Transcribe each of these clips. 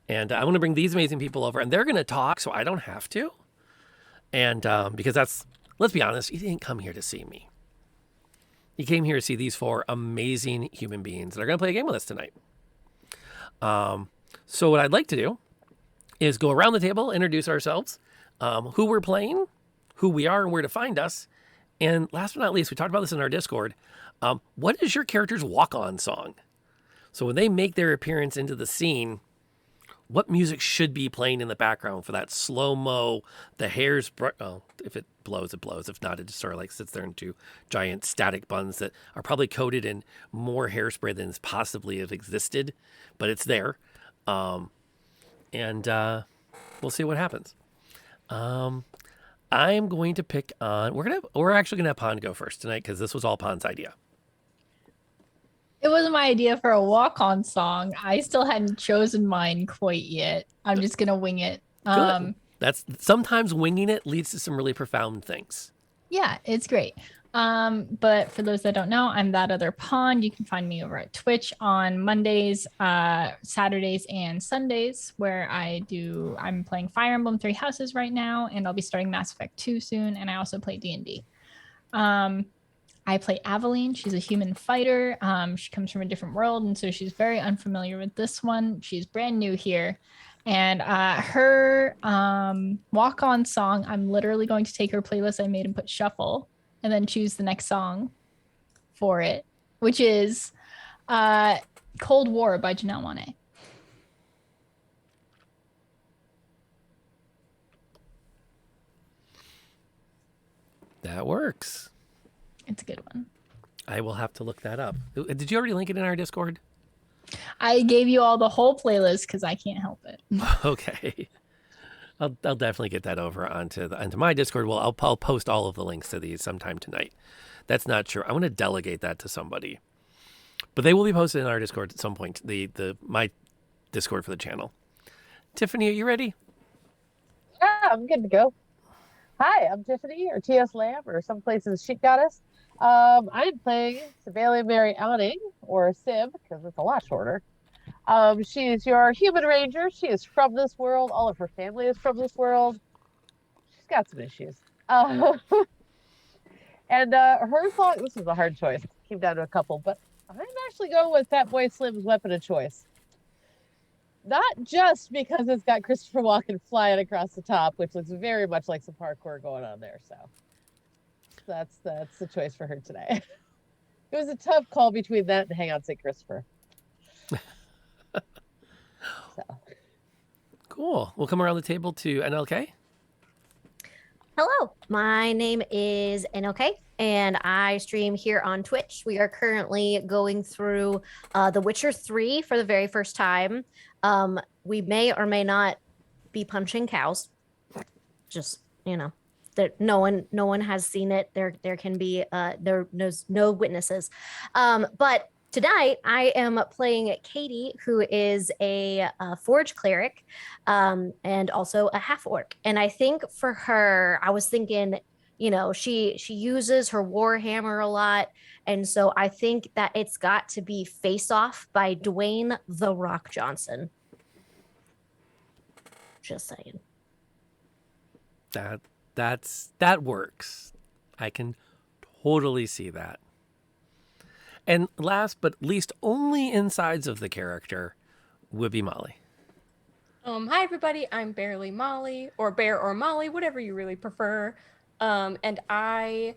And I want to bring these amazing people over, and they're going to talk, so I don't have to. And because let's be honest, you didn't come here to see me. You came here to see these 4 amazing human beings that are going to play a game with us tonight. So what I'd like to do is go around the table, introduce ourselves, who we're playing, who we are, and where to find us. And last but not least, we talked about this in our Discord. What is your character's walk-on song? So when they make their appearance into the scene, what music should be playing in the background for that slow-mo, the hair's... if it blows, it blows. If not, it just sort of like sits there in 2 giant static buns that are probably coated in more hairspray than possibly have existed, but it's there. And we'll see what happens. I am going to pick on... We're actually going to have Pond go first tonight because this was all Pond's idea. It wasn't my idea for a walk-on song. I still hadn't chosen mine quite yet. I'm just gonna wing it. Good. That's sometimes winging it leads to some really profound things. Yeah, it's great. But for those that don't know, I'm That Other Pond. You can find me over at Twitch on Mondays, Saturdays, and Sundays, where I'm playing Fire Emblem 3 Houses right now, and I'll be starting Mass Effect 2 soon, and I also play D&D. I play Aveline. She's a human fighter. She comes from a different world, and so she's very unfamiliar with this one. She's brand new here. And her walk-on song, I'm literally going to take her playlist I made and put shuffle, and then choose the next song for it, which is Cold War by Janelle Monáe. That works. It's a good one. I will have to look that up. Did you already link it in our Discord? I gave you all the whole playlist because I can't help it. Okay. I'll definitely get that over onto my Discord. Well, I'll post all of the links to these sometime tonight. That's not true. I want to delegate that to somebody. But they will be posted in our Discord at some point. My Discord for the channel. Tiffany, are you ready? Yeah, I'm good to go. Hi, I'm Tiffany, or T.S. Lamb, or some places Sheep Goddess. I'm playing Aveline Mary Outing, or Sib, because it's a lot shorter. She's your human ranger. She is from this world. All of her family is from this world. She's got some issues. And her song, this was a hard choice. Came down to a couple, but I'm actually going with Fatboy Slim's Weapon of Choice. Not just because it's got Christopher Walken flying across the top, which looks very much like some parkour going on there. So that's the choice for her today. It was a tough call between that and Hang On St. Christopher. So cool. We'll come around the table to NLK. Hello, my name is NLK, and I stream here on Twitch. We are currently going through The Witcher 3 for the very first time. We may or may not be punching cows. Just, no one has seen it. There can be there's no witnesses. But tonight I am playing Katie, who is a forge cleric, and also a half orc. And I think for her, I was thinking, she uses her warhammer a lot. And so I think that it's got to be Face Off by Dwayne "The Rock" Johnson. Just saying. That works. I can totally see that. And last but least, only insides of the character would be Molly. Hi everybody, I'm Barely Molly, or Bear or Molly, whatever you really prefer. And I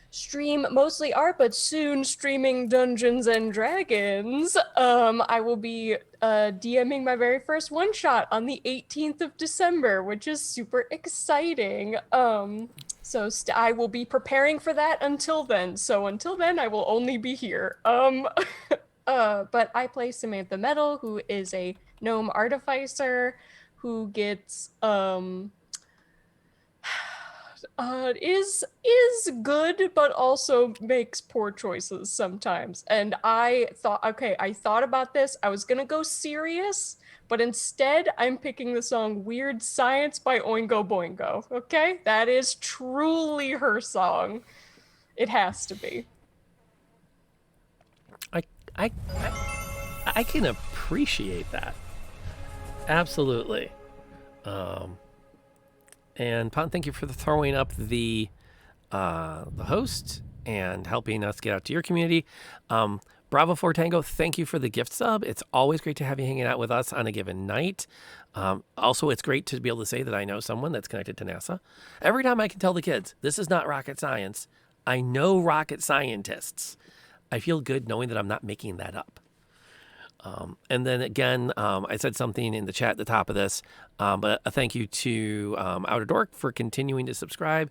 stream mostly art, but soon streaming Dungeons and Dragons. I will be DMing my very first one shot on the 18th of December, which is super exciting. So I will be preparing for that until then. So until then, I will only be here. But I play Samantha Metal, who is a gnome artificer who gets is good, but also makes poor choices sometimes. And I thought about this. I was gonna go serious, but instead I'm picking the song Weird Science by Oingo Boingo. Okay? That is truly her song. It has to be. I can appreciate that. Absolutely. And Pon, thank you for throwing up the host and helping us get out to your community. Bravo for Tango, thank you for the gift sub. It's always great to have you hanging out with us on a given night. Also, it's great to be able to say that I know someone that's connected to NASA. Every time I can tell the kids, this is not rocket science. I know rocket scientists. I feel good knowing that I'm not making that up. And then again, I said something in the chat at the top of this, but a thank you to Outer Dork for continuing to subscribe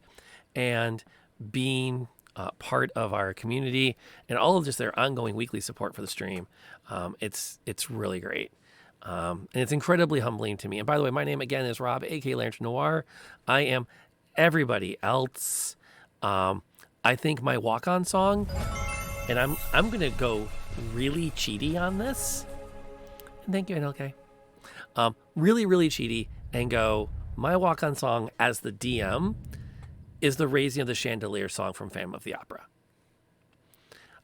and being part of our community and all of just their ongoing weekly support for the stream. It's really great. And it's incredibly humbling to me. And by the way, my name again is Rob, aka Lantern Noir. I am everybody else. I think my walk-on song, and I'm gonna go really cheaty on this. And thank you, NLK. Really, really cheaty and go, my walk-on song as the DM is the Raising of the Chandelier song from Phantom of the Opera.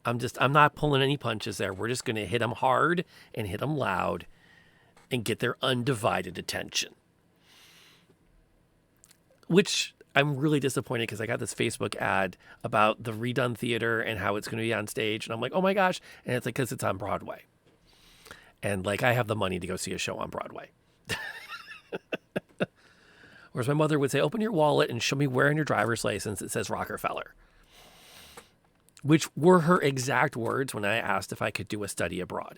I'm not pulling any punches there. We're just going to hit them hard and hit them loud and get their undivided attention. Which I'm really disappointed because I got this Facebook ad about the redone theater and how it's going to be on stage. And I'm like, oh my gosh. And it's like, because it's on Broadway. And like, I have the money to go see a show on Broadway. Whereas my mother would say, open your wallet and show me where in your driver's license it says Rockefeller. Which were her exact words when I asked if I could do a study abroad.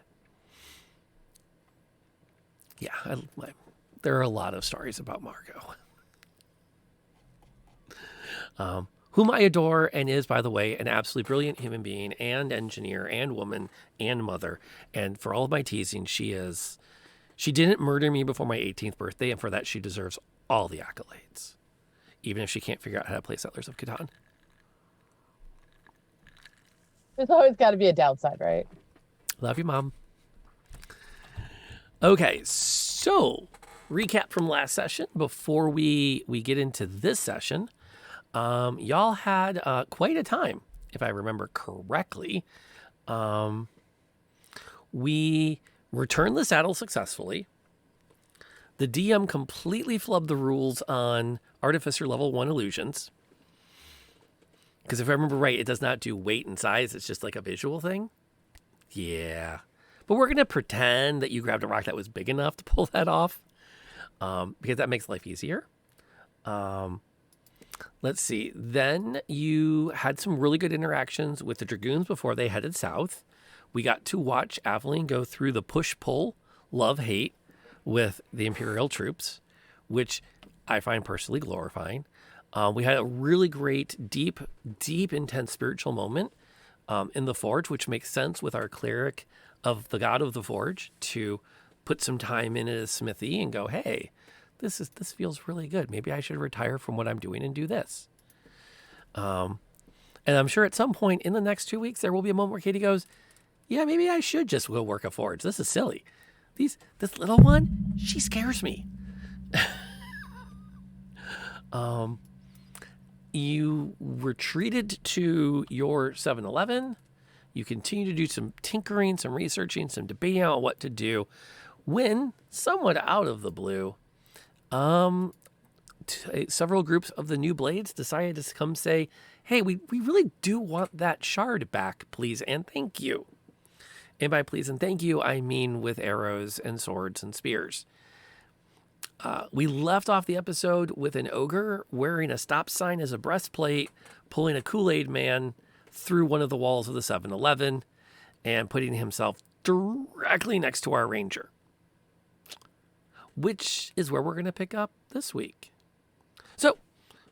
Yeah, there are a lot of stories about Margot. Whom I adore and is, by the way, an absolutely brilliant human being and engineer and woman and mother. And for all of my teasing, she didn't murder me before my 18th birthday, and for that she deserves all the accolades, even if she can't figure out how to play Settlers of Catan. There's always got to be a downside, right? Love you, Mom. Okay, so recap from last session before we get into this session. Y'all had quite a time, if I remember correctly. We returned the saddle successfully. The DM completely flubbed the rules on Artificer level 1 illusions. Because if I remember right, it does not do weight and size. It's just like a visual thing. Yeah. But we're going to pretend that you grabbed a rock that was big enough to pull that off. Because that makes life easier. Let's see. Then you had some really good interactions with the Dragoons before they headed south. We got to watch Aveline go through the push-pull, love-hate with the Imperial troops, which I find personally glorifying. We had a really great, deep, intense spiritual moment in the Forge, which makes sense with our cleric of the God of the Forge to put some time in his smithy and go, hey, this feels really good. Maybe I should retire from what I'm doing and do this. And I'm sure at some point in the next 2 weeks, there will be a moment where Katie goes, yeah, maybe I should just go work a forge. This is silly. This little one, she scares me. You retreated to your 7-Eleven. You continue to do some tinkering, some researching, some debating on what to do. When, somewhat out of the blue, several groups of the New Blades decided to come say, hey, we really do want that shard back, please and thank you. And by please and thank you, I mean with arrows and swords and spears. We left off the episode with an ogre wearing a stop sign as a breastplate, pulling a Kool-Aid man through one of the walls of the 7-Eleven and putting himself directly next to our ranger, which is where we're going to pick up this week. So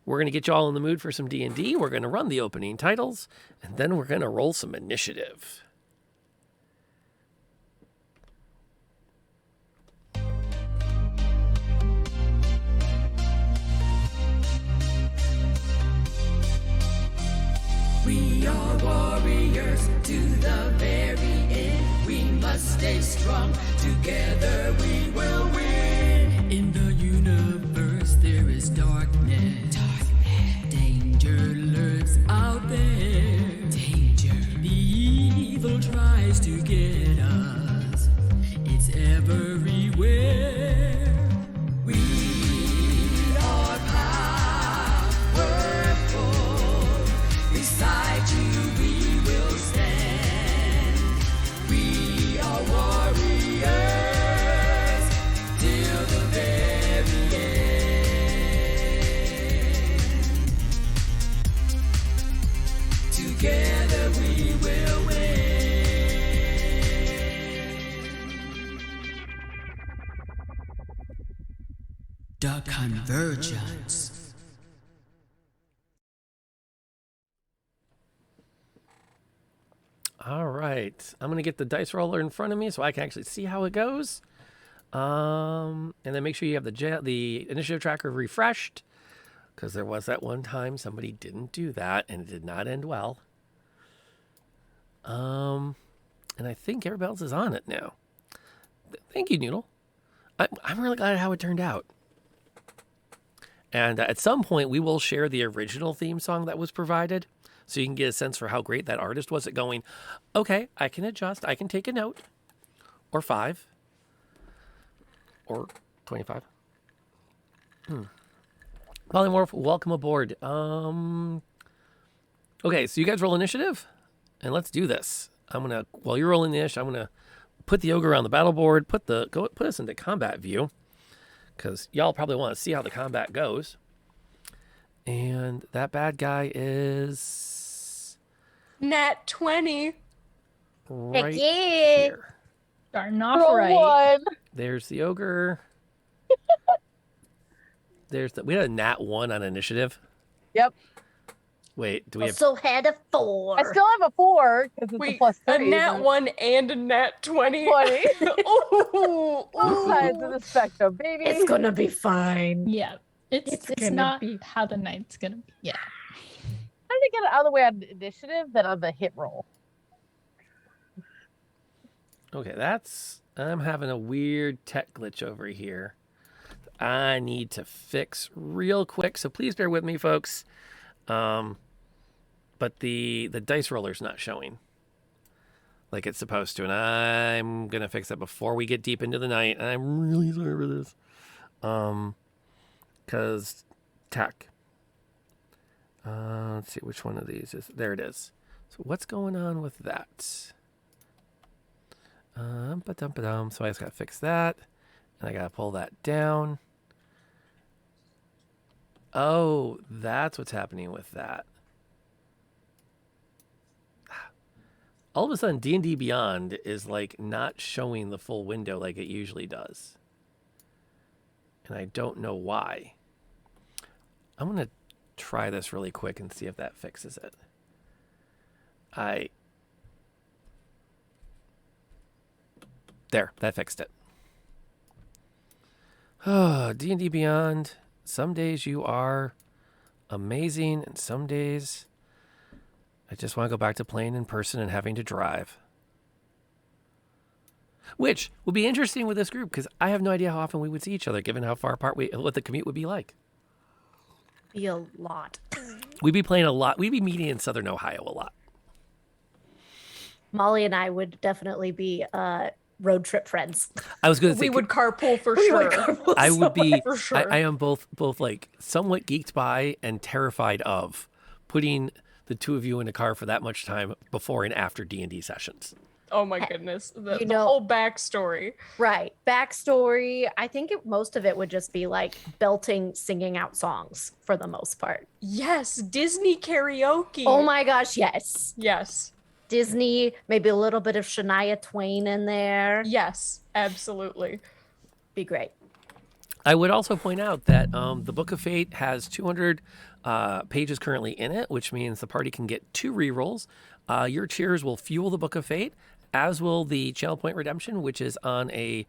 we're going to get you all in the mood for some D&D. We're going to run the opening titles, and then we're going to roll some initiative. We are warriors to the very end. We must stay strong. Together we will win. In the universe there is darkness. Danger lurks out there. Danger. The evil tries to get us. It's everywhere. The Convergence. All right. I'm going to get the dice roller in front of me so I can actually see how it goes. And then make sure you have the initiative tracker refreshed, because there was that one time somebody didn't do that and it did not end well. And I think everybody else is on it now. Thank you, Noodle. I'm really glad at how it turned out. And at some point, we will share the original theme song that was provided, so you can get a sense for how great that artist was at going, okay, I can adjust, I can take a note, or 5, or 25. Polymorph, welcome aboard. Okay, so you guys roll initiative, and let's do this. While you're rolling the initiative, I'm gonna put the ogre on the battle board, put us into combat view, because y'all probably want to see how the combat goes. And that bad guy is Nat 20. right yeah. here. Starting off Roll right. one. There's the ogre. We had a nat 1 on initiative. Yep. Wait, do we have? Also had a 4. I still have a 4 because it's a Wait, plus a 3. nat 1 and a nat 20. 20. Ooh, Both sides of the spectrum, baby. It's gonna be fine. Yeah. It's gonna not be- how the night's gonna be. Yeah. Trying to get it out of the way on initiative than on the hit roll. Okay, I'm having a weird tech glitch over here. I need to fix real quick, so please bear with me, folks. But the dice roller's not showing like it's supposed to, and I'm gonna fix it before we get deep into the night. And I'm really sorry for this, because tech. Let's see which one of these is. There it is. So what's going on with that? Ba-dum-ba-dum. So I just gotta fix that, and I gotta pull that down. Oh, that's what's happening with that. All of a sudden, D&D Beyond is like not showing the full window like it usually does. And I don't know why. I'm going to try this really quick and see if that fixes it. There, that fixed it. Oh, D&D Beyond. Some days you are amazing, and some days I just want to go back to playing in person and having to drive. Which would be interesting with this group, because I have no idea how often we would see each other, given how far apart what the commute would be like. Be a lot. We'd be playing a lot. We'd be meeting in Southern Ohio a lot. Molly and I would definitely be road trip friends. I was going to say, We would carpool for We would sure. carpool I so would be, For sure. I am both like somewhat geeked by and terrified of putting the two of you in a car for that much time before and after D&D sessions. Oh my goodness. The You know- whole backstory. Right. Backstory. I think most of it would just be like belting, singing out songs for the most part. Yes, Disney karaoke. Oh my gosh, yes. Yes. Disney, maybe a little bit of Shania Twain in there. Yes, absolutely. Be great. I would also point out that the Book of Fate has 200 pages currently in it, which means the party can get 2 rerolls. Your cheers will fuel the Book of Fate, as will the Channel Point Redemption, which is on a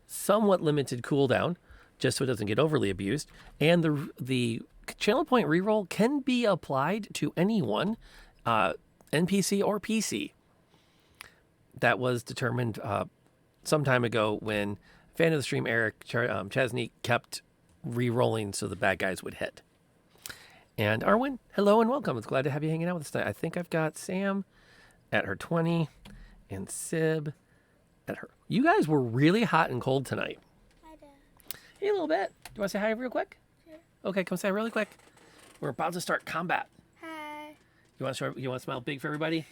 somewhat limited cooldown, just so it doesn't get overly abused. And the Channel Point reroll can be applied to anyone, NPC or PC. That was determined some time ago when fan of the stream Eric Chesney kept re-rolling so the bad guys would hit. And Arwen, hello and welcome. It's glad to have you hanging out with us tonight. I think I've got Sam at her 20 and Sib at her. You guys were really hot and cold tonight. Hi, Dad. Hey, a little bit. Do you want to say hi real quick? Sure. Okay, come say really quick. We're about to start combat. Hi. You want to smile big for everybody?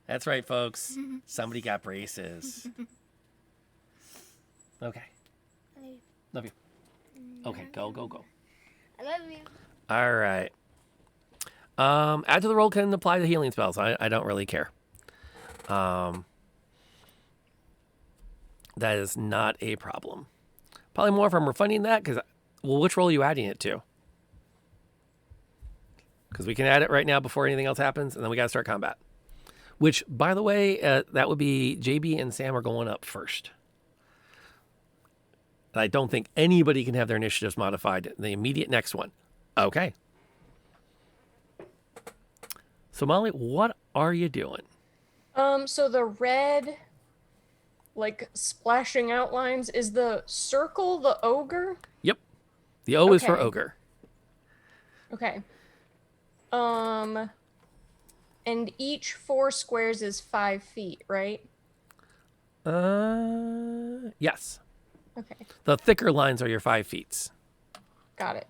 That's right, folks. Somebody got braces. Okay. I love you. Love you. Okay, go. I love you. All right. Add to the roll can apply the healing spells. I don't really care. That is not a problem. Polymorph, I'm refunding that because Well, which roll are you adding it to? Because we can add it right now before anything else happens, and then we got to start combat. Which, by the way, that would be JB and Sam are going up first. I don't think anybody can have their initiatives modified. The immediate next one. Okay. So, Molly, what are you doing? So the red, like, splashing outlines, is the circle the ogre? Yep. The O is for Okay. ogre. Okay. And each 4 squares is 5 feet, right? Yes. Okay, The thicker lines are your 5 feet. got it.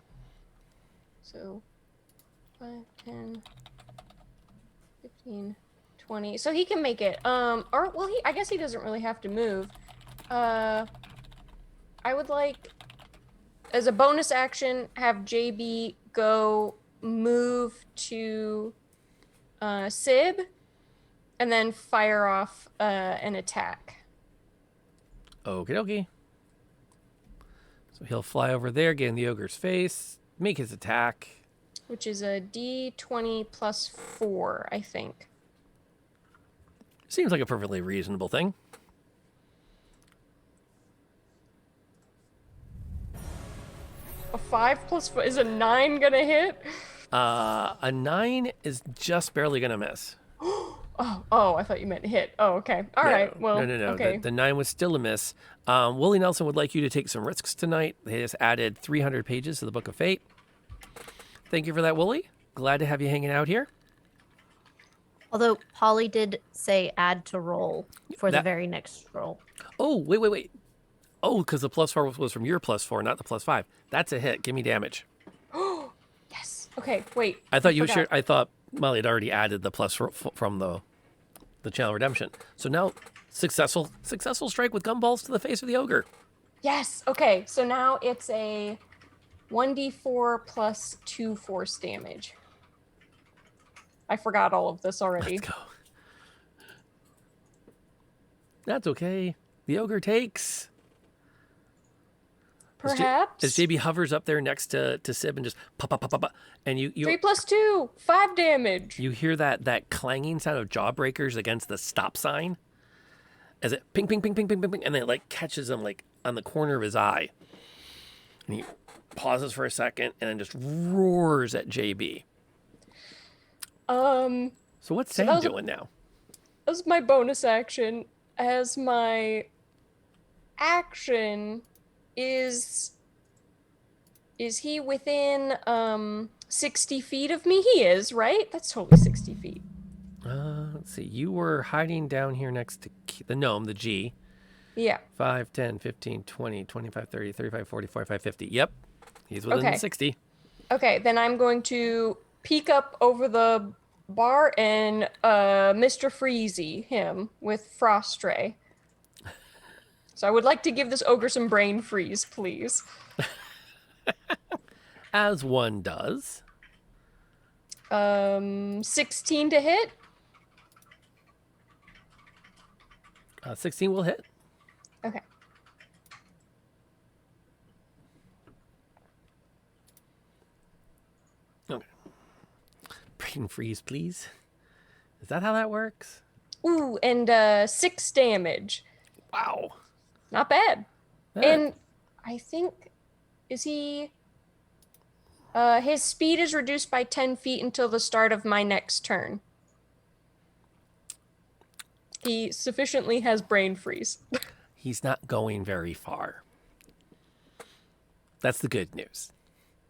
So 5, 10, 15, 20. So he can make it. Or well, I guess he doesn't really have to move. I would like, as a bonus action, have JB go move to Sib, and then fire off an attack. Okie dokie. So he'll fly over there, get in the ogre's face, make his attack. Which is a D20 plus 4, I think. Seems like a perfectly reasonable thing. A 5 plus 4, is a 9 gonna hit? A 9 is just barely going to miss. Oh, I thought you meant hit. Oh, okay. All right. Well, No. okay. The 9 was still a miss. Willie Nelson would like you to take some risks tonight. They just added 300 pages to the Book of Fate. Thank you for that, Wooly. Glad to have you hanging out here. Although Polly did say add to roll for the That- very next roll. Oh, wait. Oh, because the +4 was from your +4, not the +5. That's a hit. Give me damage. Yes. Okay, wait. I thought you forgot. shared. I thought Molly had already added the plus from the channel redemption. So now successful strike with gumballs to the face of the ogre. Yes. Okay, so now it's a 1d4 plus 2 force damage. I forgot all of this already. Let's go. That's okay. The ogre takes. Perhaps. As JB hovers up there next to Sib and just pop, and you 3 plus 2, 5 damage. you hear that clanging sound of jawbreakers against the stop sign, as it ping, and then it like catches him like on the corner of his eye, and he pauses for a second and then just roars at JB. So what's Sam that was doing now? As my bonus action, as my action is he within 60 feet of me? He is, right? That's totally 60 feet. Let's see. You were hiding down here next to the gnome, the G. Yeah. 5, 10, 15, 20, 25, 30, 35, 40, 45, 50. Yep. He's within Okay. 60. Okay, then I'm going to peek up over the bar and Mr. Freezy him with Frost Ray. So I would like to give this ogre some brain freeze, please. As one does. 16 to hit. 16 will hit. Okay. Okay. Brain freeze, please. Is that how that works? Ooh, and 6 damage. Wow. Not bad. Yeah. And I think, is he... his speed is reduced by 10 feet until the start of my next turn. He sufficiently has brain freeze. He's not going very far. That's the good news.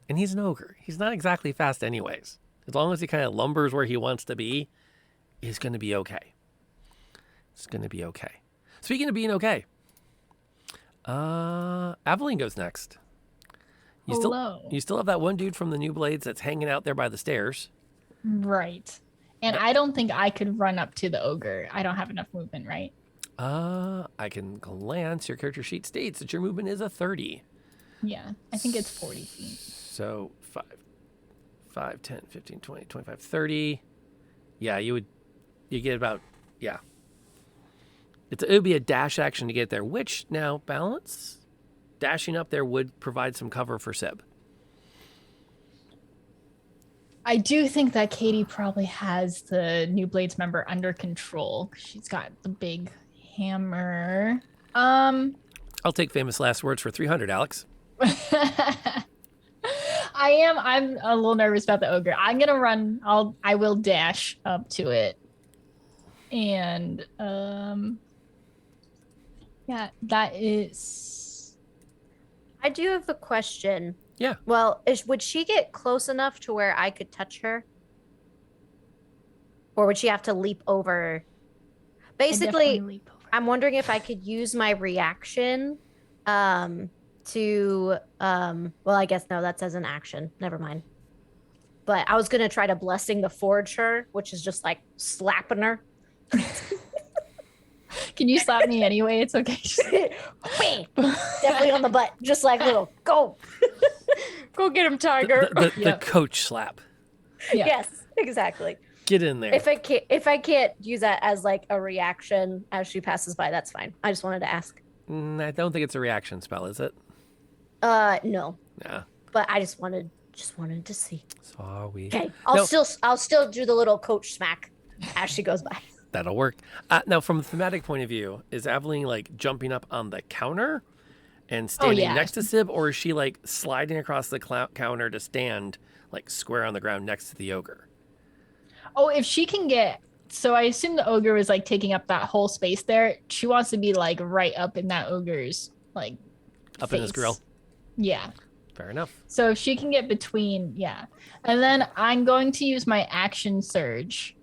And he's an ogre. He's not exactly fast anyways. As long as he kind of lumbers where he wants to be, he's going to be okay. It's going to be okay. Speaking of being okay, Aveline goes next. Hello. You still have that one dude from the New Blades that's hanging out there by the stairs. Right. And I don't think I could run up to the ogre. I don't have enough movement, right? I can glance. Your character sheet states that your movement is a 30. Yeah. I think it's 40 feet. So 5, 10, 15, 20, 25, 30. Yeah, you get about, yeah. It would be a dash action to get there, which now balance. dashing up there would provide some cover for Sib. I do think that Katie probably has the New Blades member under control 'cause she's got the big hammer. I'll take famous last words for 300, Alex. I'm a little nervous about the ogre. I'm gonna run. I will dash up to it. And yeah, that is. I do have a question. Yeah. Well, would she get close enough to where I could touch her? Or would she have to leap over? Basically, I'm wondering if I could use my reaction to well, I guess no, that's as an action. Never mind. But I was gonna try to blessing the forge her, which is just like slapping her. Can you slap me anyway? It's okay. Bam! Definitely on the butt, just like little go. Go get him, Tiger. The coach slap. Yeah. Yes, exactly. Get in there. If I can't use that as like a reaction as she passes by, that's fine. I just wanted to ask. I don't think it's a reaction spell, is it? No. Yeah. But I just wanted to see. Sorry. Okay, I'll still do the little coach smack as she goes by. That'll work. Now, from a thematic point of view, is Aveline like jumping up on the counter and standing next to Sib, or is she like sliding across the counter to stand like square on the ground next to the ogre? Oh, if she can get. So I assume the ogre was like taking up that whole space there. She wants to be like right up in that ogre's like Up face. in his grill. Yeah. Fair enough. So if she can get between, yeah. And then I'm going to use my action surge.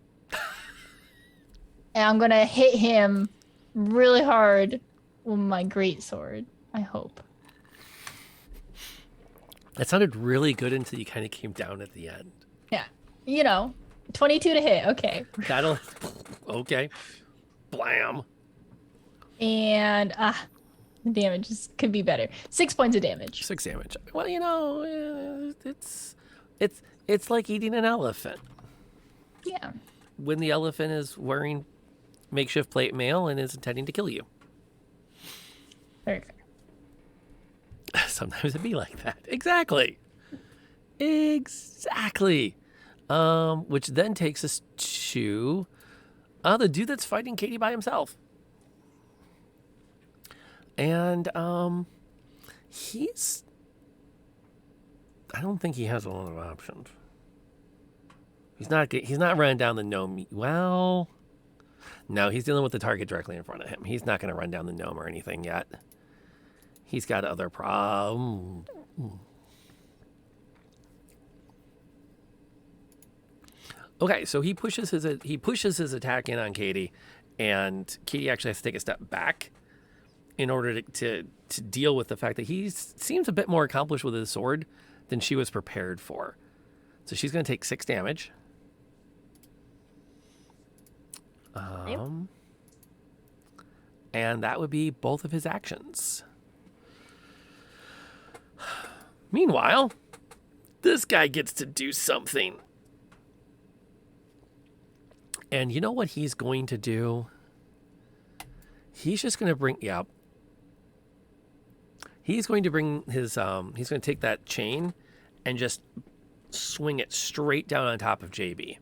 And I'm going to hit him really hard with my great sword, I hope. That sounded really good until you kind of came down at the end. Yeah. 22 to hit. Okay. That'll... Okay. Blam. And the damage could be better. 6 points of damage. 6 damage. Well, it's like eating an elephant. Yeah. When the elephant is wearing makeshift plate mail and is intending to kill you. Very fair. Sometimes it'd be like that. Exactly. Which then takes us to the dude that's fighting Katie by himself. And I don't think he has a lot of options. He's not running down the gnome. Well, no, he's dealing with the target directly in front of him. He's not going to run down the gnome or anything yet. He's got other problems. Okay, so he pushes his attack in on Katie, and Katie actually has to take a step back in order to deal with the fact that he seems a bit more accomplished with his sword than she was prepared for. So she's going to take 6 damage. And that would be both of his actions. Meanwhile, this guy gets to do something. And you know what he's going to do? He's just going to bring... Yeah. He's going to bring his... he's going to take that chain and just swing it straight down on top of JB.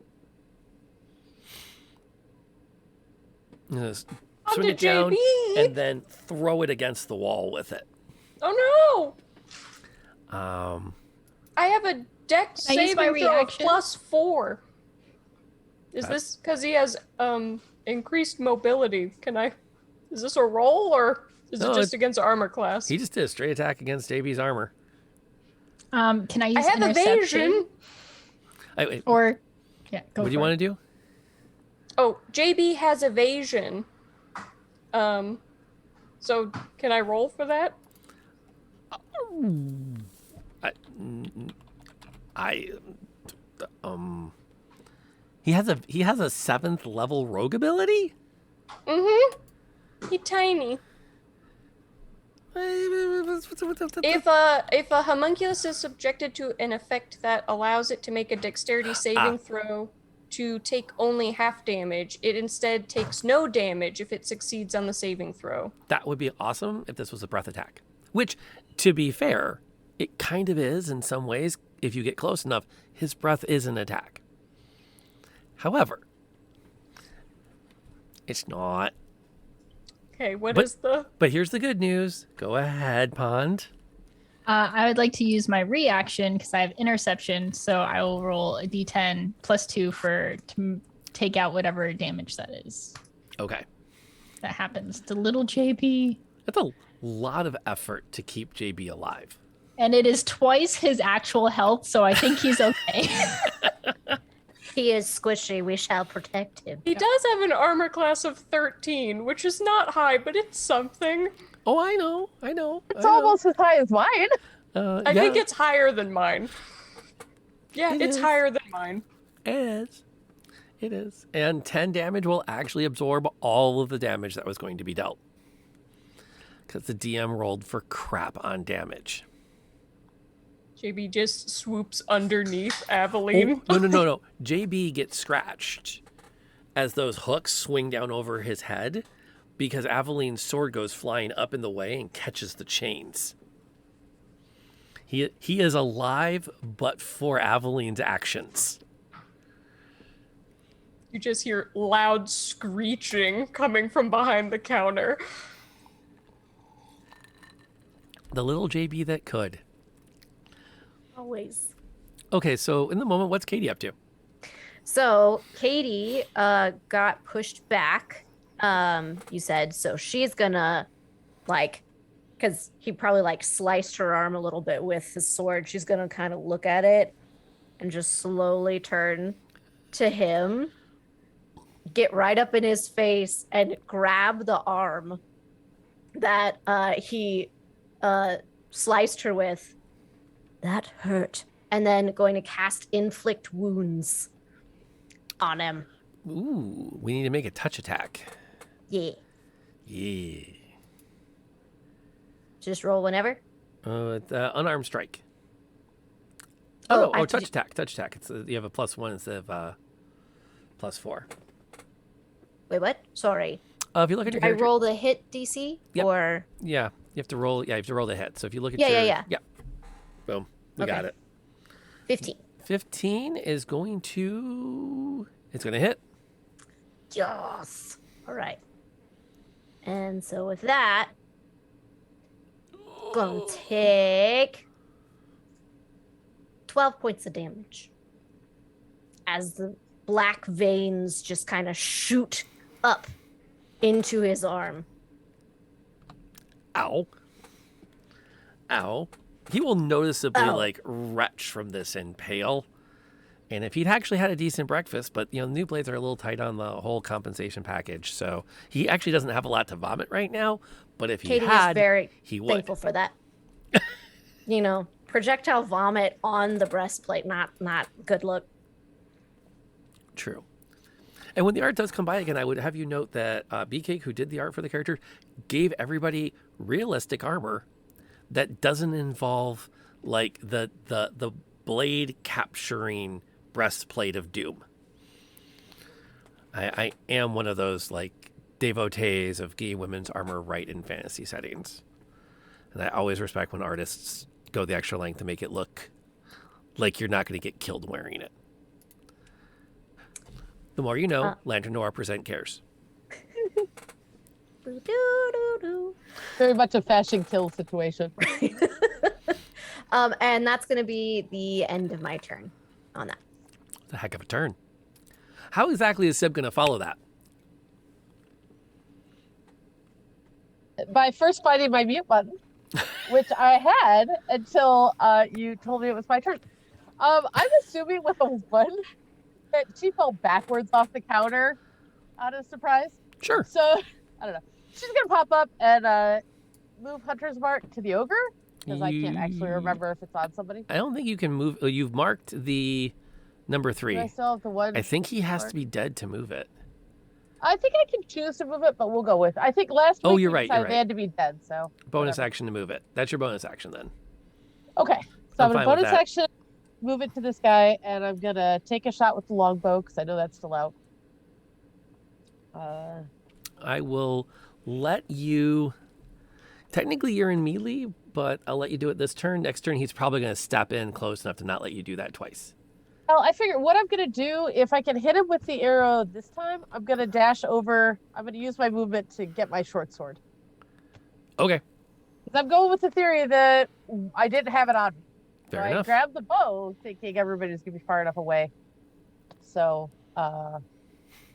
Just swing it down JB. and then throw it against the wall with it. Oh no! I have a dex Can I use my saving throw of reaction? +4. Is this because he has increased mobility? Is this a roll or is No, it just against armor class? He just did a straight attack against JB's armor. Can I use I have interception? evasion. Wait, Or yeah, go what do you for want it. to do? Oh, JB has evasion. So can I roll for that? He has a 7th level rogue ability? Mm-hmm. He tiny. If a homunculus is subjected to an effect that allows it to make a dexterity saving throw to take only half damage, it instead takes no damage if it succeeds on the saving throw. That would be awesome if this was a breath attack. Which, to be fair, it kind of is in some ways. If you get close enough, his breath is an attack. However, it's not. Okay, what But- is the... But here's the good news. Go ahead, Pond. I would like to use my reaction because I have interception, so I will roll a d10 plus 2 to take out whatever damage that is. Okay. That happens to little JB. That's a lot of effort to keep JB alive. And it is twice his actual health, so I think he's okay. He is squishy. We shall protect him. He does have an armor class of 13, which is not high, but it's something. Oh, I know. It's almost as high as mine. I think it's higher than mine. Yeah, It it's is. higher than mine. It is. And 10 damage will actually absorb all of the damage that was going to be dealt. Because the DM rolled for crap on damage. JB just swoops underneath Aveline. Oh, no. JB gets scratched as those hooks swing down over his head because Aveline's sword goes flying up in the way and catches the chains. He is alive, but for Aveline's actions. You just hear loud screeching coming from behind the counter. The little JB that could. Always. Okay, so in the moment, what's Katie up to? So Katie got pushed back. You said so she's gonna because he probably sliced her arm a little bit with his sword. She's gonna kind of look at it and just slowly turn to him, get right up in his face, and grab the arm that he sliced her with. That hurt. And then going to cast inflict wounds on him. Ooh, we need to make a touch attack. Yeah. Yeah. Just roll whenever. It's unarmed strike. Oh, I Oh, have to touch attack. Touch attack. It's you have a +1 instead of +4. Wait, what? Sorry. If you look at your I character, roll the hit DC Yep. or yeah, you have to roll. Yeah, you have to roll the hit. So if you look at Yeah, your, yeah. boom, we Okay. got it. 15. 15 is going to. It's going to hit. Yes. All right. And so with that, gonna take 12 points of damage as the black veins just kind of shoot up into his arm. Ow. Ow. He will noticeably Ow. retch from this and pale. And if he'd actually had a decent breakfast, but new blades are a little tight on the whole compensation package, so he actually doesn't have a lot to vomit right now. But if he Katie had, is very he would. thankful for that. Projectile vomit on the breastplate, not good look. True. And when the art does come by again, I would have you note that B-Cake, who did the art for the character, gave everybody realistic armor that doesn't involve the blade capturing breastplate of doom. I am one of those devotees of gay women's armor right in fantasy settings. And I always respect when artists go the extra length to make it look like you're not going to get killed wearing it. The more you know, Lantern Noir Present cares. Very much a fashion kill situation. And that's going to be the end of my turn on that. It's a heck of a turn. How exactly is Sib going to follow that? By first finding my mute button, which I had until you told me it was my turn. I'm assuming with a one that she fell backwards off the counter out of surprise. Sure. So, I don't know. She's going to pop up and move Hunter's Mark to the ogre, because I can't actually remember if it's on somebody. I don't think you can move. You've marked the number 3. Do I still have the one? I think he has mark? to be dead to move it. I think I can choose to move it, but we'll go with. I think last week Oh, you're we right, decided you're they had to be dead. So Bonus whatever. action to move it. That's your bonus action then. Okay, so I'm I'm fine gonna with bonus that. action, move it to this guy, and I'm gonna take a shot with the longbow because I know that's still out. I will let you Technically, you're in melee, but I'll let you do it this turn. Next turn, he's probably going to step in close enough to not let you do that twice. Well, I figure what I'm gonna do, if I can hit him with the arrow this time, I'm gonna dash over. I'm gonna use my movement to get my short sword. Okay. 'Cause I'm going with the theory that I didn't have it on me. Fair So I enough. grabbed the bow, thinking everybody's gonna be far enough away. So I'm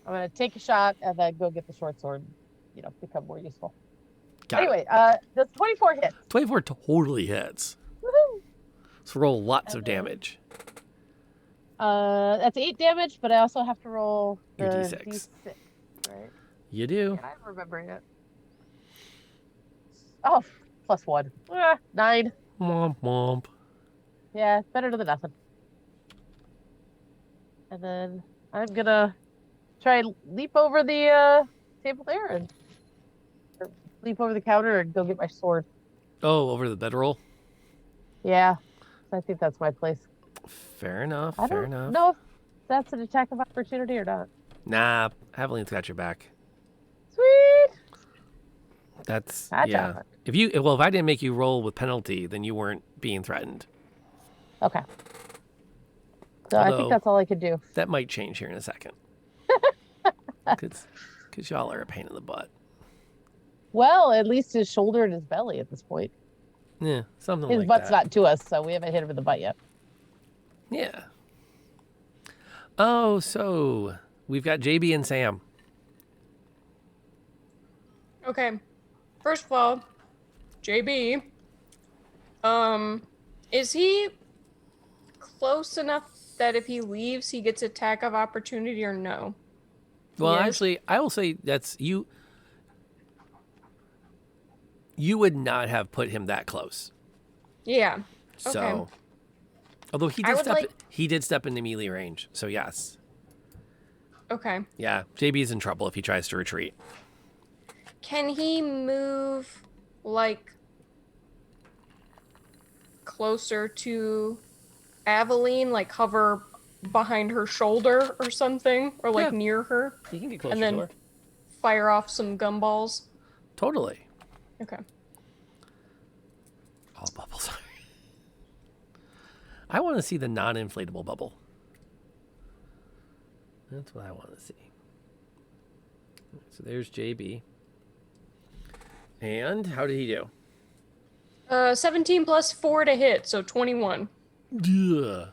gonna take a shot and then go get the short sword. Become more useful. Got it. Anyway, does 24 hit? 24 totally hits. Woohoo! Let's roll lots of damage. That's 8 damage, but I also have to roll the Your D6. Right? You do. And I'm remembering it. Oh, +1. 9. Womp womp. Yeah, better than nothing. And then I'm gonna try and leap over the table there and or leap over the counter and go get my sword. Oh, over the bedroll. Yeah, I think that's my place. Fair enough. I Fair don't enough. know if that's an attack of opportunity or not. Nah, Aveline's got your back. Sweet. That's Gotcha. yeah. If I didn't make you roll with penalty, then you weren't being threatened. Okay. So I Although- think that's all I could do. That might change here in a second. Because y'all are a pain in the butt. Well, at least his shoulder and his belly at this point. Yeah, something His like butt's that. not to us, so we haven't hit him in the butt yet. Yeah. Oh, so we've got JB and Sam. Okay. First of all, JB, is he close enough that if he leaves, he gets attack of opportunity or no? Well, Yes. actually, I will say that's you. You would not have put him that close. Yeah. So, Okay. although he I did would step, like- he did step into melee range. So yes, Okay. yeah, JB's in trouble if he tries to retreat. Can he move, like, closer to Aveline, like hover behind her shoulder or something? Or, like, Yeah. near her? You can get closer And then to her. fire off some gumballs? Totally. Okay. All bubbles. I want to see the non-inflatable bubble. That's what I want to see. So there's JB. And how did he do? 17 plus 4 to hit, so 21. Ugh.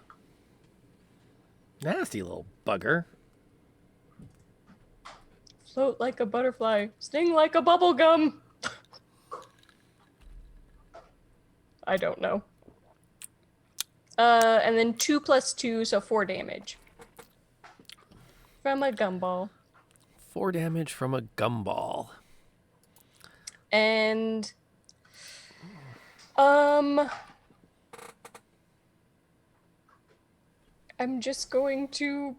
Nasty little bugger. Float like a butterfly, sting like a bubble gum. I don't know. And then 2 plus 2, so 4 damage. From a gumball. 4 damage from a gumball. And I'm just going to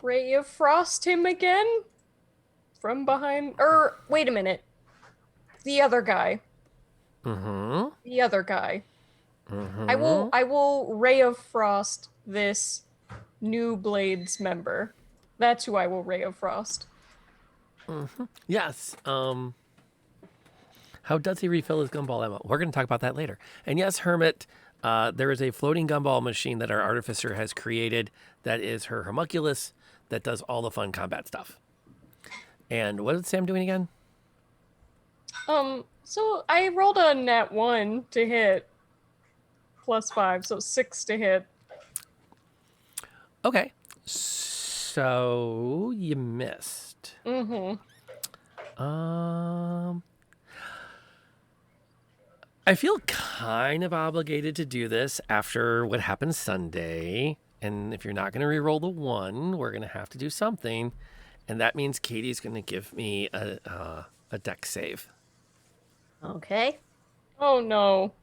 Ray of Frost him again from behind. Or wait a minute. The other guy. Mm-hmm. The other guy. Mm-hmm. I will Ray of Frost this new Blades member. That's who I will Ray of Frost. Yes. How does he refill his gumball ammo? We're going to talk about that later. And yes, Hermit, there is a floating gumball machine that our artificer has created that is her homunculus that does all the fun combat stuff. And what is Sam doing again? So I rolled a nat 1 to hit. +5, so 6 to hit. Okay. So you missed. Mm-hmm. I feel kind of obligated to do this after what happened Sunday. And if you're not going to re-roll the 1, we're going to have to do something. And that means Katie's going to give me a dex save. Okay. Oh no.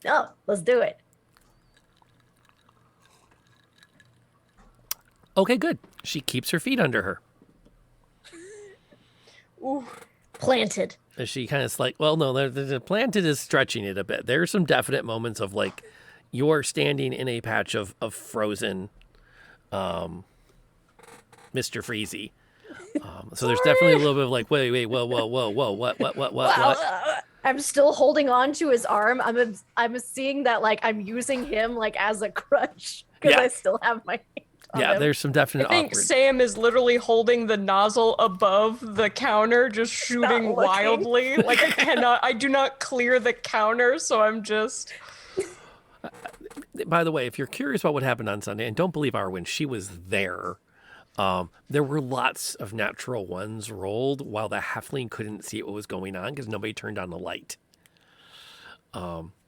Oh, let's do it. Okay, good. She keeps her feet under her. Ooh. Planted. She kind of like, well, no, the planted is stretching it a bit. There are some definite moments of like, you're standing in a patch of frozen Mr. Freezy. So there's definitely a little bit of like, wait, whoa, what? I'm still holding on to his arm. I'm seeing that like I'm using him like as a crutch because Yeah. I still have my hand on Yeah, him. there's some definite I think awkward. Sam is literally holding the nozzle above the counter, just shooting looking. wildly. Like I do not clear the counter, so I'm just. By the way, if you're curious about what happened on Sunday, and don't believe Arwen, she was there. There were lots of natural ones rolled while the halfling couldn't see what was going on because nobody turned on the light.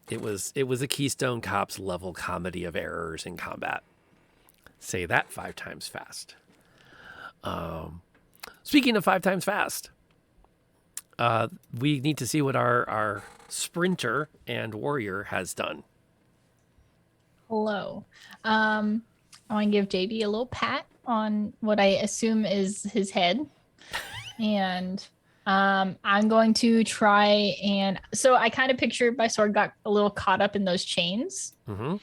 It was a Keystone Cops level comedy of errors in combat. Say that 5 times fast. Speaking of 5 times fast, we need to see what our sprinter and warrior has done. Hello. I want to give JD a little pat on what I assume is his head. And I'm going to try and so I kind of pictured my sword got a little caught up in those chains. Mm-hmm.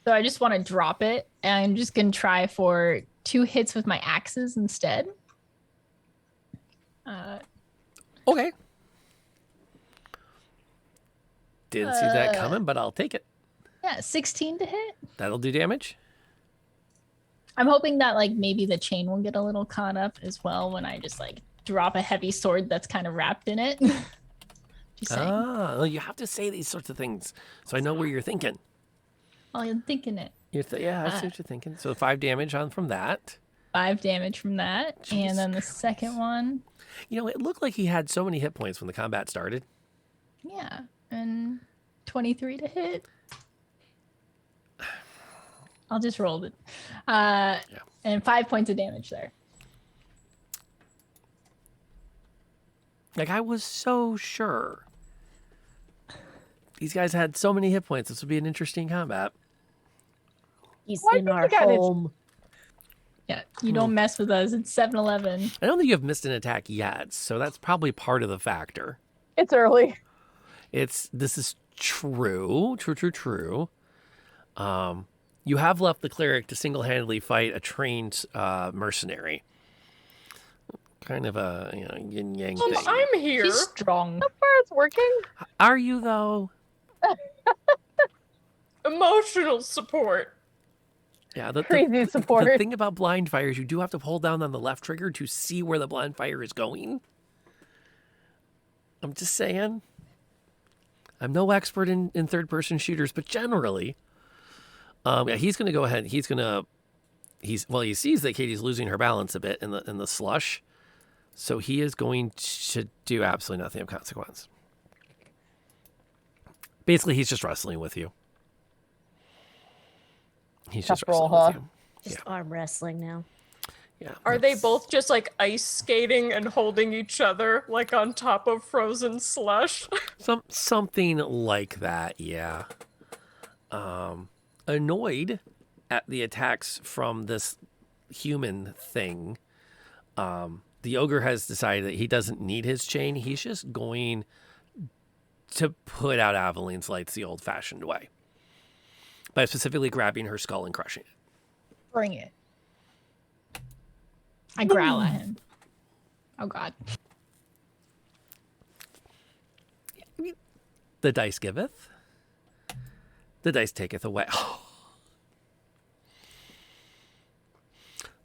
So I just want to drop it. And I'm just going to try for 2 hits with my axes instead. Okay. Didn't see that coming, but I'll take it. Yeah, 16 to hit. That'll do damage. I'm hoping that like maybe the chain will get a little caught up as well when I just like drop a heavy sword that's kind of wrapped in it. Just saying. Well, you have to say these sorts of things so I know where you're thinking. Oh, I'm thinking it. Yeah, I see what you're thinking. So 5 damage on from that. 5 damage from that. And then the second one. You know, it looked like he had so many hit points when the combat started. Yeah. And 23 to hit. I'll just roll it. And 5 points of damage there. Like, I was so sure. These guys had so many hit points. This would be an interesting combat. He's Why in did our you guys- home. Yeah, you don't mess with us. It's 7-Eleven. I don't think you have missed an attack yet, so that's probably part of the factor. It's early. This is true. You have left the cleric to single-handedly fight a trained mercenary. Kind of a yin-yang thing. I'm here. She's strong. So far, it's working. Are you, though? Emotional support. Yeah, the Crazy support. The thing about blind fire is you do have to hold down on the left trigger to see where the blind fire is going. I'm just saying. I'm no expert in third-person shooters, but generally, yeah, he's going to go ahead. He sees that Katie's losing her balance a bit in the slush, so he is going to do absolutely nothing of consequence. Basically, he's just wrestling with you. He's just Tough roll, wrestling huh? with Just arm wrestling now. you. Yeah. Are they both just like ice skating and holding each other like on top of frozen slush? Something like that, yeah. Annoyed at the attacks from this human thing, the ogre has decided that he doesn't need his chain. He's just going to put out Aveline's lights the old-fashioned way by specifically grabbing her skull and crushing it. Bring it. I growl at him. Oh, God. The dice giveth, the dice taketh away.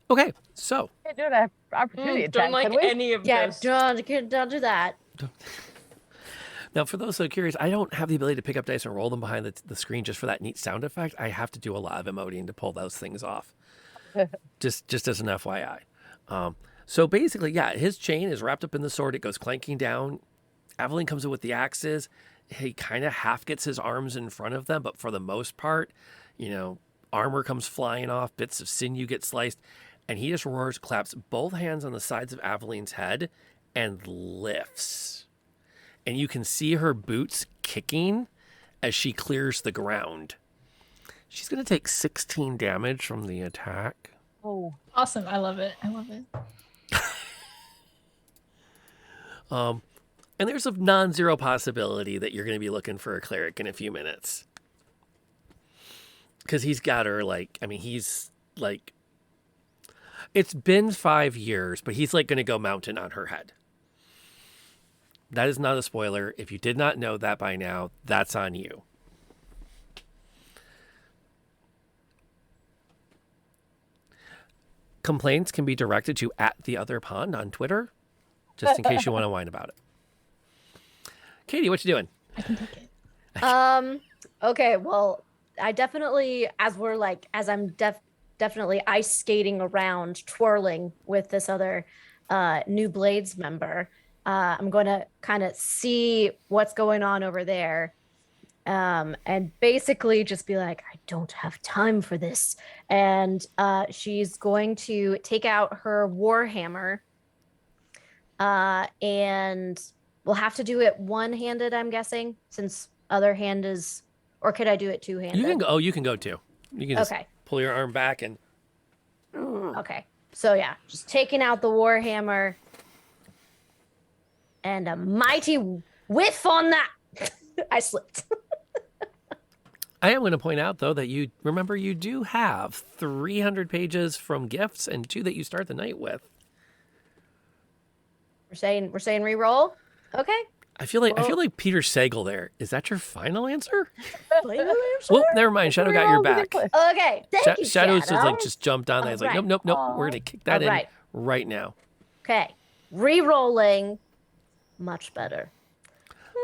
Okay, so Can't do an opportunity attack, Don't like can we? any of Yeah, this. don't do that. now for those who are curious, I don't have the ability to pick up dice and roll them behind the screen just for that neat sound effect. I have to do a lot of emoting to pull those things off. just as an FYI. So basically, yeah, his chain is wrapped up in the sword. It goes clanking down. Aveline comes in with the axes. He kind of half gets his arms in front of them, but for the most part, armor comes flying off, bits of sinew get sliced, and he just roars, claps both hands on the sides of Aveline's head, and lifts. And you can see her boots kicking as she clears the ground. She's going to take 16 damage from the attack. Oh, Awesome. I love it. And there's a non-zero possibility that you're going to be looking for a cleric in a few minutes. Because he's got her, he's It's been 5 years, but he's like going to go mountain on her head. That is not a spoiler. If you did not know that by now, that's on you. Complaints can be directed to @theotherpond on Twitter, just in case you want to whine about it. Katie, what you doing? I can take it. Okay, well, I definitely, as I'm definitely ice skating around, twirling with this other new Blades member, I'm going to kind of see what's going on over there. And basically just be like, I don't have time for this. And she's going to take out her warhammer, and we'll have to do it one-handed, I'm guessing, since other hand is, or could I do it two-handed? You can go. Oh, you can go too. You can just Okay. pull your arm back and. Okay. So yeah, just taking out the warhammer and a mighty whiff on that. I slipped. I am going to point out though that you do have 300 pages from gifts and 2 that you start the night with. We're saying re-roll. Okay. I feel like Peter Sagal there. Is that your final answer? Final answer? Well, never mind. Shadow got your back. Okay. Thank you, Shadow's Shadow. just like just jumped on that. He's like, Alright. nope. We're gonna kick that in Alright. right now. Okay. Re-rolling. Much better.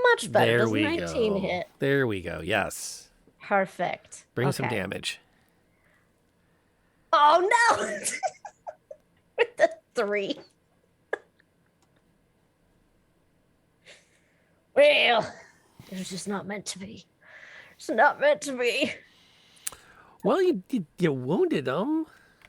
Much better. There Does we 19 go. hit? There we go. Yes. Perfect. Bring some Okay. damage. Oh no! With the 3. Well, it was just not meant to be. It's not meant to be. Well, you wounded him.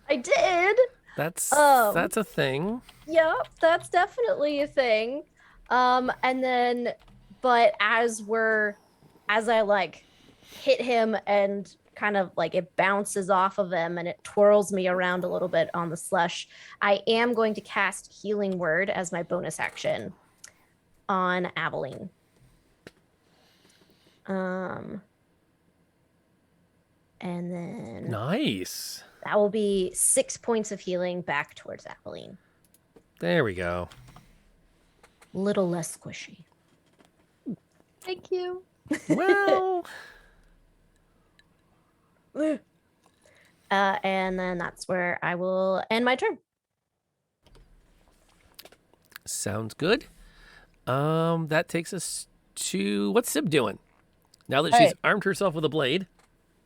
I did. That's Um, a thing. Yep, that's definitely a thing. And then, but as I like hit him and kind of like it bounces off of him and it twirls me around a little bit on the slush, I am going to cast Healing Word as my bonus action on Aveline. And then Nice. that will be 6 points of healing back towards Aveline. There we go. Little less squishy. Thank you. Well, And then that's where I will end my turn. sounds good. That takes us to what's Sib doing? Now that she's Alright. armed herself with a blade.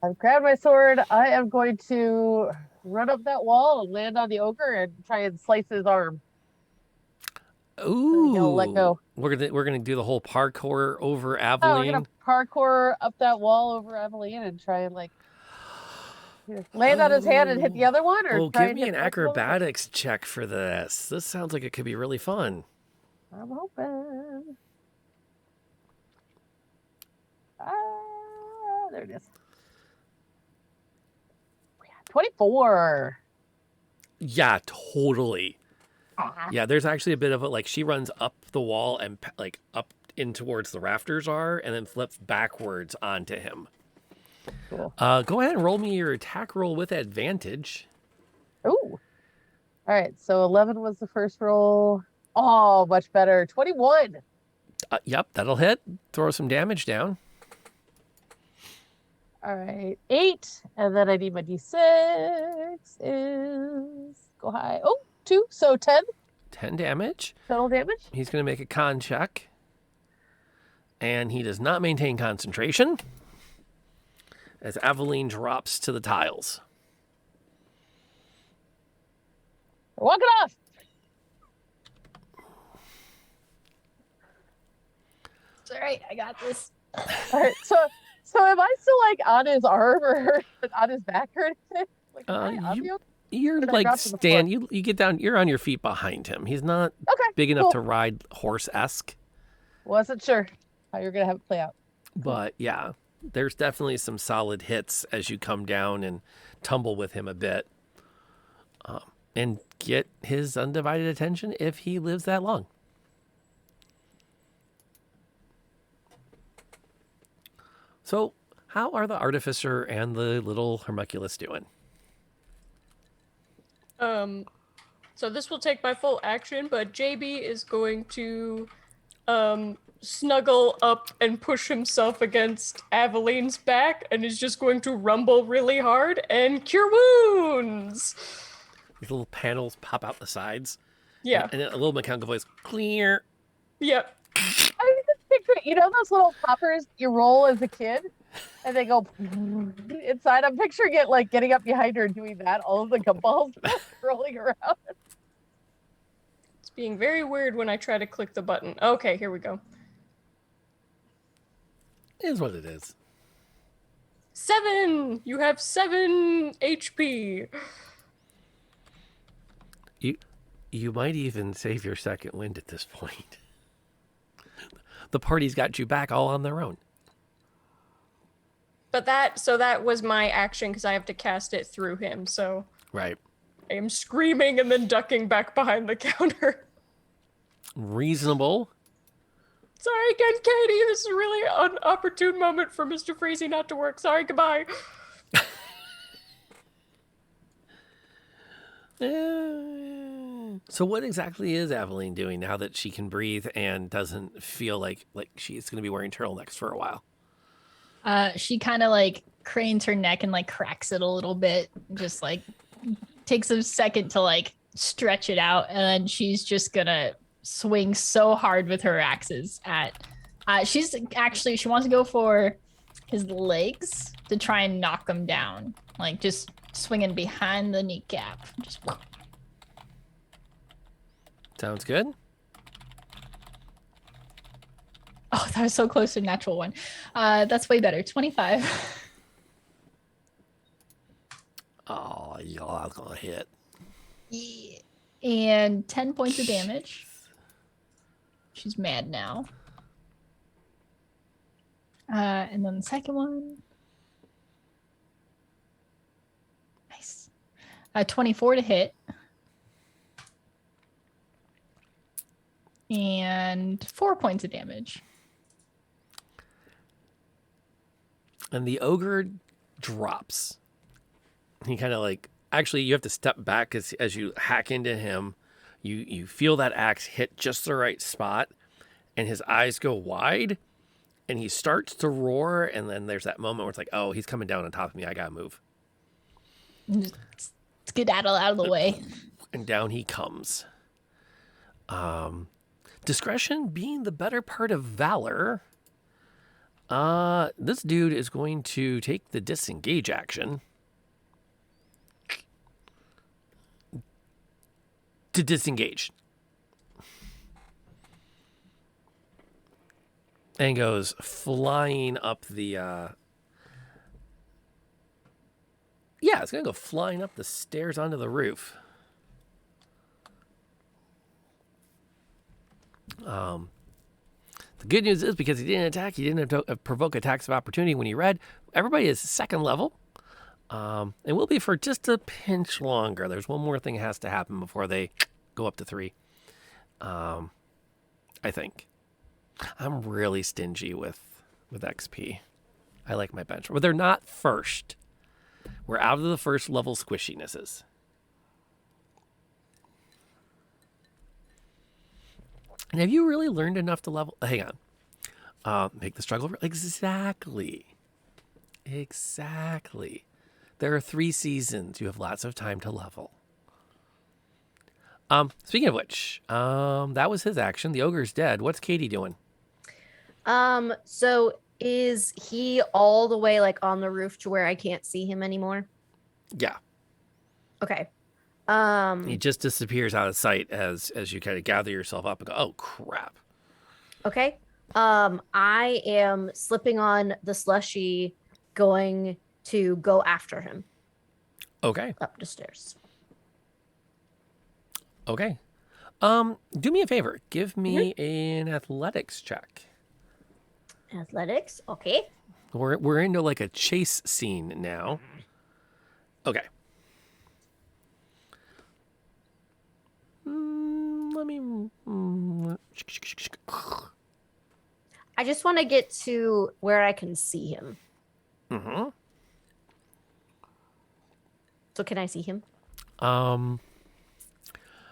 I've grabbed my sword. I am going to run up that wall and land on the ogre and try and slice his arm. Ooh. He'll let go. We're gonna do the whole parkour over Oh, we're Aveline. gonna parkour up that wall over Aveline and try and land on his hand and hit the other one, or Oh, try give and me hit an both of them? acrobatics check for this. This sounds like it could be really fun. I'm hoping. There it is. 24. Yeah, totally. Ah. Yeah, there's actually a bit of it. Like she runs up the wall and like up in towards the rafters are, and then flips backwards onto him. Cool. Go ahead and roll me your attack roll with advantage. Ooh. All right. So 11 was the first roll. Oh, much better. 21. Yep, that'll hit. Throw some damage down. All right. 8. And then I need my d6 is go high. Oh, 2. So 10 10 damage. total damage. He's going to make a con check. And he does not maintain concentration as Aveline drops to the tiles. Walk it off. It's all right. I got this. All right. So am I still on his arm or on his back or anything? Am I on the You're Or did I like drop to the stand. You get down. You're on your feet behind him. He's not Okay. big enough cool. to ride horse-esque. Wasn't sure how you're gonna have it play out. But yeah, there's definitely some solid hits as you come down and tumble with him a bit, and get his undivided attention if he lives that long. So, how are the artificer and the little homunculus doing? So this will take my full action, but JB is going to snuggle up and push himself against Aveline's back and is just going to rumble really hard and cure wounds. These little panels pop out the sides. Yeah. And a little mechanical voice, clear. Yep. I just picture it. You know those little poppers you roll as a kid? And they go inside. I'm picturing it like getting up behind her and doing that. All of the gumballs rolling around. It's being very weird when I try to click the button. Okay, here we go. It is what it is. 7! You have 7 HP. You might even save your second wind at this point. The party's got you back all on their own. But that was my action because I have to cast it through him, so Right. I am screaming and then ducking back behind the counter. Reasonable. Sorry again, Katie. This is really an opportune moment for Mr. Freezy not to work. Sorry, goodbye. So what exactly is Aveline doing now that she can breathe and doesn't feel like she's going to be wearing turtlenecks for a while? She kind of like cranes her neck and like cracks it a little bit, just like takes a second to like stretch it out, and then she's just gonna swing so hard with her axes at she wants to go for his legs to try and knock him down, like just swinging behind the kneecap. Just Sounds good. oh, that was so close to a natural one. That's way better. 25. Oh, yeah, that's gonna hit. Yeah. And 10 points of damage. She's mad now. And then the second one. Nice. 24 to hit. And 4 points of damage. And the ogre drops. He kind of like, actually, you have to step back as you hack into him. You feel that axe hit just the right spot, and his eyes go wide, and he starts to roar, and then there's that moment where it's like, oh, he's coming down on top of me. I gotta move. Let's skedaddle out of the way. And down he comes. Discretion being the better part of valor. This dude is going to take the disengage action to disengage. And goes flying up the it's gonna go flying up the stairs onto the roof. The good news is because he didn't attack, he didn't have to provoke attacks of opportunity when he read. Everybody is second level. And will be for just a pinch longer. There's one more thing that has to happen before they go up to 3. I think. I'm really stingy with XP. I like my bench. But they're not first. We're out of the first level squishinesses. And have you really learned enough to level? Hang on. Make the struggle. Exactly. There are 3 seasons. You have lots of time to level. Speaking of which, that was his action. The ogre's dead. What's Katie doing? So is he all the way like on the roof to where I can't see him anymore? Yeah. Okay. He just disappears out of sight as you kind of gather yourself up and go, oh crap. Okay. I am slipping on the slushy, going to go after him. Okay. Up the stairs. Okay. Do me a favor. Give me an athletics check. Athletics. Okay. We're into like a chase scene now. Okay. Let me. I just want to get to where I can see him. Mm-hmm. So can I see him?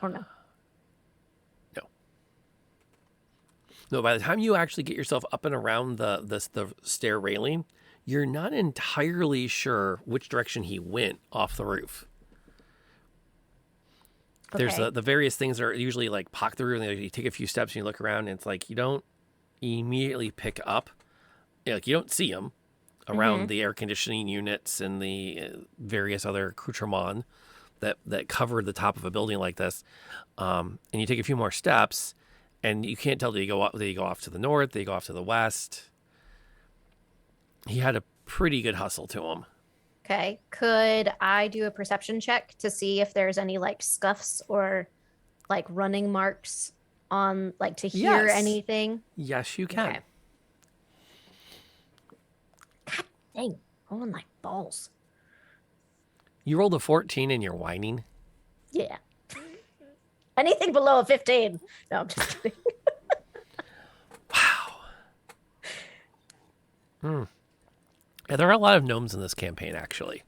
Or no? No, by the time you actually get yourself up and around the stair railing, you're not entirely sure which direction he went off the roof. There's Okay. the various things that are usually like pock the roof, and you take a few steps and you look around, and it's like you don't immediately pick up. Like you don't see them around the air conditioning units and the various other accoutrements that cover the top of a building like this. And you take a few more steps, and you can't tell, do you go off to the north, do you go off to the west? He had a pretty good hustle to him. Okay. Could I do a perception check to see if there's any like scuffs or like running marks on, like to hear Yes. anything? Yes, you can. Okay. God dang. Oh my balls. You rolled a 14 and you're whining. Yeah. Anything below a 15. No, I'm just kidding. Wow. Yeah, there are a lot of gnomes in this campaign, actually.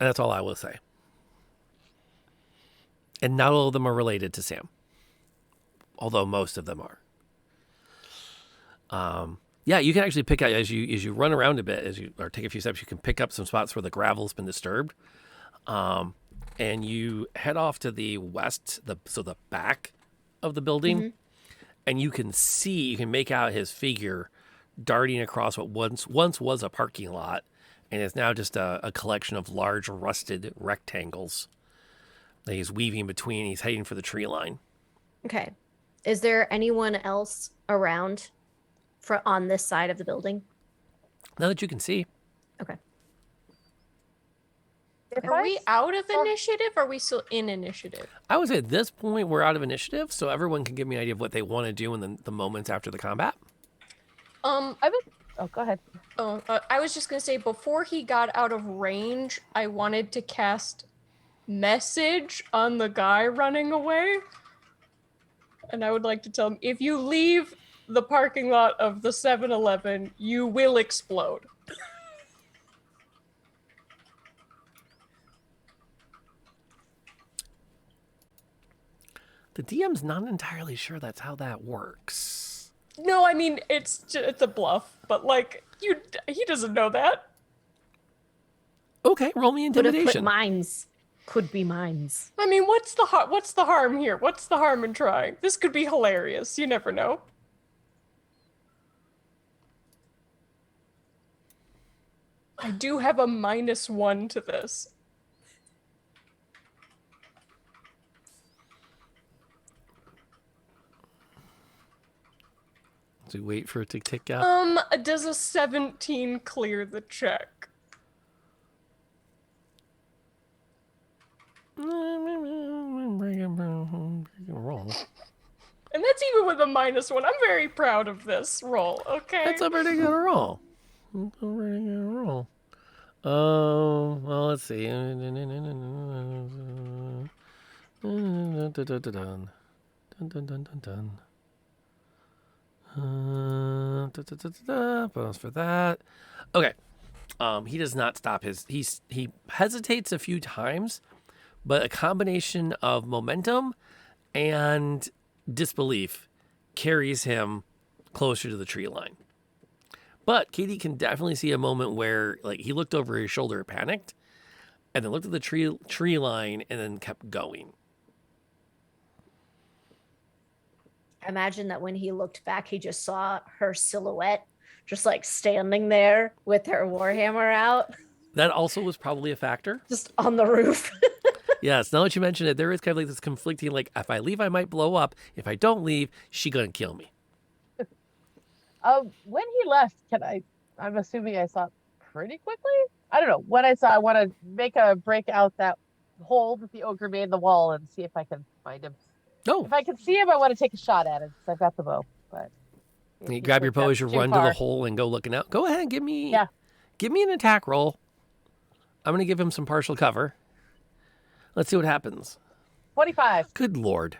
And that's all I will say. And not all of them are related to Sam. Although most of them are. Yeah, you can actually pick out, as you run around a bit, or take a few steps, you can pick up some spots where the gravel's been disturbed. And you head off to the west, so the back of the building, and you can make out his figure darting across what once was a parking lot, and is now just a collection of large rusted rectangles that he's weaving between. He's heading for the tree line. Okay. Is there anyone else around on this side of the building? Now that you can see. Okay. Are we out of initiative or are we still in initiative? I would say at this point we're out of initiative, so everyone can give me an idea of what they want to do in the moments after the combat. Oh, go ahead. I was just gonna say, before he got out of range, I wanted to cast message on the guy running away. And I would like to tell him, if you leave the parking lot of the 7-Eleven, you will explode. The DM's not entirely sure that's how that works. No, I mean, it's a bluff, but like, he doesn't know that. Okay, roll me Would have put intimidation. mines. Could be mines. I mean, what's the harm here? What's the harm in trying? This could be hilarious. You never know. I do have a -1 to this. So wait for it to tick up. Does a 17 clear the check? Roll. And that's even with a -1. I'm very proud of this roll, okay? That's a pretty good roll. That's a pretty good roll. Oh, well, let's see. Bonus for that. Okay. He does not stop he hesitates a few times, but a combination of momentum and disbelief carries him closer to the tree line. But Katie can definitely see a moment where, like, he looked over his shoulder, panicked, and then looked at the tree line, and then kept going. I imagine that when he looked back, he just saw her silhouette, just like standing there with her warhammer out, That also was probably a factor. just on the roof. Yes, now that you mention it, there is kind of like this conflicting, like, if I leave, I might blow up. If I don't leave, she gonna kill me. When he left, I'm assuming I saw it pretty quickly. I don't know. When I saw, I want to make a break out that hole that the ogre made in the wall and see if I can find him. No. If I can see him, I want to take a shot at him because I've got the bow. But You grab your bow as you run to the hole and go looking out. Go ahead and give me an attack roll. I'm going to give him some partial cover. Let's see what happens. 25. Good Lord.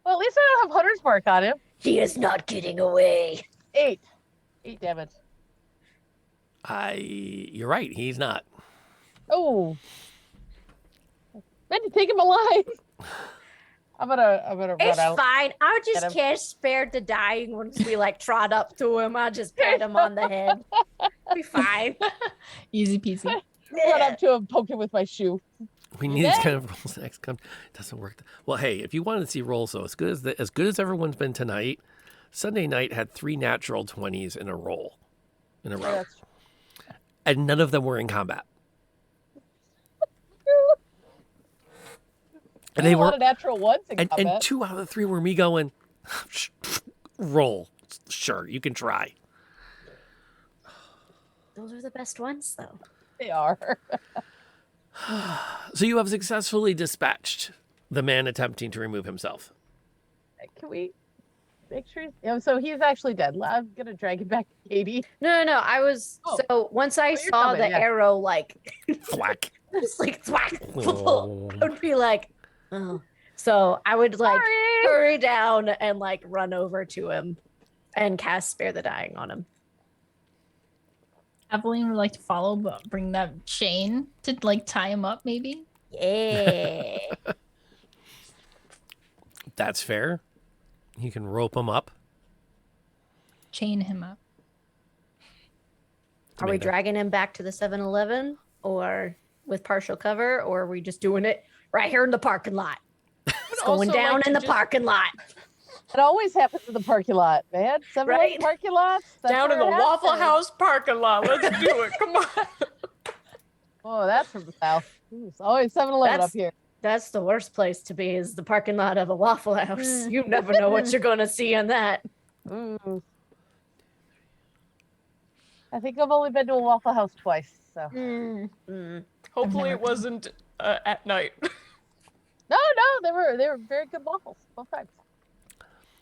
Well, at least I don't have hunter's mark on him. He is not getting away. 8 damage. You're right. He's not. Oh. Man, you take him alive. I'm gonna run It's out. fine. I'll Get just him. catch spare the dying once we like trot up to him. I'll just pat him on the head. Be fine. Easy peasy. Run up to him, poke him with my shoe. We need these kind of rolls next. Doesn't work. Well, hey, if you wanted to see rolls, though, as good as everyone's been tonight, Sunday night had 3 natural 20s in a row. That's And none of them were in combat. And a they lot were, of natural ones in and combat. 2 out of the 3 were me going, roll. Sure, you can try. Those are the best ones, though. They are. So you have successfully dispatched the man attempting to remove himself. Can we make sure? So he's actually dead. I'm gonna drag him back to Katie. No. I was Oh. so once I you're saw coming, the yeah. arrow, like Thwack. just like thwack, Oh. I would be like, oh. So I would like hurry down and like run over to him and cast Spare the Dying on him. Aveline would like to follow, but bring that chain to like tie him up, maybe. Yeah. That's fair. You can rope him up. Chain him up. Are we Tomato. dragging him back to the 7-Eleven or with partial cover, or are we just doing it right here in the parking lot? It's going also down like in to the just- parking lot. It always happens in the parking lot, man. 7-Eleven Right. parking lots. that's Down in the where it Waffle happens. House parking lot. Let's do it. Come on. Oh, that's from the south. Ooh, it's always 7-Eleven up That's- here. That's the worst place to be, is the parking lot of a Waffle House. You never know what you're going to see in that. Ooh. I think I've only been to a Waffle House twice. So Mm. Hopefully never it wasn't at night. no, they were very good waffles both times.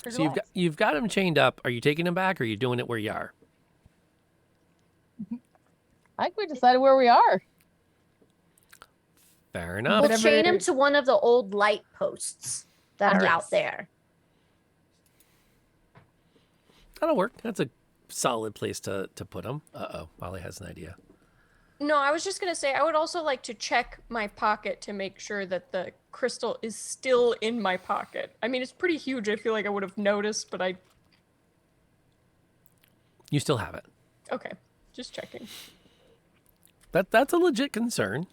Pretty So well. you've got him chained up. Are you taking him back, or are you doing it where you are? I think we decided where we are. Fair enough. We'll Whatever- chain him to one of the old light posts that are Yes. out there. That'll work. That's a solid place to put him. Uh-oh. Molly has an idea. No, I was just going to say, I would also like to check my pocket to make sure that the crystal is still in my pocket. I mean, it's pretty huge. I feel like I would have noticed, but You still have it. okay, just checking. That's a legit concern.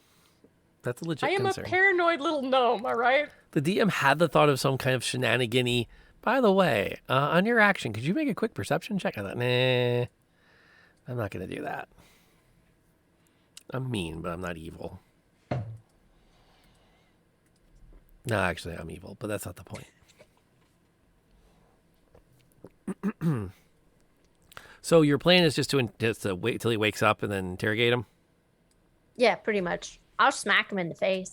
That's a legit I am concern. a paranoid little gnome, all right? The DM had the thought of some kind of shenanigan-y. By the way, on your action, could you make a quick perception check? I thought, nah, I'm not going to do that. I'm mean, but I'm not evil. No, actually, I'm evil, but that's not the point. So your plan is just to wait till he wakes up and then interrogate him? Yeah, pretty much. I'll smack him in the face.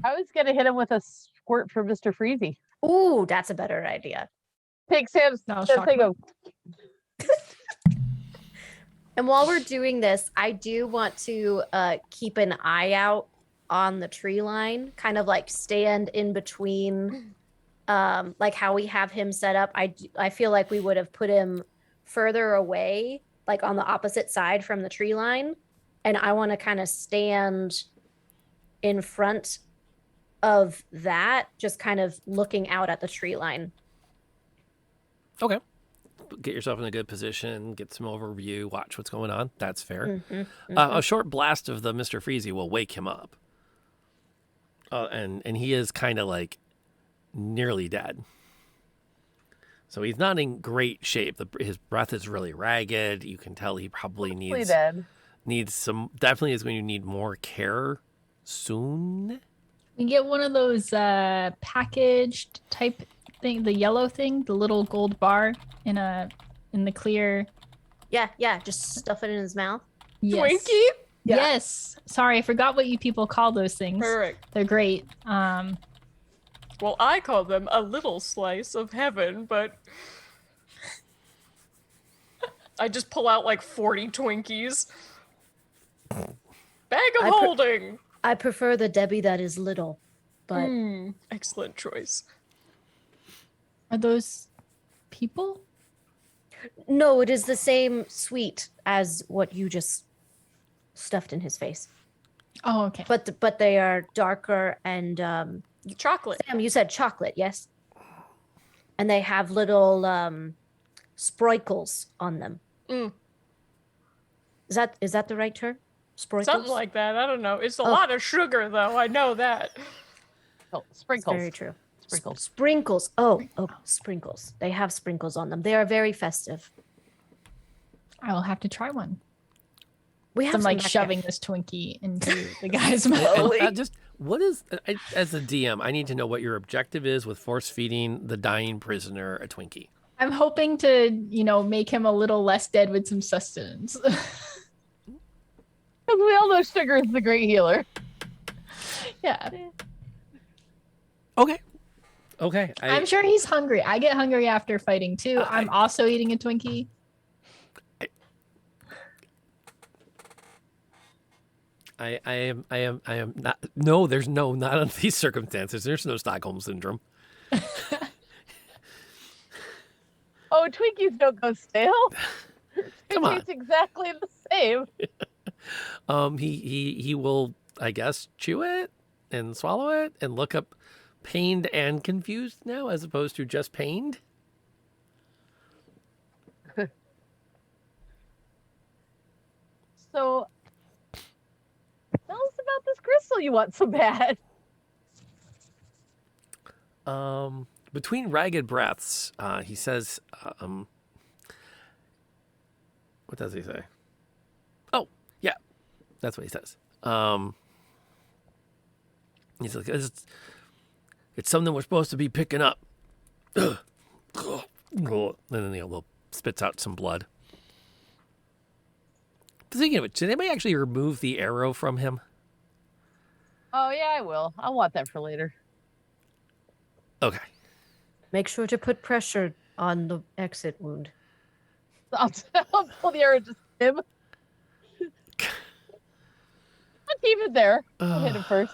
I was gonna hit him with a squirt from Mr. Freezy. Ooh, that's a better idea. Take Sam's No, that shock thing him. of And while we're doing this, I do want to keep an eye out on the tree line, kind of like stand in between, like how we have him set up. I feel like we would have put him further away, like on the opposite side from the tree line. And I want to kind of stand in front of that, just kind of looking out at the tree line. Okay. Get yourself in a good position, get some overview, watch what's going on. That's fair. A short blast of the Mr. Freezy will wake him up. And he is kind of like nearly dead. So he's not in great shape. His breath is really ragged. You can tell he probably needs some, definitely is going to need more care soon. We get one of those packaged type thing, the yellow thing, the little gold bar in the clear. Yeah, just stuff it in his mouth. Yes. Twinkie? Yes. Sorry, I forgot what you people call those things. Perfect. They're great. Well, I call them a little slice of heaven, but I just pull out like 40 Twinkies. Bag of holding. I prefer the Debbie that is little, but Excellent choice. Are those people? No, it is the same sweet as what you just stuffed in his face. Oh, okay. But they are darker and Chocolate. Sam, you said chocolate, yes? And they have little sprinkles on them. Mm. Is that the right term? Sprinkles? Something like that. I don't know. It's a Oh. lot of sugar, though. I know that. Oh, It's sprinkles. very true. Sprinkles. Sprinkles. Oh, sprinkles. They have sprinkles on them. They are very festive. I will have to try one. We have I'm some like back there. shoving this Twinkie into the guy's And, mouth. just what is as a DM? I need to know what your objective is with force feeding the dying prisoner a Twinkie. I'm hoping to, make him a little less dead with some sustenance. Because we all know sugar is the great healer. Yeah. Okay. I'm sure he's hungry. I get hungry after fighting too. I'm also eating a Twinkie. I am not. No, there's not under these circumstances. There's no Stockholm syndrome. Oh, Twinkies don't go stale. Come on. It's exactly the same. He will, I guess, chew it and swallow it and look up pained and confused now as opposed to just pained. So, tell us about this crystal you want so bad. Between ragged breaths, he says, what does he say? Oh, yeah, that's what he says. He's like, it's something we're supposed to be picking up. And then he spits out some blood. Thinking of it, did anybody actually remove the arrow from him? Oh, yeah, I will. I want that for later. Okay. Make sure to put pressure on the exit wound. I'll pull the arrow just him. I'll keep it there. I'll hit him first.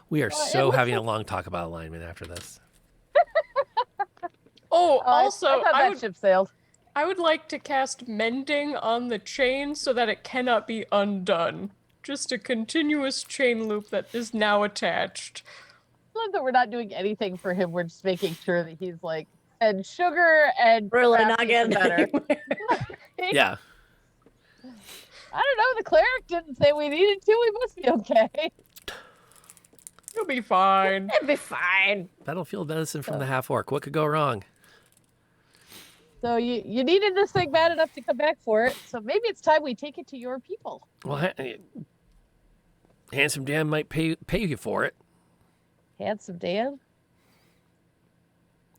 We are it so looks having a like- long talk about alignment after this. Oh, I also, thought that ship sailed. I would like to cast mending on the chain so that it cannot be undone. Just a continuous chain loop that is now attached. I love that we're not doing anything for him. We're just making sure that he's like, and sugar and Really crap not is getting better. Yeah. I don't know. The cleric didn't say we needed to. We must be okay. You'll be fine. It'd be fine. Battlefield medicine from the half orc. What could go wrong? So you needed this thing bad enough to come back for it. So maybe it's time we take it to your people. Well, Handsome Dan might pay you for it. Handsome Dan.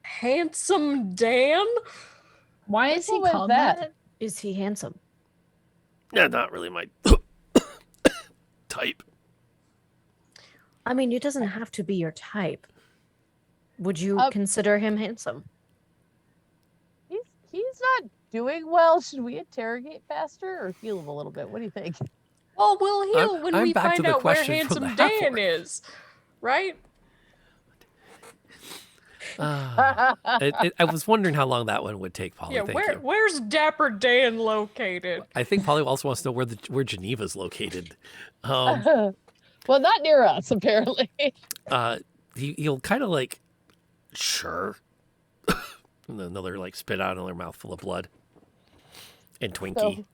Handsome Dan? Why is he What was called that? that? Is he handsome? Yeah, not really my type. I mean, it doesn't have to be your type. Would you Uh, consider him handsome? He's not doing well. Should we interrogate faster or heal him a little bit? What do you think? Well, we'll heal I'm- when I'm we back to find the out where question from the Handsome Dan half-orc. is. Right? I was wondering how long that one would take, Polly. Yeah, Thank you. where's Dapper Dan located? I think Polly also wants to know where Geneva's located. Well, not near us, apparently. He'll kind of like, sure. And then another like spit out another mouthful of blood. And Twinkie.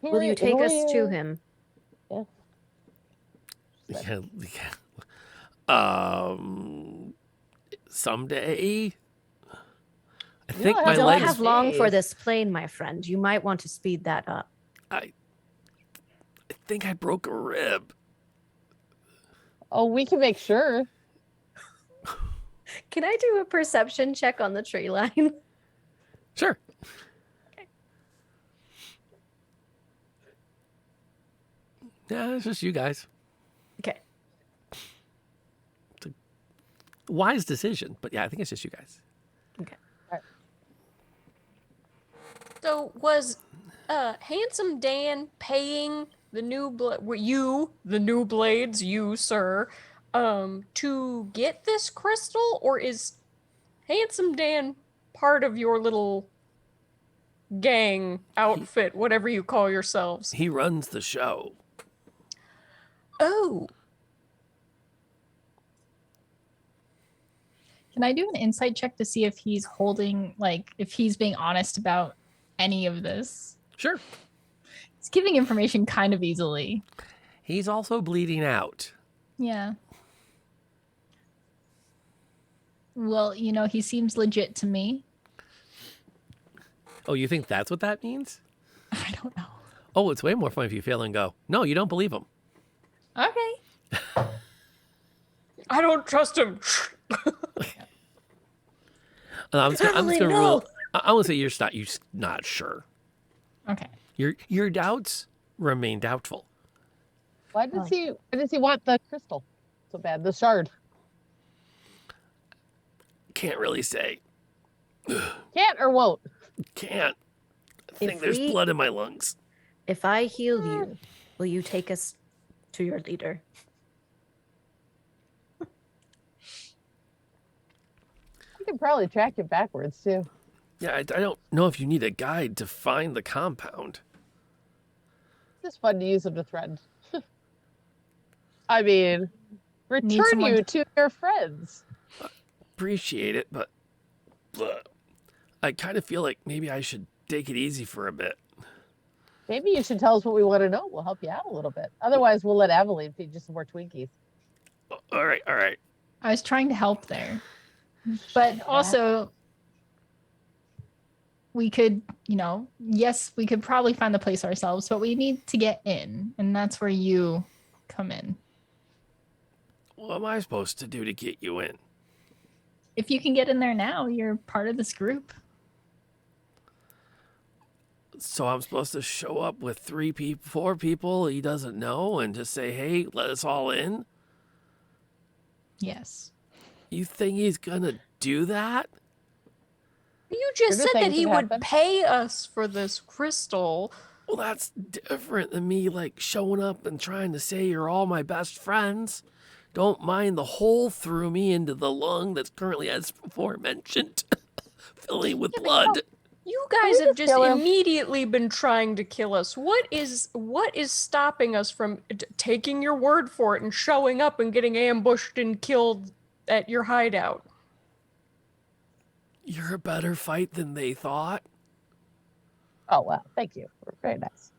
Will you take us to him? Yeah. Someday. I think have my You don't legs. have long for Jeez. this plane, my friend. You might want to speed that up. I think I broke a rib. Oh, we can make sure. Can I do a perception check on the tree line? Sure. Yeah, it's just you guys. Okay. Wise decision, but yeah, I think it's just you guys. Okay. So was Handsome Dan paying the new the new blades, you sir, to get this crystal, or is Handsome Dan part of your little gang outfit, whatever you call yourselves? He runs the show. Oh, Can I do an insight check to see if he's holding, like, if he's being honest about any of this? Sure. He's giving information kind of easily. He's also bleeding out. Yeah. Well, you know, he seems legit to me. Oh, you think that's what that means? I don't know. Oh, it's way more fun if you fail and go, no, you don't believe him. Okay. I don't trust him. I'm just gonna rule. I want to say you're not sure. Okay. Your doubts remain doubtful. Why does he want the crystal so bad? The shard. Can't really say. Can't or won't. Can't. I think If there's we- blood in my lungs. If I heal you, will you take us to your leader? You can probably track it backwards too. Yeah, I don't know if you need a guide to find the compound. It's just fun to use them to threaten. I mean, Need return someone you to your friends. Appreciate it, but I kind of feel like maybe I should take it easy for a bit. Maybe you should tell us what we want to know. We'll help you out a little bit. Otherwise, we'll let Aveline feed you some more Twinkies. All right. I was trying to help there. But also, we could, yes, we could probably find the place ourselves, but we need to get in. And that's where you come in. What am I supposed to do to get you in? If you can get in there now, you're part of this group. So I'm supposed to show up with 4 people he doesn't know and just say, hey, let us all in? Yes. You think he's gonna do that? You just Shouldn't said that things he would happen? pay us for this crystal. Well, that's different than me, showing up and trying to say you're all my best friends. Don't mind the hole through me into the lung that's currently, as before mentioned, filling with blood. You guys we have just just kill him? immediately been trying to kill us. What is stopping us from taking your word for it and showing up and getting ambushed and killed at your hideout? You're a better fight than they thought. Oh, well, thank you. Very nice.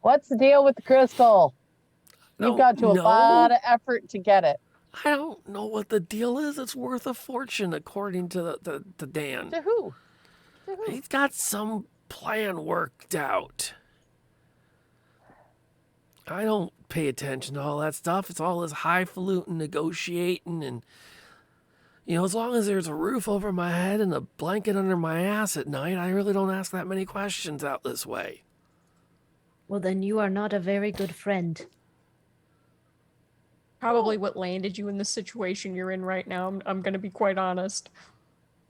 What's the deal with the crystal? You've Don't gone to a know. lot of effort to get it. I don't know what the deal is. It's worth a fortune, according to the Dan. To who? To who? He's got some plan worked out. I don't pay attention to all that stuff. It's all this highfalutin negotiating and, as long as there's a roof over my head and a blanket under my ass at night, I really don't ask that many questions out this way. Well, then you are not a very good friend. Probably what landed you in the situation you're in right now. I'm going to be quite honest.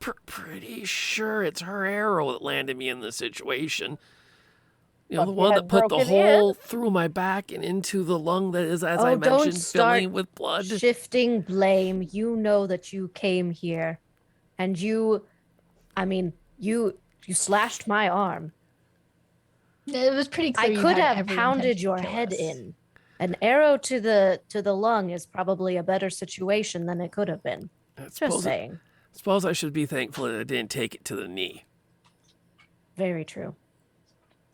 Pretty sure it's her arrow that landed me in this situation. Well, The if you one had that put the broken hole through my back and into the lung that is, as I don't mentioned, start filling with blood. Shifting blame. You know that you came here, and you slashed my arm. It was pretty clear. I you could had have every pounded intention to your kill head us. in. An arrow to the lung is probably a better situation than it could have been. Just saying. Suppose I should be thankful that I didn't take it to the knee. Very true.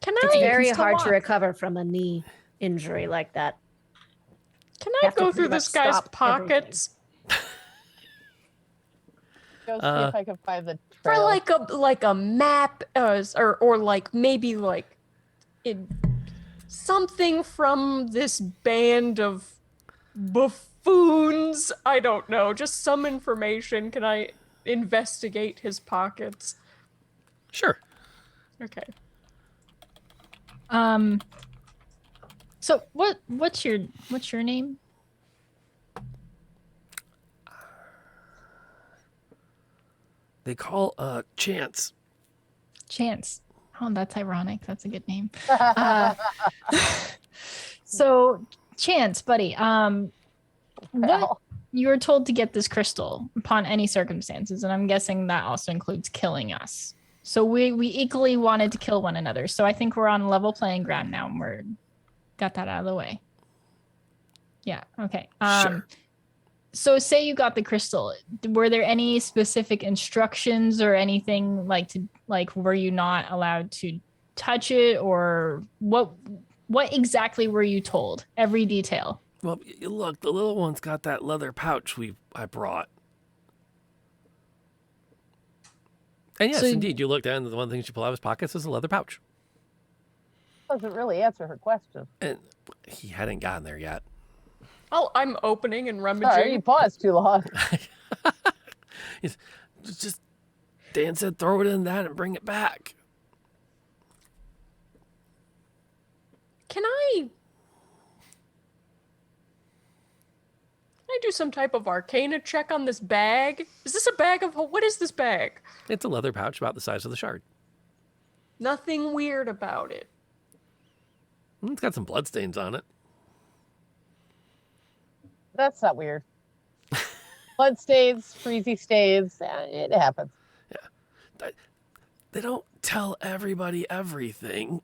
Can It's I you very can still hard to walk. recover from a knee injury like that. I have to go pretty through much this guy's stop pockets Go see if I can find the for trail. like a map or like maybe like something from this band of buffoons? I don't know. Just some information. Can I investigate his pockets? Sure. Okay. So what's your name? They call Chance. Chance. Oh, that's ironic. That's a good name. So Chance, buddy. What Well, you were told to get this crystal upon any circumstances, and I'm guessing that also includes killing us. So we equally wanted to kill one another. So I think we're on level playing ground now, and we're got that out of the way. Yeah. Okay. Sure. So say you got the crystal. Were there any specific instructions or anything were you not allowed to touch it, or what exactly were you told? Every detail. Well, look, the little one's got that leather pouch I brought. And yes, So- indeed, you looked at it, and the one thing she pulled out of his pockets is a leather pouch. doesn't really answer her question. And he hadn't gotten there yet. Oh, I'm opening and rummaging. Sorry, you paused too long. Just Dan said throw it in that and bring it back. Can I do some type of arcana check on this bag? Is this a bag of what is this bag? It's a leather pouch about the size of the shard. Nothing weird about it. It's got some bloodstains on it. That's not weird. Blood stains, freezy stains, it happens. They don't tell everybody everything.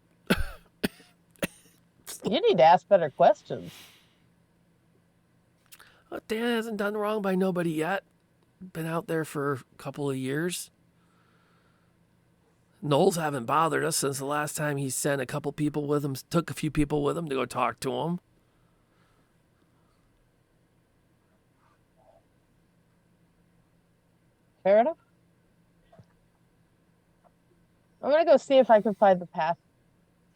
You need to ask better questions. Dan hasn't done wrong by nobody yet. Been out there for a couple of years. Knowles haven't bothered us since the last time he sent a couple people with him, took a few people with him to go talk to him. Fair enough. I'm gonna go see if I can find the path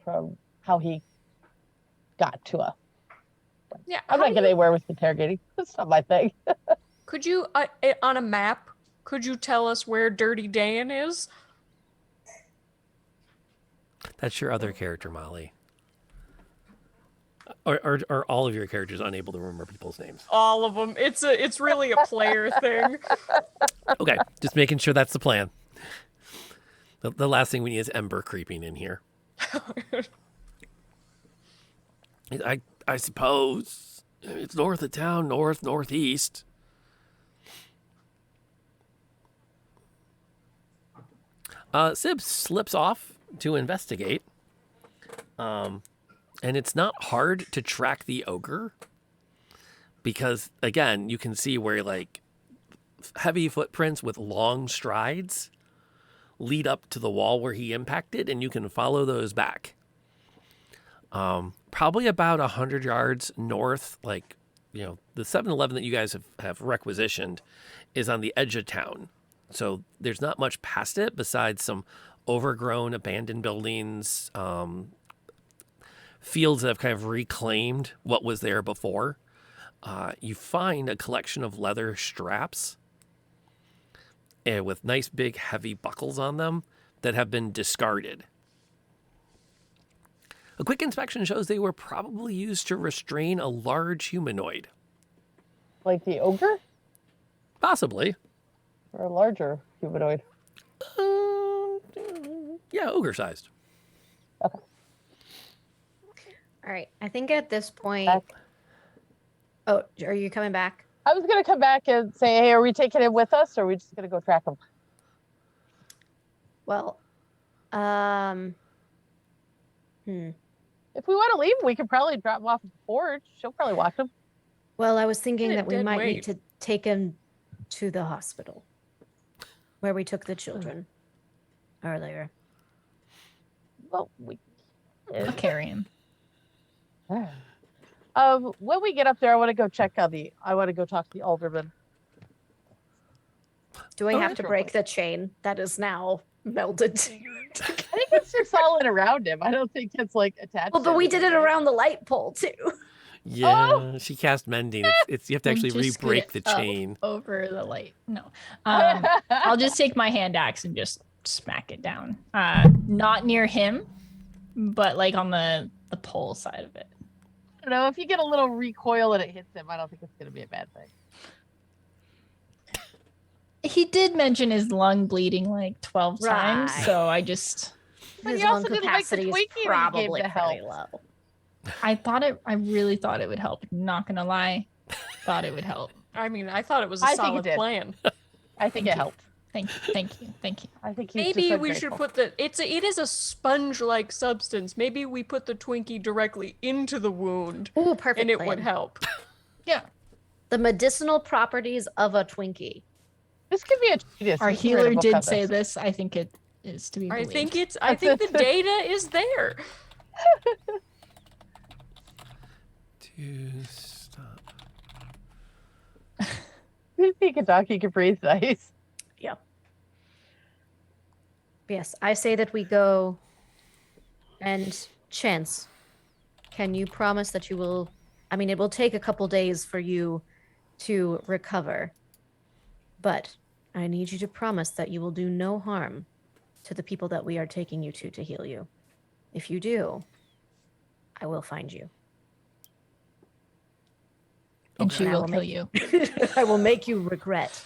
from how he got to us. Yeah. I'm how not do getting you- anywhere with interrogating. That's not my thing. Could you on a map? Could you tell us where Dirty Dan is? That's your other character, Molly. Are all of your characters unable to remember people's names? All of them. It's really a player thing. Okay, just making sure that's the plan. The last thing we need is Ember creeping in here. I suppose it's north of town, northeast. Sib slips off to investigate. And it's not hard to track the ogre because, again, you can see where like heavy footprints with long strides lead up to the wall where he impacted, and you can follow those back. Probably about 100 yards north, like, the 7-Eleven that you guys have requisitioned is on the edge of town. So there's not much past it besides some overgrown abandoned buildings, fields that have kind of reclaimed what was there before. You find a collection of leather straps with nice big heavy buckles on them that have been discarded. A quick inspection shows they were probably used to restrain a large humanoid. Like the ogre Possibly. or a larger humanoid? Yeah, ogre-sized. Okay. All right. I think at this point. Back. Oh, are you coming back? I was gonna come back and say, hey, are we taking him with us, or are we just gonna go track him? Well, If we want to leave, we could probably drop him off at the forge. She'll probably watch him. Well, I was thinking Yeah, that we dead might weight. need to take him to the hospital where we took the children earlier. Well, we. I'll carry him. When we get up there, I want to go check on I want to go talk to the alderman. Do I Oh, have that's to real break quick. the chain that is now melded? I think it's just solid around him. I don't think it's like attached. Well, to but we did it anything. around the light pole too. Yeah, she cast mending. It's you have to We'll actually just scoot re-break it the up chain. over the light. No. I'll just take my hand axe and just smack it down. Not near him, but like on the pole side of it. I don't know. If you get a little recoil and it hits him, I don't think it's going to be a bad thing. He did mention his lung bleeding like 12 times, Right. so I just But His he lung also didn't like the capacity is tweaking he gave probably to pretty help. low. I really thought it would help. Not gonna lie, thought it would help. I mean, I thought it was a I think it solid did. plan. I think Thank it you. helped. Thank you. I think he's Maybe just we should ungrateful. put it is a sponge-like substance. Maybe we put the Twinkie directly into the wound Ooh, perfect and it plan. would help. Yeah. The medicinal properties of a Twinkie. This could be a treatise. Our We can write a healer book did on say this. I think it is to be I believed. think the data is there. To stop. If he could talk, he could breathe nice. Yes, I say that we go. And Chance, can you promise that you will? I mean, it will take a couple days for you to recover, but I need you to promise that you will do no harm to the people that we are taking you to heal you. If you do, I will find you. And she I will will kill make- you. I will make you regret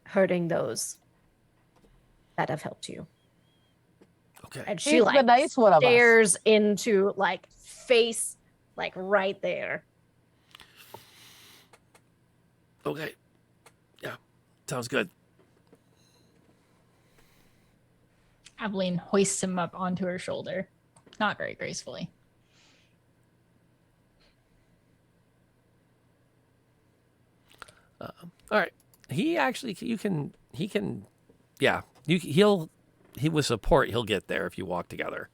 hurting those that have helped you. Okay. And she She's like the nice one of us. stares into like face, like right there. Okay. Yeah. Sounds good. Aveline hoists him up onto her shoulder, not very gracefully. All right. He actually, he can, yeah. He with support, he'll get there if you walk together.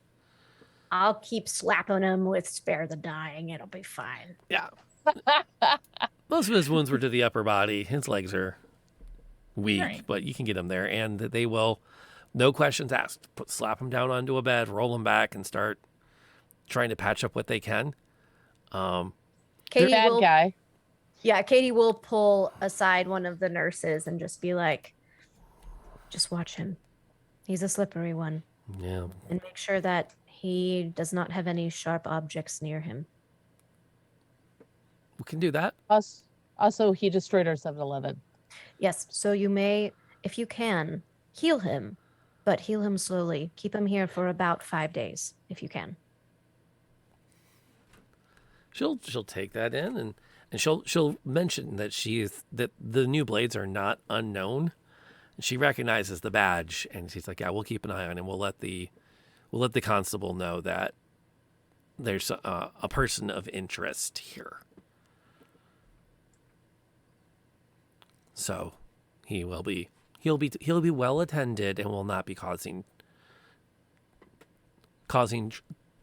I'll keep slapping him with spare the dying. It'll be fine. Yeah. Most of his wounds were to the upper body. His legs are weak, Right. but you can get him there, and they will, no questions asked. Slap him down onto a bed, roll him back, and start trying to patch up what they can. Katie Bad will, guy. yeah, Katie will pull aside one of the nurses and just be like, just watch him. He's a slippery one. Yeah. And make sure that he does not have any sharp objects near him. We can do that. Also, he destroyed our 7-Eleven. Yes, so you may, if you can, heal him, but heal him slowly. Keep him here for about 5 days, if you can. She'll take that in, and she'll mention that that the new blades are not unknown. She recognizes the badge, and she's like, "Yeah, we'll keep an eye on him. We'll let the constable know that there's a person of interest here." So he'll be well attended and will not be causing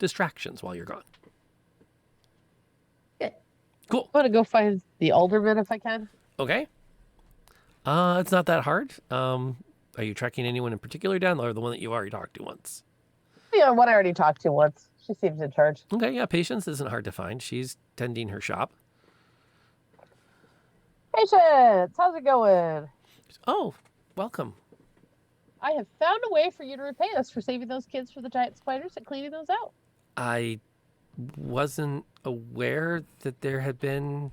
distractions while you're gone. Good. Cool. I'm gonna go find the alderman if I can. Okay. It's not that hard. Are you tracking anyone in particular down, or the one that you already talked to once? Yeah, one I already talked to once. She seems in charge. Okay, yeah, Patience isn't hard to find. She's tending her shop. Patience, how's it going? Oh, welcome. I have found a way for you to repay us for saving those kids from the giant spiders and cleaning those out. I wasn't aware that there had been.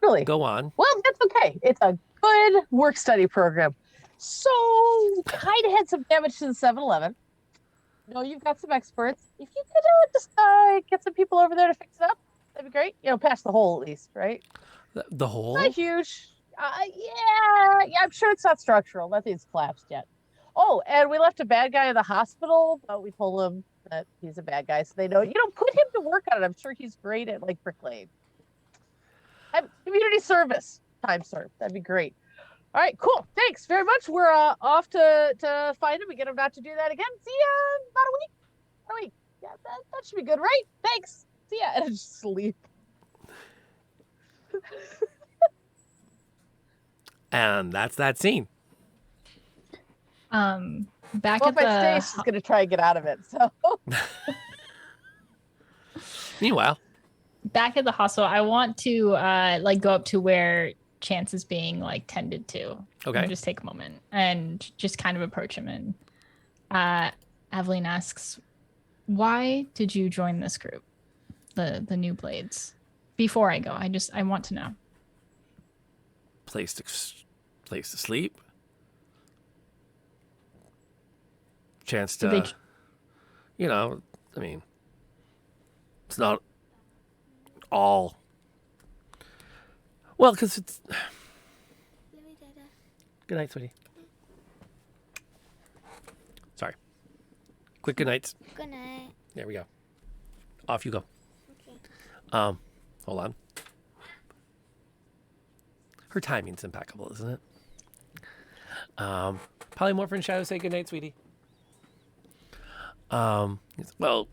Really? Go on. Well, that's okay. It's a good work study program. So, kind of had some damage to the 7-Eleven. No, you've got some experts. If you could just get some people over there to fix it up, that'd be great. Patch the hole at least, right? The whole. Not huge. Yeah, I'm sure it's not structural. Nothing's collapsed yet. Oh, and we left a bad guy in the hospital, but we told him that he's a bad guy, so they know. Put him to work on it. I'm sure he's great at like bricklaying. Community service time served. That'd be great. All right, cool. Thanks very much. We're off to find him and get him not to do that again. See ya in about a week. A week. Yeah, that should be good, right? Thanks. See ya. And I just sleep. And that's that scene. Back Well, at if I stay, the she's gonna try and get out of it. So Meanwhile, back at the hospital, I want to go up to where Chance is being tended to. Okay. And just take a moment and just kind of approach him, and Aveline asks, "Why did you join this group, the New Blades?" Before I go, I want to know. place to sleep. Chance Did they to, I mean, It's not all. Well, because it's. Love you, Dada. Good night, sweetie. Sorry. Quick good nights. Good night. There we go. Off you go. Okay. Hold on. Her timing's impeccable, isn't it? Polymorph and Shadow say goodnight, sweetie. Well,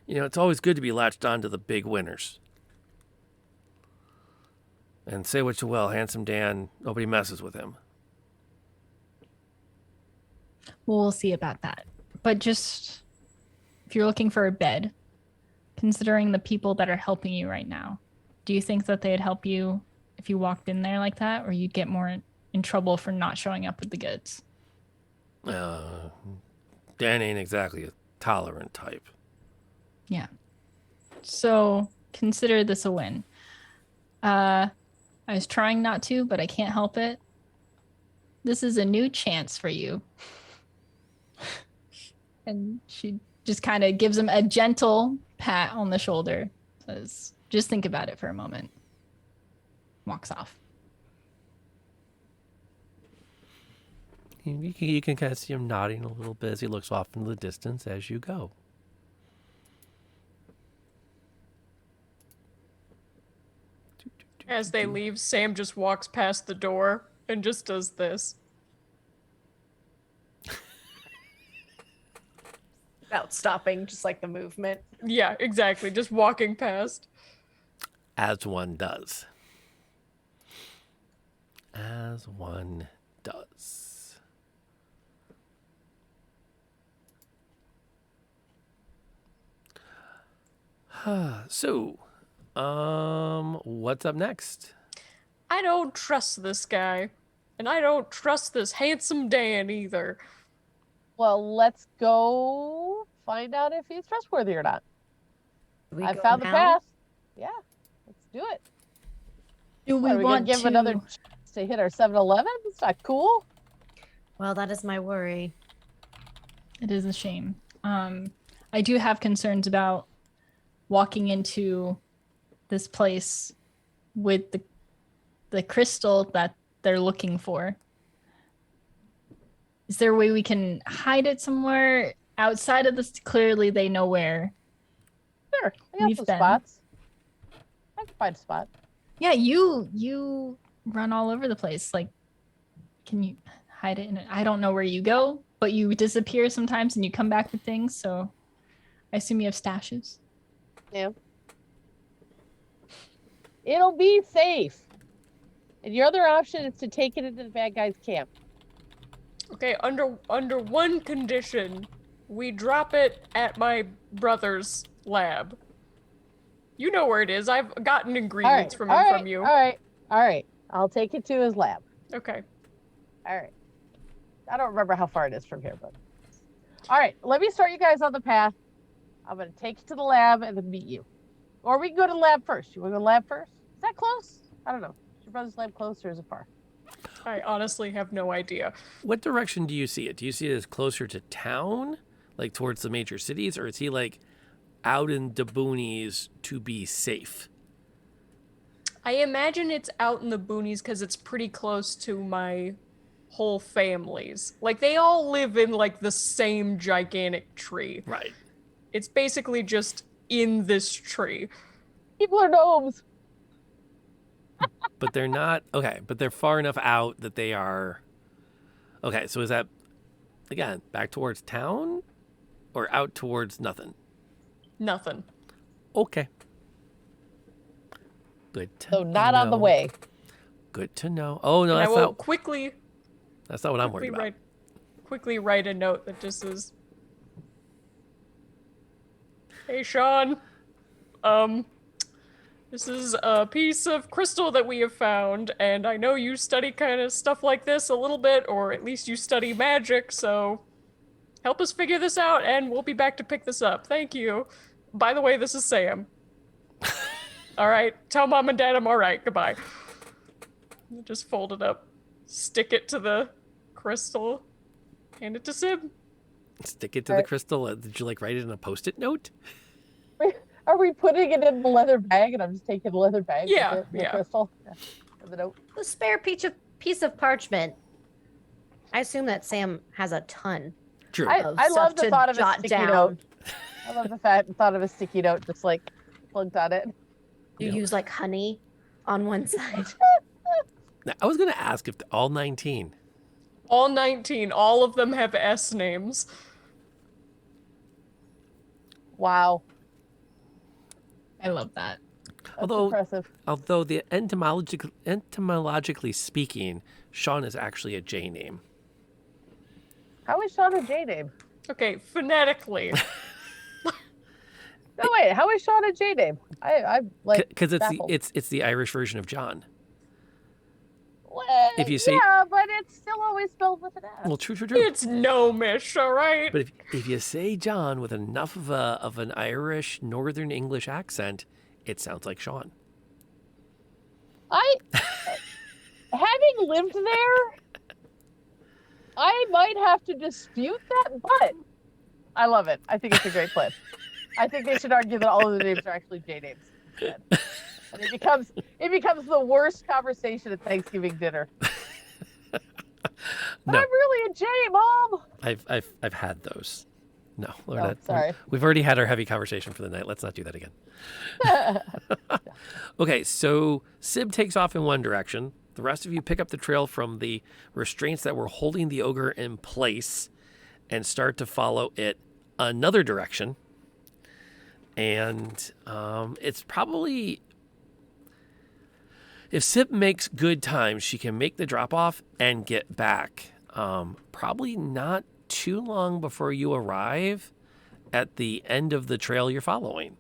it's always good to be latched on to the big winners. And say what you will, Handsome Dan, nobody messes with him. Well, we'll see about that. But just if you're looking for a bed, considering the people that are helping you right now, do you think that they'd help you if you walked in there like that, or you'd get more in trouble for not showing up with the goods? Dan ain't exactly a tolerant type. Yeah. So consider this a win. I was trying not to, but I can't help it. This is a new chance for you. And she just kind of gives him a gentle pat on the shoulder. Says, just think about it for a moment. Walks off. You can kind of see him nodding a little bit as he looks off into the distance as you go. As they leave, Sam just walks past the door and just does this. Without stopping, just like the movement. Yeah, exactly. Just walking past. As one does. As one does. So, what's up next? I don't trust this guy. And I don't trust this handsome Dan either. Well, let's go find out if he's trustworthy or not. We I go found the now? path. Yeah, let's do it. Do we What, are we want gonna give to him another chance to hit our 7-Eleven? It's not cool. Well, that is my worry. It is a shame. I do have concerns about walking into this place with the crystal that they're looking for. Is there a way we can hide it somewhere outside of this? Clearly, they know where. Sure, I got We've some been. spots. I can find a spot. Yeah, you run all over the place. Like, can you hide it in it? I don't know where you go, but you disappear sometimes and you come back with things. So, I assume you have stashes. Yeah. It'll be safe. And your other option is to take it into the bad guy's camp. Okay, under one condition, we drop it at my brother's lab. You know where it is. I've gotten ingredients from you. All right. I'll take it to his lab. Okay. All right. I don't remember how far it is from here, but all right. Let me start you guys on the path. I'm gonna take you to the lab and then meet you, or we can go to the lab first. You want to go to the lab first? Is that close? I don't know. Is your brother's lab close or is it far? I honestly have no idea. What direction do you see it? Do you see it as closer to town, like towards the major cities, or is he like out in the boonies to be safe? I imagine it's out in the boonies because it's pretty close to my whole family's. Like, they all live in, like, the same gigantic tree. Right. It's basically just in this tree. People are gnomes. But they're not, okay, but they're far enough out that they are, okay, so is that, again, back towards town or out towards nothing? Nothing. Okay. Good to So not on the know. way. Good to know. Oh, no, And I that's will not, quickly what I'm worried about. quickly write a note that just says, "Hey, Sean, this is a piece of crystal that we have found, and I know you study kind of stuff like this a little bit, or at least you study magic, so help us figure this out, and we'll be back to pick this up. Thank you. By the way, this is Sam." All right, tell Mom and Dad I'm all right. Goodbye. Just fold it up, stick it to the crystal, hand it to Sim. Stick it to the crystal. Did you like write it in a Post-it note? Are Are we putting it in the leather bag? And I'm just taking the leather bag Yeah, with the yeah. crystal. Yeah. With the note. The spare piece of parchment. I assume that Sam has a ton. True. I of love stuff the to thought of a jot sticky down. note. I love the thought of a sticky note just like plugged on it. You Yeah. use like honey on one side. Now, I was going to ask if all 19. All 19, all of them have S names. Wow. I love that. That's Although- impressive. Although the etymologically speaking, Sean is actually a J name. How is Sean a J name? Okay, phonetically. No, wait. How is Sean a J name? I'm like Because baffled. it's the Irish version of John. Well, if you say- yeah, but it's still always spelled with an S. Well, true. It's gnomish, all right? But if you say John with enough of an Irish Northern English accent, it sounds like Sean. Having lived there, I might have to dispute that, but I love it. I think it's a great plan. I think they should argue that all of the names are actually J names instead. And it becomes the worst conversation at Thanksgiving dinner. But No. I'm really a J, Mom. I've had those. No, we're Oh, not. sorry. We've already had our heavy conversation for the night. Let's not do that again. Okay, so Sib takes off in one direction. The rest of you pick up the trail from the restraints that were holding the ogre in place and start to follow it another direction. And it's probably, if Sib makes good time, she can make the drop off and get back. Probably not too long before you arrive at the end of the trail you're following,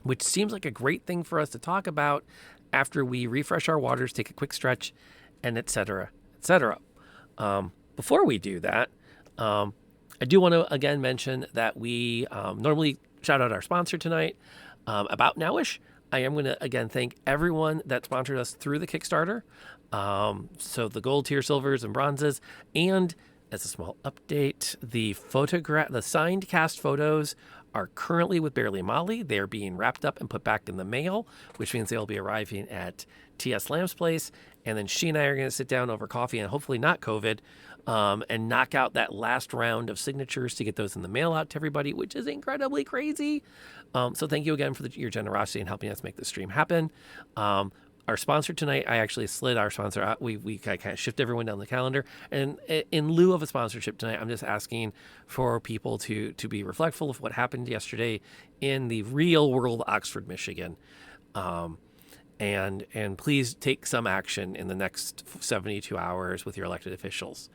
which seems like a great thing for us to talk about after we refresh our waters, take a quick stretch, and et cetera, et cetera. Before we do that, I do want to again mention that we normally shout out our sponsor tonight, About Nowish. I am going to again thank everyone that sponsored us through the Kickstarter. So the gold tier, silvers, and bronzes. And as a small update, the signed cast photos are currently with Barely Molly. They are being wrapped up and put back in the mail, which means they'll be arriving at T.S. Lamb's place. And then she and I are going to sit down over coffee and hopefully not COVID and knock out that last round of signatures to get those in the mail out to everybody, which is incredibly crazy. So thank you again for your generosity in helping us make this stream happen. Our sponsor tonight, I actually slid our sponsor out. We kind of shift everyone down the calendar. And in lieu of a sponsorship tonight, I'm just asking for people to be reflectful of what happened yesterday in the real world Oxford, Michigan. And please take some action in the next 72 hours with your elected officials.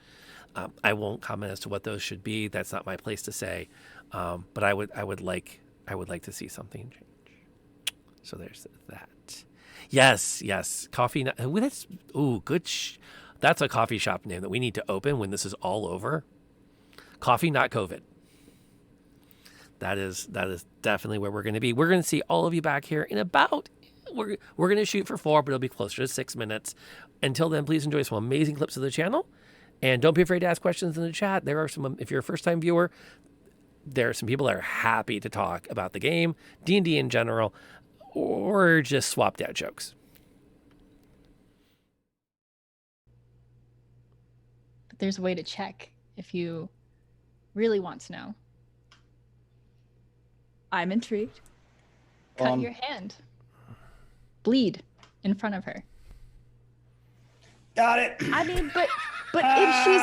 I won't comment as to what those should be. That's not my place to say. But I would like to see something change. So there's that. Yes. Coffee. That's good. That's a coffee shop name that we need to open when this is all over. Coffee, not COVID. That is definitely where we're going to be. We're going to see all of you back here in about. We're going to shoot for 4, but it'll be closer to 6 minutes. Until then, please enjoy some amazing clips of the channel, and don't be afraid to ask questions in the chat. There are some. If you're a first-time viewer, there are some people that are happy to talk about the game, D&D in general, or just swap dad jokes. But there's a way to check if you really want to know. I'm intrigued. Cut your hand. Bleed in front of her. Got it. I mean, but if she's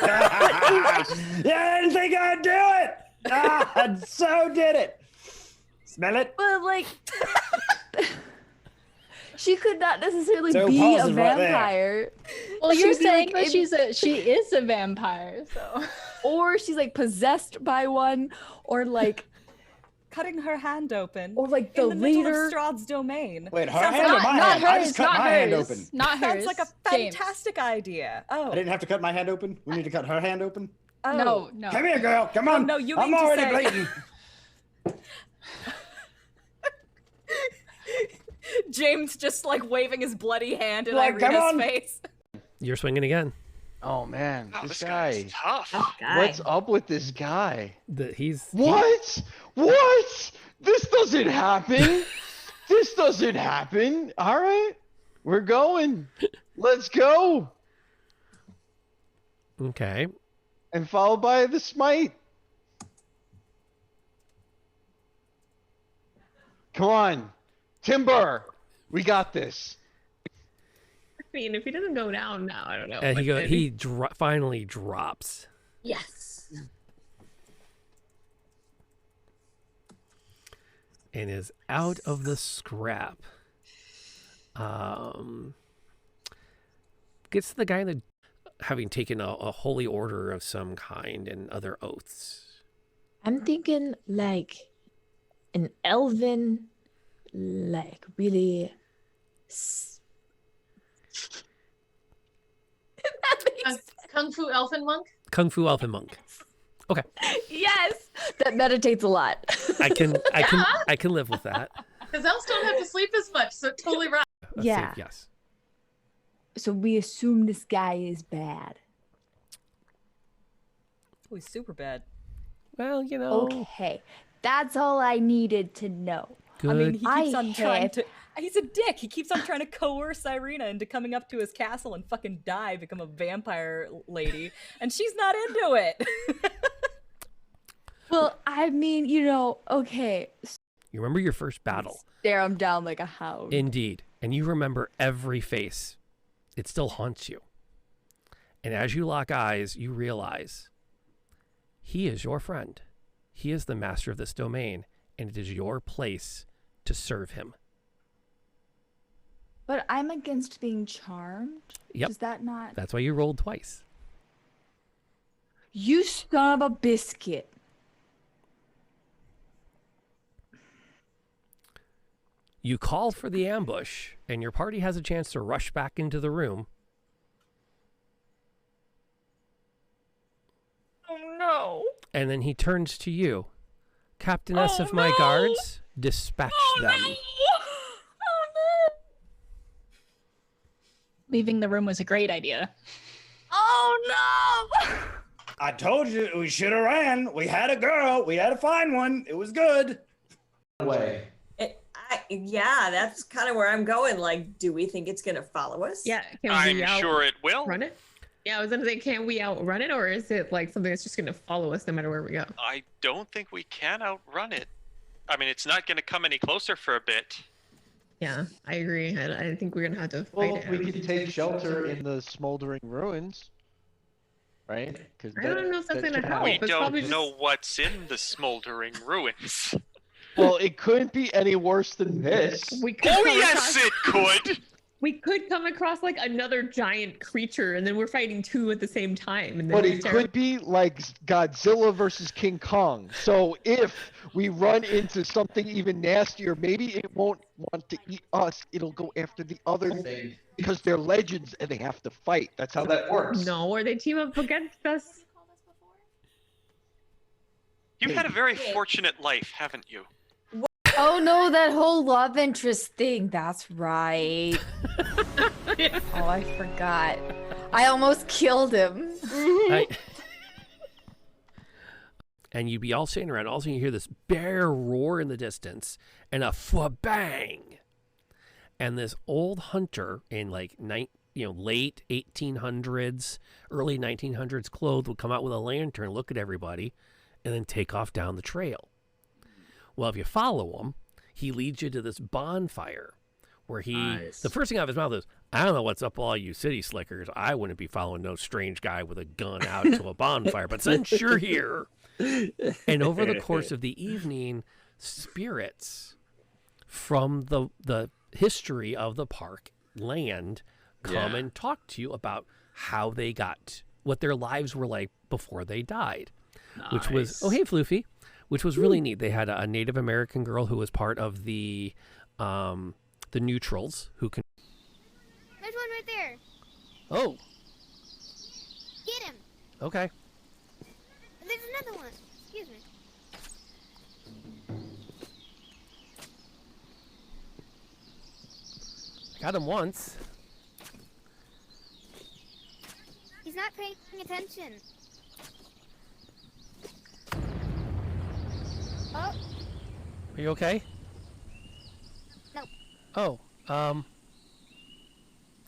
Yeah, I didn't think I'd do it. I so did it. Smell it? but like she could not necessarily So be a positive right there. vampire. Well, you're She'd be, saying like, that she is a vampire, so or she's like possessed by one, or like Cutting her hand open. or like the in the middle leader. of Strahd's domain. Wait, her Sounds hand or like, my not hand? I hers, just cut not my hand hers, open. not hers. sounds like a James. fantastic idea. Oh, I didn't have to cut my hand open. We need to cut her hand open. oh. No. Come here, girl. Come on. no, you I'm mean to already say- bleeding. James just like waving his bloody hand in Like, come Irina's on. face. You're swinging again. Oh man, Wow, this this guy guy. is tough. Guy. What's up with this guy? He's What? What? This doesn't happen. This doesn't happen. All right. We're going. Let's go. Okay. And followed by the smite. Come on. Timber. We got this. I mean, if he doesn't go down now, I don't know. And but he finally drops. Yes. And is out of the scrap. Gets to the guy that having taken a holy order of some kind and other oaths. I'm thinking like an elven, like really. Kung Fu Elfin Monk? Kung Fu elfin monk. Okay. Yes, that meditates a lot. I can live with that. Because elves don't have to sleep as much, so totally right. Yeah. Safe, yes. So we assume this guy is bad. Oh, he's super bad. Well, you know. Okay, that's all I needed to know. Good. I mean, he keeps on trying have- to. He's a dick. He keeps on trying to coerce Irina into coming up to his castle and fucking die, become a vampire lady, and she's not into it. Well, I mean, you know, okay. You remember your first battle. Stare him down like a hound. Indeed. And you remember every face. It still haunts you. And as you lock eyes, you realize he is your friend. He is the master of this domain, and it is your place to serve him. But I'm against being charmed. Yep. Is that not? That's why you rolled twice. You son of a biscuit. You call for the ambush, and your party has a chance to rush back into the room. Oh no. And then he turns to you. Captainess of my guards, dispatch them. Leaving the room was a great idea. Oh no! I told you we should have ran. We had a girl. We had to find one. It was good. Way. Yeah, that's kind of where I'm going. Like, do we think it's going to follow us? Yeah, I'm sure it will. Run it? Yeah, I was gonna say, can we outrun it, or is it like something that's just gonna follow us no matter where we go? I don't think we can outrun it. I mean, it's not going to come any closer for a bit. Yeah, I agree. I think we're gonna have to fight Well, it. we could take shelter in the smoldering ruins, right? Because I don't know if that's gonna help. We It's don't probably know what's in the smoldering ruins. Well, it couldn't be any worse than this. We could Oh, come yes, across- it could! We could come across like another giant creature, and then we're fighting two at the same time. And then But it's it terrible. could be like Godzilla versus King Kong. So if we run into something even nastier, maybe it won't want to eat us. It'll go after the other thing because they're legends and they have to fight. That's how that works. No, or they team up against us. You've had a very fortunate life, haven't you? Oh no, that whole love interest thing. That's right. Oh, I forgot. I almost killed him. And you'd be all sitting around. All of a sudden you hear this bear roar in the distance and a bang. And this old hunter in like late 1800s, early 1900s clothed would come out with a lantern, look at everybody, and then take off down the trail. Well, if you follow him, he leads you to this bonfire where the first thing out of his mouth is, I don't know what's up all you city slickers. I wouldn't be following no strange guy with a gun out to a bonfire, but since you're here. And over the course of the evening, spirits from the history of the park land come and talk to you about how they what their lives were like before they died. Which was, oh, hey, Floofy. Which was really neat. They had a Native American girl who was part of the neutrals who can. There's one right there. Oh. Get him. Okay. There's another one. Excuse me. I got him once. He's not paying attention. Oh, Are you okay? no. Oh,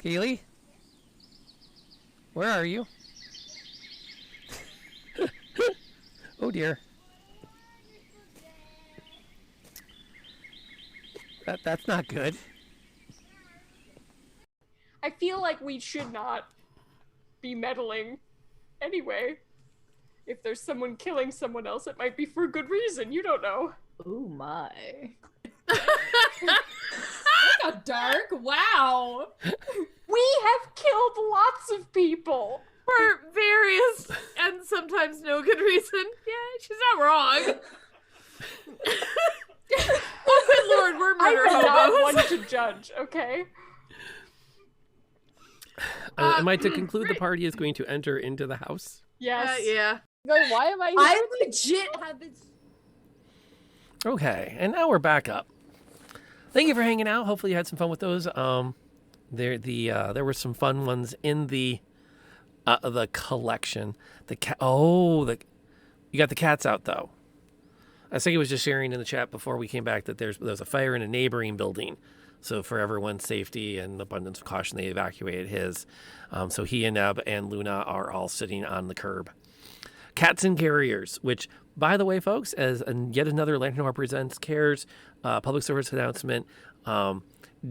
Kaylee? Where are you? Oh dear. That's not good. I feel like we should not be meddling anyway. If there's someone killing someone else, it might be for a good reason. You don't know. Oh my. That got dark. Wow. We have killed lots of people. For various and sometimes no good reason. Yeah, she's not wrong. Oh, good lord, we're murder I'm not hobos. one to judge, okay? Am I to conclude the party is going to enter into the house? Yes. Yeah. Going, why am I here? I legit have been. Okay, and now we're back up. Thank you for hanging out. Hopefully you had some fun with those. There were some fun ones in the collection. You got the cats out though. I think it was just sharing in the chat before we came back that there was a fire in a neighboring building. So for everyone's safety and abundance of caution, they evacuated his. So he and Neb and Luna are all sitting on the curb. Cats and Carriers, which, by the way, folks, as yet another Lantern Hour Presents Cares public service announcement,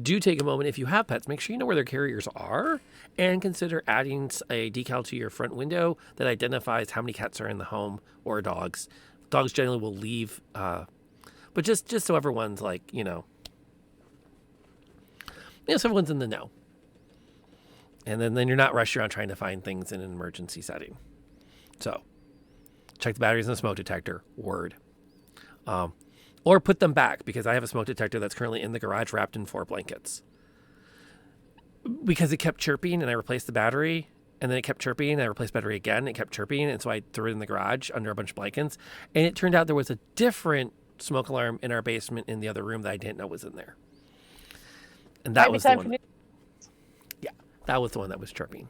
do take a moment. If you have pets, make sure you know where their carriers are and consider adding a decal to your front window that identifies how many cats are in the home or dogs. Dogs generally will leave, but just so everyone's so everyone's in the know. And then you're not rushed around trying to find things in an emergency setting. So check the batteries in the smoke detector. Word. Or put them back, because I have a smoke detector that's currently in the garage wrapped in 4 blankets. Because it kept chirping and I replaced the battery, and then it kept chirping and I replaced the battery again, and it kept chirping, and so I threw it in the garage under a bunch of blankets. And it turned out there was a different smoke alarm in our basement in the other room that I didn't know was in there. And that was the one. Yeah, that was the one that was chirping.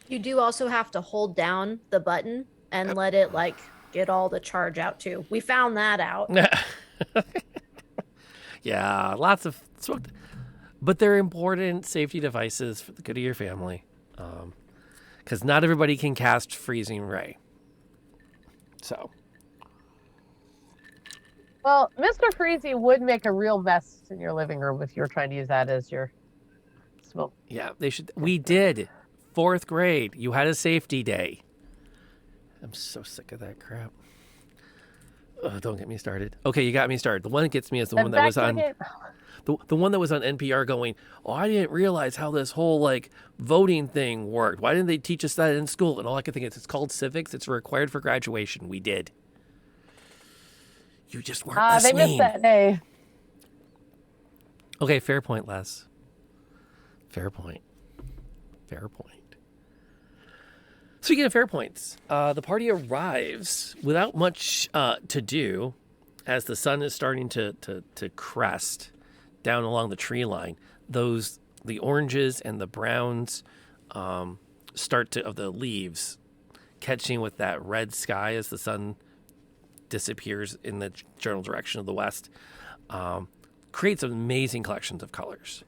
You do also have to hold down the button and let it get all the charge out too. We found that out. Yeah, lots of smoke, but they're important safety devices for the good of your family. Because not everybody can cast Freezing Ray. So. Well, Mr. Freezy would make a real mess in your living room if you were trying to use that as your smoke. Yeah, they should. We did. 4th grade. You had a safety day. I'm so sick of that crap. Don't get me started. Okay, you got me started. The one that gets me is the one that was on the one that was on NPR going, "Oh, I didn't realize how this whole voting thing worked. Why didn't they teach us that in school?" And all I can think is, it's called civics. It's required for graduation. We did. You just weren't listening. They missed that day. Okay, fair point, Les. Fair point. Fair point. Speaking of fair points, the party arrives without much to do as the sun is starting to crest down along the tree line. The oranges and the browns of the leaves catching with that red sky as the sun disappears in the general direction of the west creates amazing collections of colors.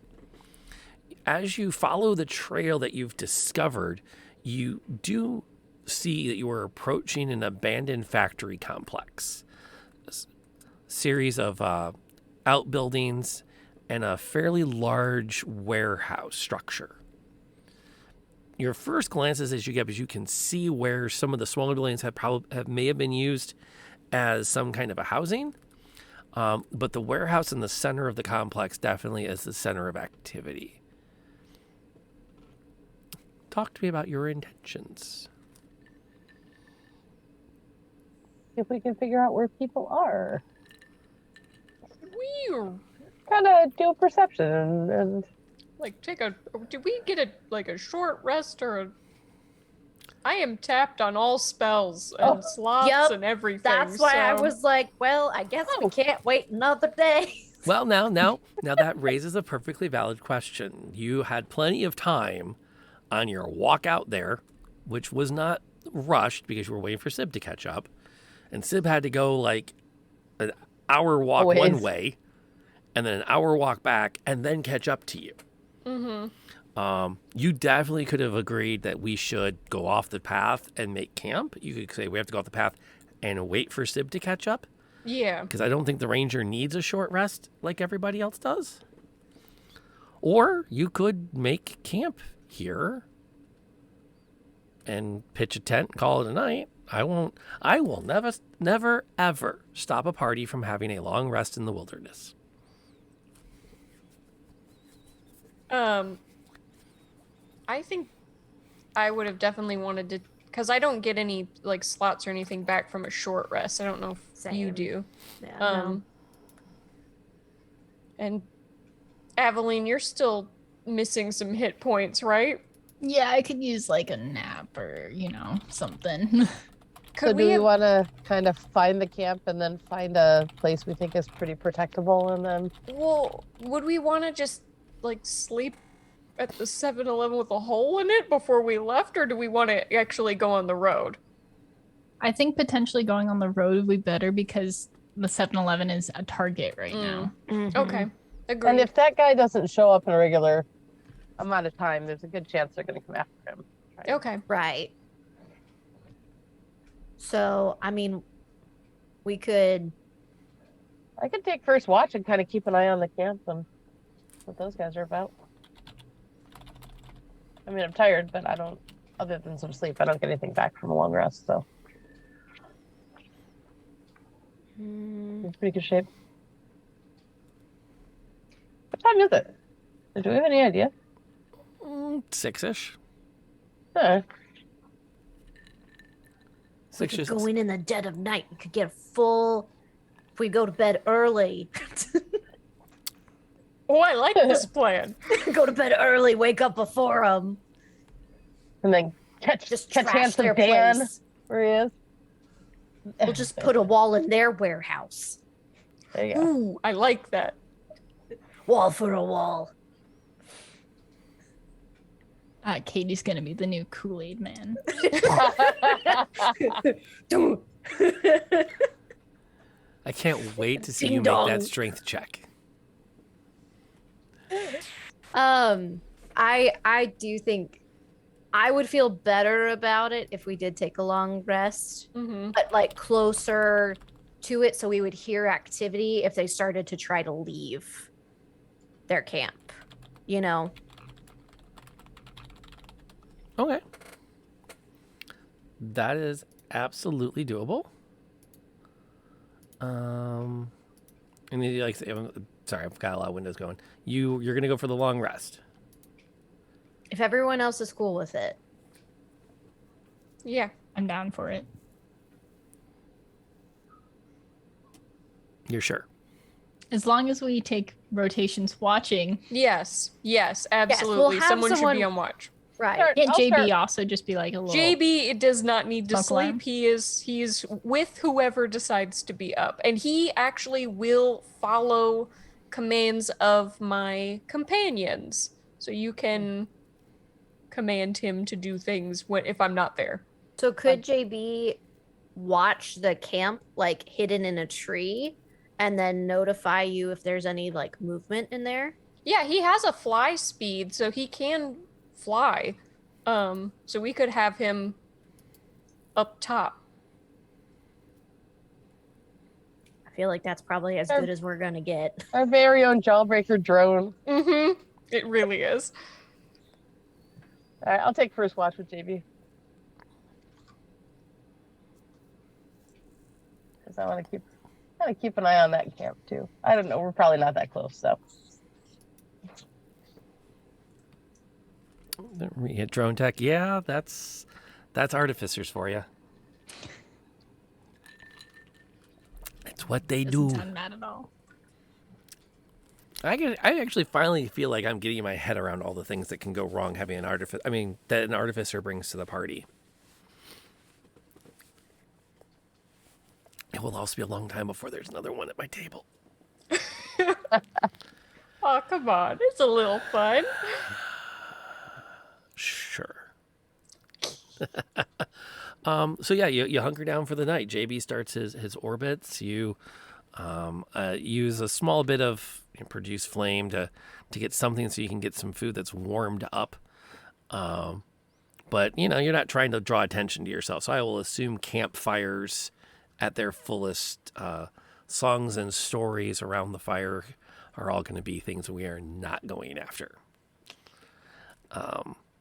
As you follow the trail that you've discovered, you do see that you are approaching an abandoned factory complex. A series of outbuildings and a fairly large warehouse structure. Your first glances as you can see where some of the smaller buildings may have been used as some kind of a housing. But the warehouse in the center of the complex definitely is the center of activity. Talk to me about your intentions. If we can figure out where people are. We kind of do a perception and did we get a short rest or I am tapped on all spells and slots and everything. That's why I was like, well, I guess we can't wait another day. Well, now that raises a perfectly valid question. You had plenty of time on your walk out there, which was not rushed because you were waiting for Sib to catch up. And Sib had to go an hour walk one Always. way, and then an hour walk back, and then catch up to you. You definitely could have agreed that we should go off the path and make camp. You could say we have to go off the path and wait for Sib to catch up. Yeah. Because I don't think the ranger needs a short rest like everybody else does. Or you could make camp here and pitch a tent, call it a night. I will never, ever stop a party from having a long rest in the wilderness. I think I would have definitely wanted to, because I don't get any like slots or anything back from a short rest. I don't know if you Same. do. Yeah, no. And Aveline, you're still missing some hit points, right? Yeah, I could use like a nap or, something. So do we want to kind of find the camp and then find a place we think is pretty protectable and then... Well, would we want to just like sleep at the 7-Eleven with a hole in it before we left, or do we want to actually go on the road? I think potentially going on the road would be better because the 7-Eleven is a target right now. Okay. Agreed. And if that guy doesn't show up in a regular amount of time, there's a good chance they're going to come after him. Right? Okay. Right. So, I mean, we could... I could take first watch and kind of keep an eye on the camp and what those guys are about. I mean, I'm tired, but I don't, other than some sleep, I don't get anything back from a long rest, so. It's pretty good shape. What time is it? Do we have any idea? 6-ish. Huh. We could go in the dead of night. We could get a full... If we go to bed early. Oh, I like this plan. Go to bed early, wake up before them. And then catch trash handsome their Dan place. where he is. We'll just put a wall in their warehouse. There you go. Ooh, I like that. Wall for a wall. Katie's gonna be the new Kool-Aid man. I can't wait to see Ding you dong. make that strength check. I do think I would feel better about it if we did take a long rest, but like closer to it so we would hear activity if they started to try to leave their camp, Okay. That is absolutely doable. And then, like, sorry, I've got a lot of windows going. You're gonna go for the long rest. If everyone else is cool with it. Yeah, I'm down for it. You're sure? As long as we take rotations watching. Yes, absolutely. have Someone should be someone- on watch. Right. Can't JB also just be like a little... JB does not need to smoke sleep. alarm? He's with whoever decides to be up, and he actually will follow commands of my companions. So you can command him to do things if I'm not there. So could JB watch the camp like hidden in a tree and then notify you if there's any like movement in there? Yeah, he has a fly speed, so he can fly. So we could have him up top. I feel like that's probably as good as we're gonna get. Our very own jawbreaker drone. It really is. All right, I'll take first watch with JB. Because I want to keep an eye on that camp too. I don't know. We're probably not that close, so. We hit drone tech. Yeah, that's artificers for you. It's what they do. Doesn't sound bad at all. I actually finally feel like I'm getting my head around all the things that can go wrong having an artificer. I mean, that an artificer brings to the party. It will also be a long time before there's another one at my table. Oh, come on. It's a little fun. Sure. So yeah, you hunker down for the night. JB starts his orbits. You Use a small bit of produce flame to get something so you can get some food that's warmed up. But, you're not trying to draw attention to yourself. So I will assume campfires at their fullest, songs and stories around the fire are all going to be things we are not going after.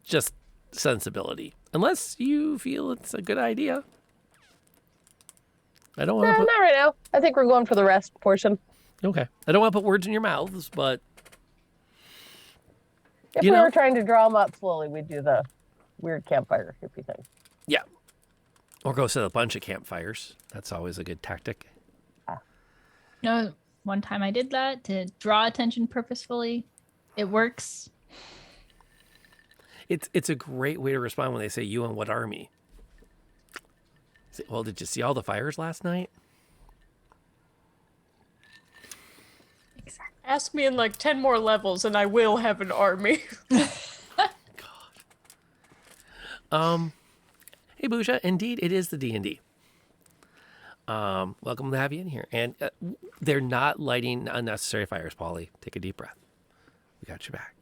Just sensibility. Unless you feel it's a good idea. I don't want to Not right now. I think we're going for the rest portion. Okay. I don't want to put words in your mouths, but... If we were trying to draw them up slowly, we'd do the weird campfire hippie thing. Yeah. Or go set a bunch of campfires. That's always a good tactic. No, one time I did that to draw attention purposefully. It works. It's a great way to respond when they say, you and what army? Say, well, did you see all the fires last night? Ask me in like 10 more levels and I will have an army. Hey, Busha. Indeed, it is the D&D. Welcome to have you in here. And they're not lighting unnecessary fires, Polly. Take a deep breath. We got your back.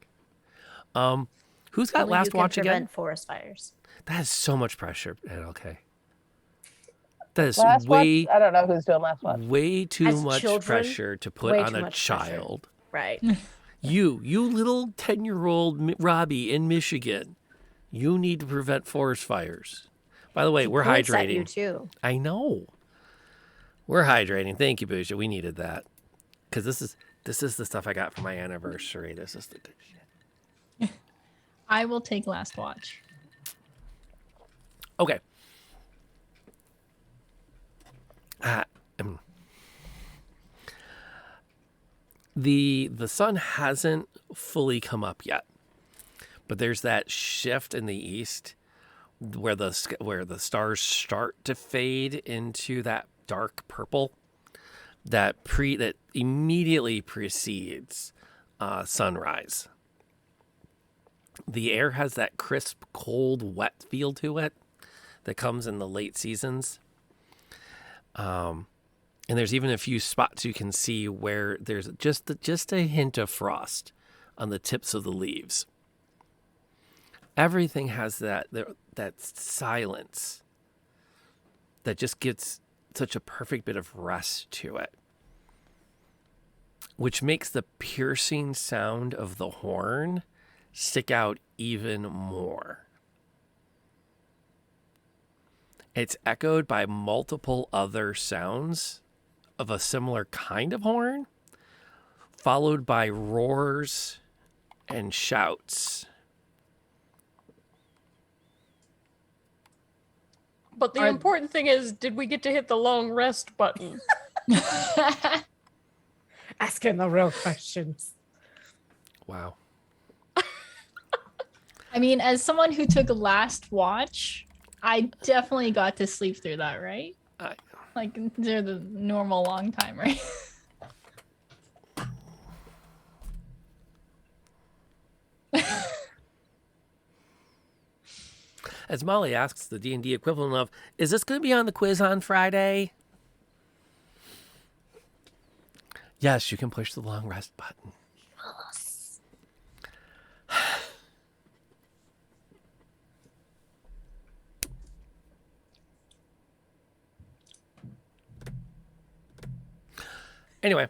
Who's got Only last you can watch again? prevent forest fires. That is so much pressure. Okay. That is Last way... watch? I don't know who's doing last watch. Way too As much children, pressure to put way on too a much pressure. child. Right. You little 10-year-old Robbie in Michigan. You need to prevent forest fires. By the way, we're Points at hydrating. you too. I know. We're hydrating. Thank you, Busha. We needed that. Because this is the stuff I got for my anniversary. This is the good shit. I will take last watch. Okay. The sun hasn't fully come up yet, but there's that shift in the east where the stars start to fade into that dark purple that immediately precedes sunrise. The air has that crisp, cold, wet feel to it that comes in the late seasons. And there's even a few spots you can see where there's just a hint of frost on the tips of the leaves. Everything has that silence that just gets such a perfect bit of rest to it, which makes the piercing sound of the horn stick out even more. It's echoed by multiple other sounds of a similar kind of horn, followed by roars and shouts. But the important thing is, did we get to hit the long rest button? Asking the real questions. Wow. I mean, as someone who took last watch, I definitely got to sleep through that, right? Like, they're the normal long time, right? As Molly asks, the D&D equivalent of, is this going to be on the quiz on Friday? Yes, you can push the long rest button. Yes. Anyway,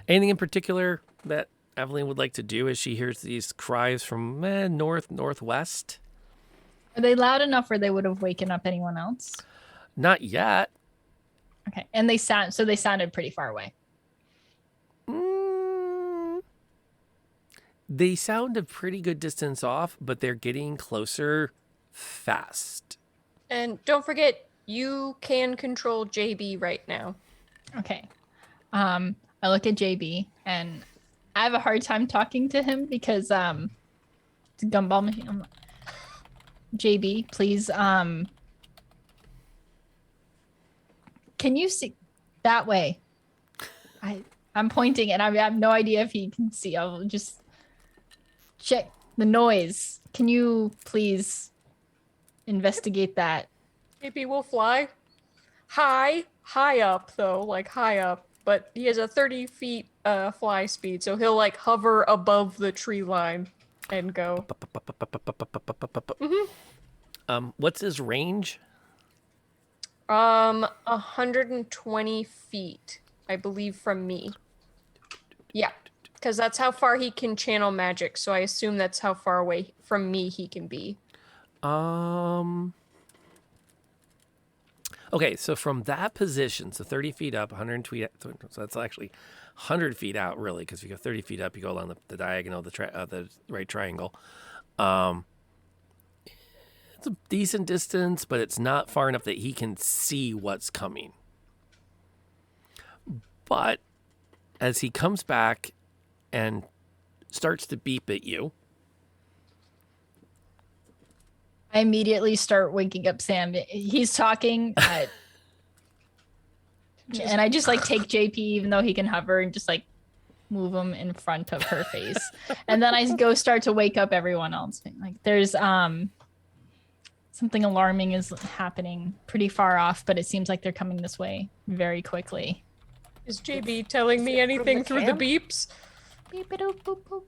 anything in particular that Aveline would like to do as she hears these cries from northwest? Are they loud enough where they would have waken up anyone else? Not yet. Okay, and they sounded pretty far away. They sound a pretty good distance off, but they're getting closer fast. And don't forget, you can control JB right now. Okay. I look at JB and I have a hard time talking to him because it's a gumball machine. JB, please, can you see that way? I'm pointing and I have no idea if he can see. I'll just check the noise. Can you please investigate that? JB will fly. Hi. high up though, like high up. But he has a 30 feet fly speed, so he'll like hover above the tree line and go. What's his range? 120 feet, I believe, from me. Yeah, because that's how far he can channel magic. So I assume that's how far away from me he can be. Okay, so from that position, so 30 feet up, 120, so that's actually 100 feet out, really, because if you go 30 feet up, you go along the diagonal, the right triangle. It's a decent distance, but it's not far enough that he can see what's coming. But as he comes back and starts to beep at you, I immediately start waking up Sam. He's talking, and I just like take JP, even though he can hover, and just like move him in front of her face. And then I go start to wake up everyone else. Like there's something alarming is happening pretty far off, but it seems like they're coming this way very quickly. Is JB telling me anything through the beeps? Beep-a-doop-boop-boop.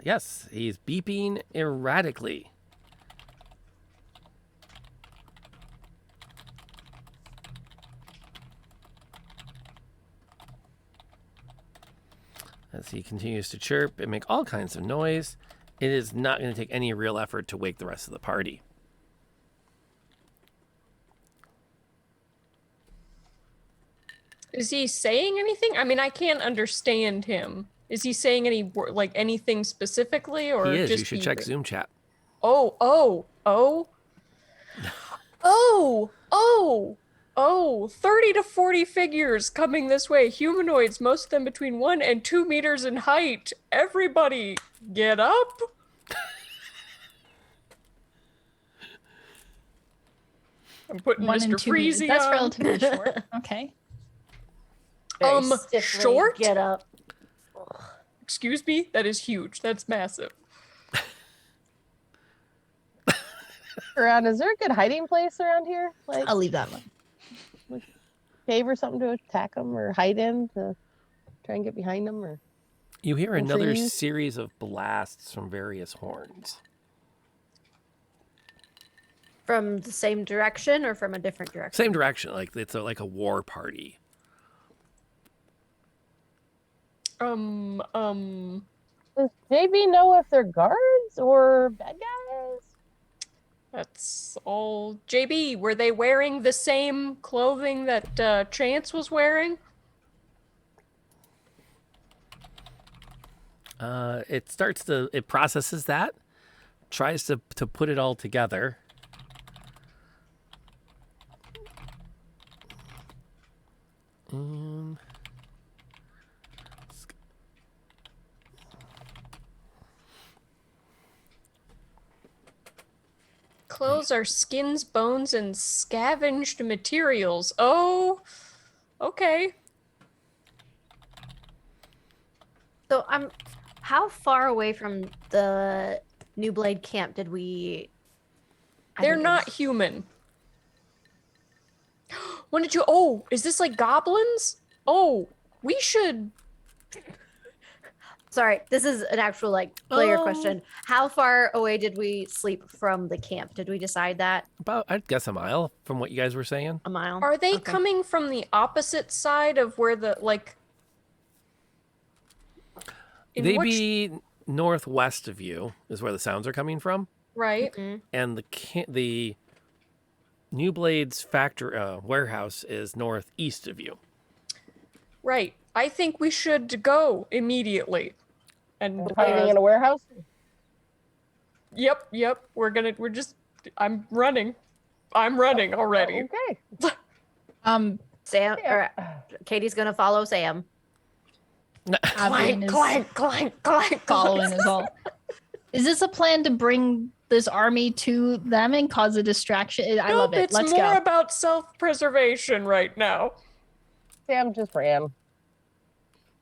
Yes, he's beeping erratically. As he continues to chirp and make all kinds of noise, it is not going to take any real effort to wake the rest of the party. Is he saying anything? I mean, I can't understand him. Is he saying anything specifically, or He is. just You should check Zoom chat. Oh, 30 to 40 figures coming this way. Humanoids, most of them between 1 and 2 meters in height. Everybody, get up. I'm putting 1 and Mr. 2 meters. Freezy That's on. relatively short. Okay. Very stiffly short? Get up. Excuse me? That is huge. That's massive. Around, is there a good hiding place around here? Like I'll leave that one. cave or something to attack them or hide in to try and get behind them, or You hear in another trees? series of blasts from various horns. From the same direction or from a different direction? Same direction, like it's like a war party. Does JB know if they're guards or bad guys? That's all. JB, were they wearing the same clothing that Chance was wearing? It processes that, tries to put it all together. Clothes are skins, bones, and scavenged materials. Oh, okay. So how far away from the New Blade camp did we? They're not human. When did you? Oh, is this like goblins? Oh, we should. Sorry, this is an actual like player question. How far away did we sleep from the camp? Did we decide that? About, I'd guess, a mile from what you guys were saying. A mile. Are they Okay. coming from the opposite side of where the like? They'd be northwest of you is where the sounds are coming from, right? and the New Blade's factory warehouse is northeast of you. Right. I think we should go immediately. And Hiding in a warehouse? Yep. I'm running already. Okay. Sam or Katie's gonna follow Sam. Aveline is clank. following as well. Is this a plan to bring this army to them and cause a distraction? I love it. It's Let's more go. about self-preservation right now. Sam just ran.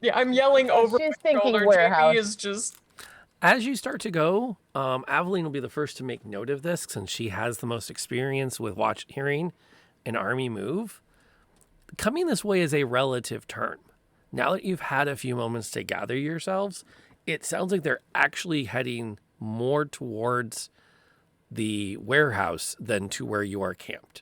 Yeah, I'm yelling over She's my thinking shoulder. warehouse. JB is just. As you start to go, Aveline will be the first to make note of this since she has the most experience with hearing an army move. Coming this way is a relative turn. Now that you've had a few moments to gather yourselves, it sounds like they're actually heading more towards the warehouse than to where you are camped.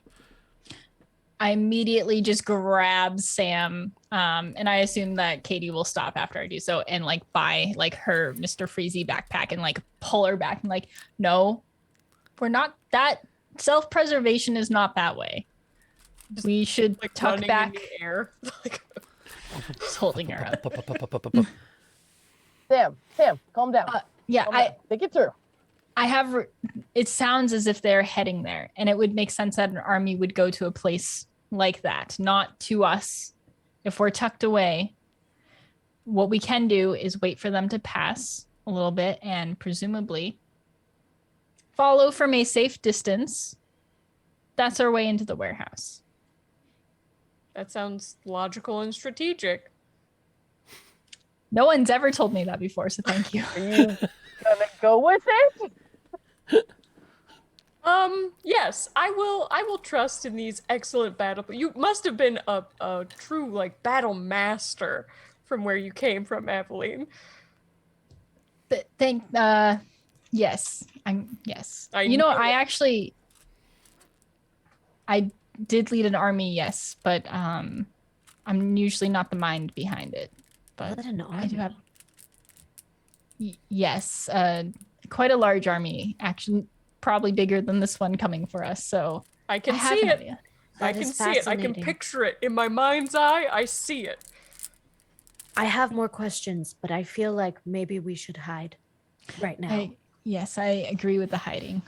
I immediately just grab Sam, and I assume that Katie will stop after I do so, and like buy like her Mr. Freezy backpack and like pull her back and like, no, we're not that. Self-preservation is not that way. We should Like tuck running back. in the air. Just holding her up. Sam, calm down. Yeah, Calm down. Think it through. I have. It sounds as if they're heading there, and it would make sense that an army would go to a place like that, not to us. If we're tucked away, what we can do is wait for them to pass a little bit and presumably follow from a safe distance. That's our way into the warehouse. That sounds logical and strategic. No one's ever told me that before, so thank you. Are you gonna go with it? Yes, I will trust in these excellent battle. You must have been a true like battle master from where you came from, Aveline. Yes. Yes. I did lead an army, yes, but I'm usually not the mind behind it. But I do have yes, quite a large army, actually probably bigger than this one coming for us. So I can have see an it. idea. I can see it. I can picture it in my mind's eye. I see it. I have more questions, but I feel like maybe we should hide right now. Yes, I agree with the hiding.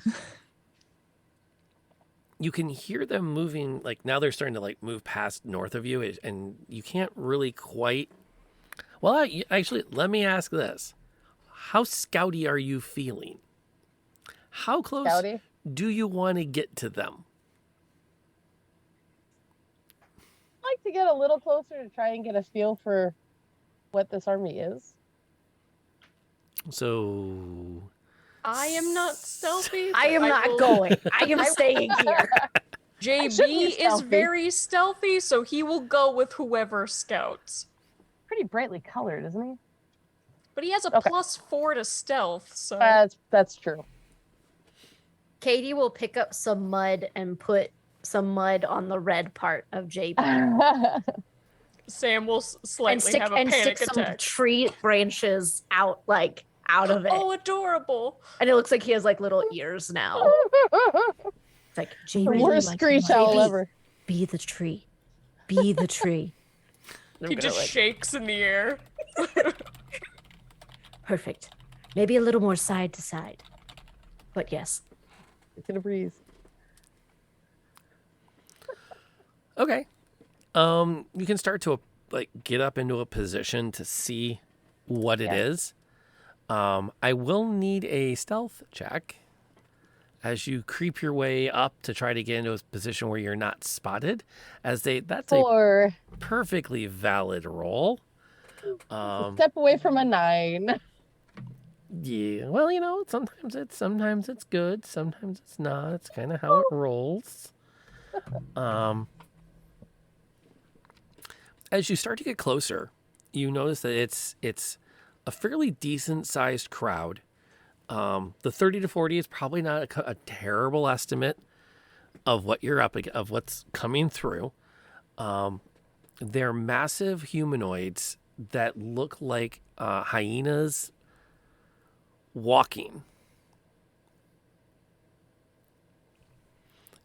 You can hear them moving, like now they're starting to like move past north of you, and you can't really quite. Well, actually, let me ask this: how scouty are you feeling? How close do you want to get to them? I'd like to get a little closer to try and get a feel for what this army is. So I am not stealthy. I am not going. I am staying here. JB is very stealthy, so he will go with whoever scouts. Pretty brightly colored, isn't he? But he has a +4 to stealth, so that's true. Katie will pick up some mud and put some mud on the red part of JB. Sam will slightly have a panic stick attack. some tree branches out of it. Oh, adorable! And it looks like he has like little ears now. It's like JB, Worst screech owl ever. Be the tree. Be the tree. He just shakes in the air. Perfect. Maybe a little more side to side. But yes. It's gonna breeze. Okay. You can start to like get up into a position to see what it is. I will need a stealth check as you creep your way up to try to get into a position where you're not spotted. That's a perfectly valid roll. Step away from a 9. Yeah, well, sometimes it's good, sometimes it's not. It's kind of how it rolls. As you start to get closer, you notice that it's a fairly decent sized crowd. The 30 to 40 is probably not a terrible estimate of what you're of what's coming through. They're massive humanoids that look like hyenas walking.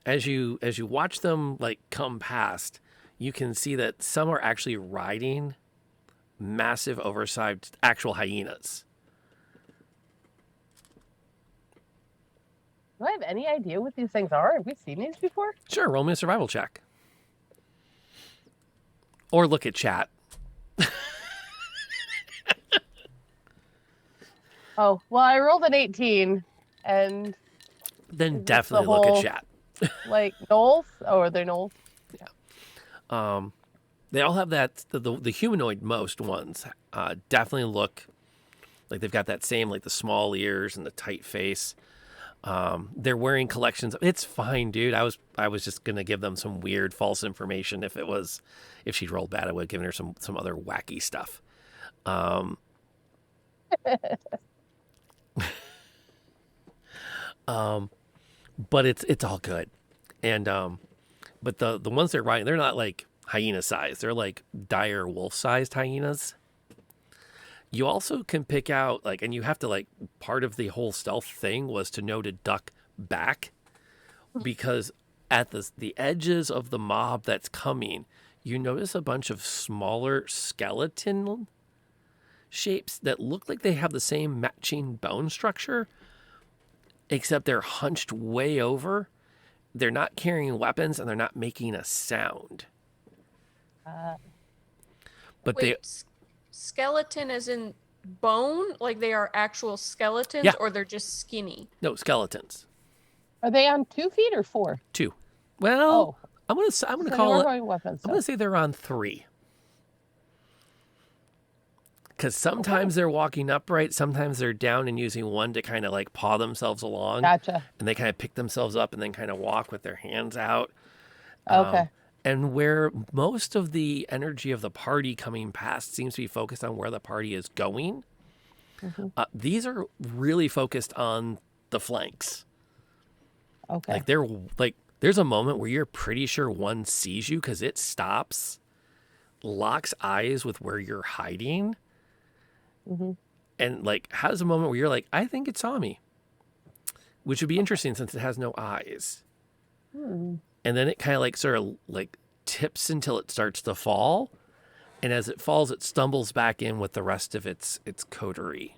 As you watch them like come past, you can see that some are actually riding massive oversized actual hyenas. Do I have any idea what these things are? Have we seen these before? Sure, roll me a survival check. Or look at chat. Oh, well, I rolled an 18, and... Then definitely look at chat. Like, gnolls? Oh, are they gnolls? Yeah. They all have that, the humanoid most ones definitely look Like they've got that same, like the small ears and the tight face. They're wearing collections. It's fine, dude. I was just gonna give them some weird false information. If she'd rolled bad, I would have given her some other wacky stuff. But it's all good. And but the ones they're riding, they're not like hyena size. They're like dire wolf sized hyenas. You also can pick out like, and you have to like, part of the whole stealth thing was to know to duck back, because at the edges of the mob that's coming, you notice a bunch of smaller skeleton shapes that look like they have the same matching bone structure, except they're hunched way over. They're not carrying weapons and they're not making a sound. But Wait, skeleton as in bone? Like they are actual skeletons, Yeah. or they're just skinny? No, skeletons. Are they on 2 feet or 4? 2. Well, I'm gonna call it. Weapons, I'm gonna say they're on 3. Because sometimes they're walking upright, sometimes they're down and using one to kind of like paw themselves along. Gotcha. And they kind of pick themselves up and then kind of walk with their hands out. Okay. And where most of the energy of the party coming past seems to be focused on where the party is going, these are really focused on the flanks. Okay. Like they're like, there's a moment where you're pretty sure one sees you because it stops, locks eyes with where you're hiding. And like has a moment where you're like, I think it saw me, which would be interesting since it has no eyes. And then it kind of like sort of like tips until it starts to fall, and as it falls, it stumbles back in with the rest of its coterie.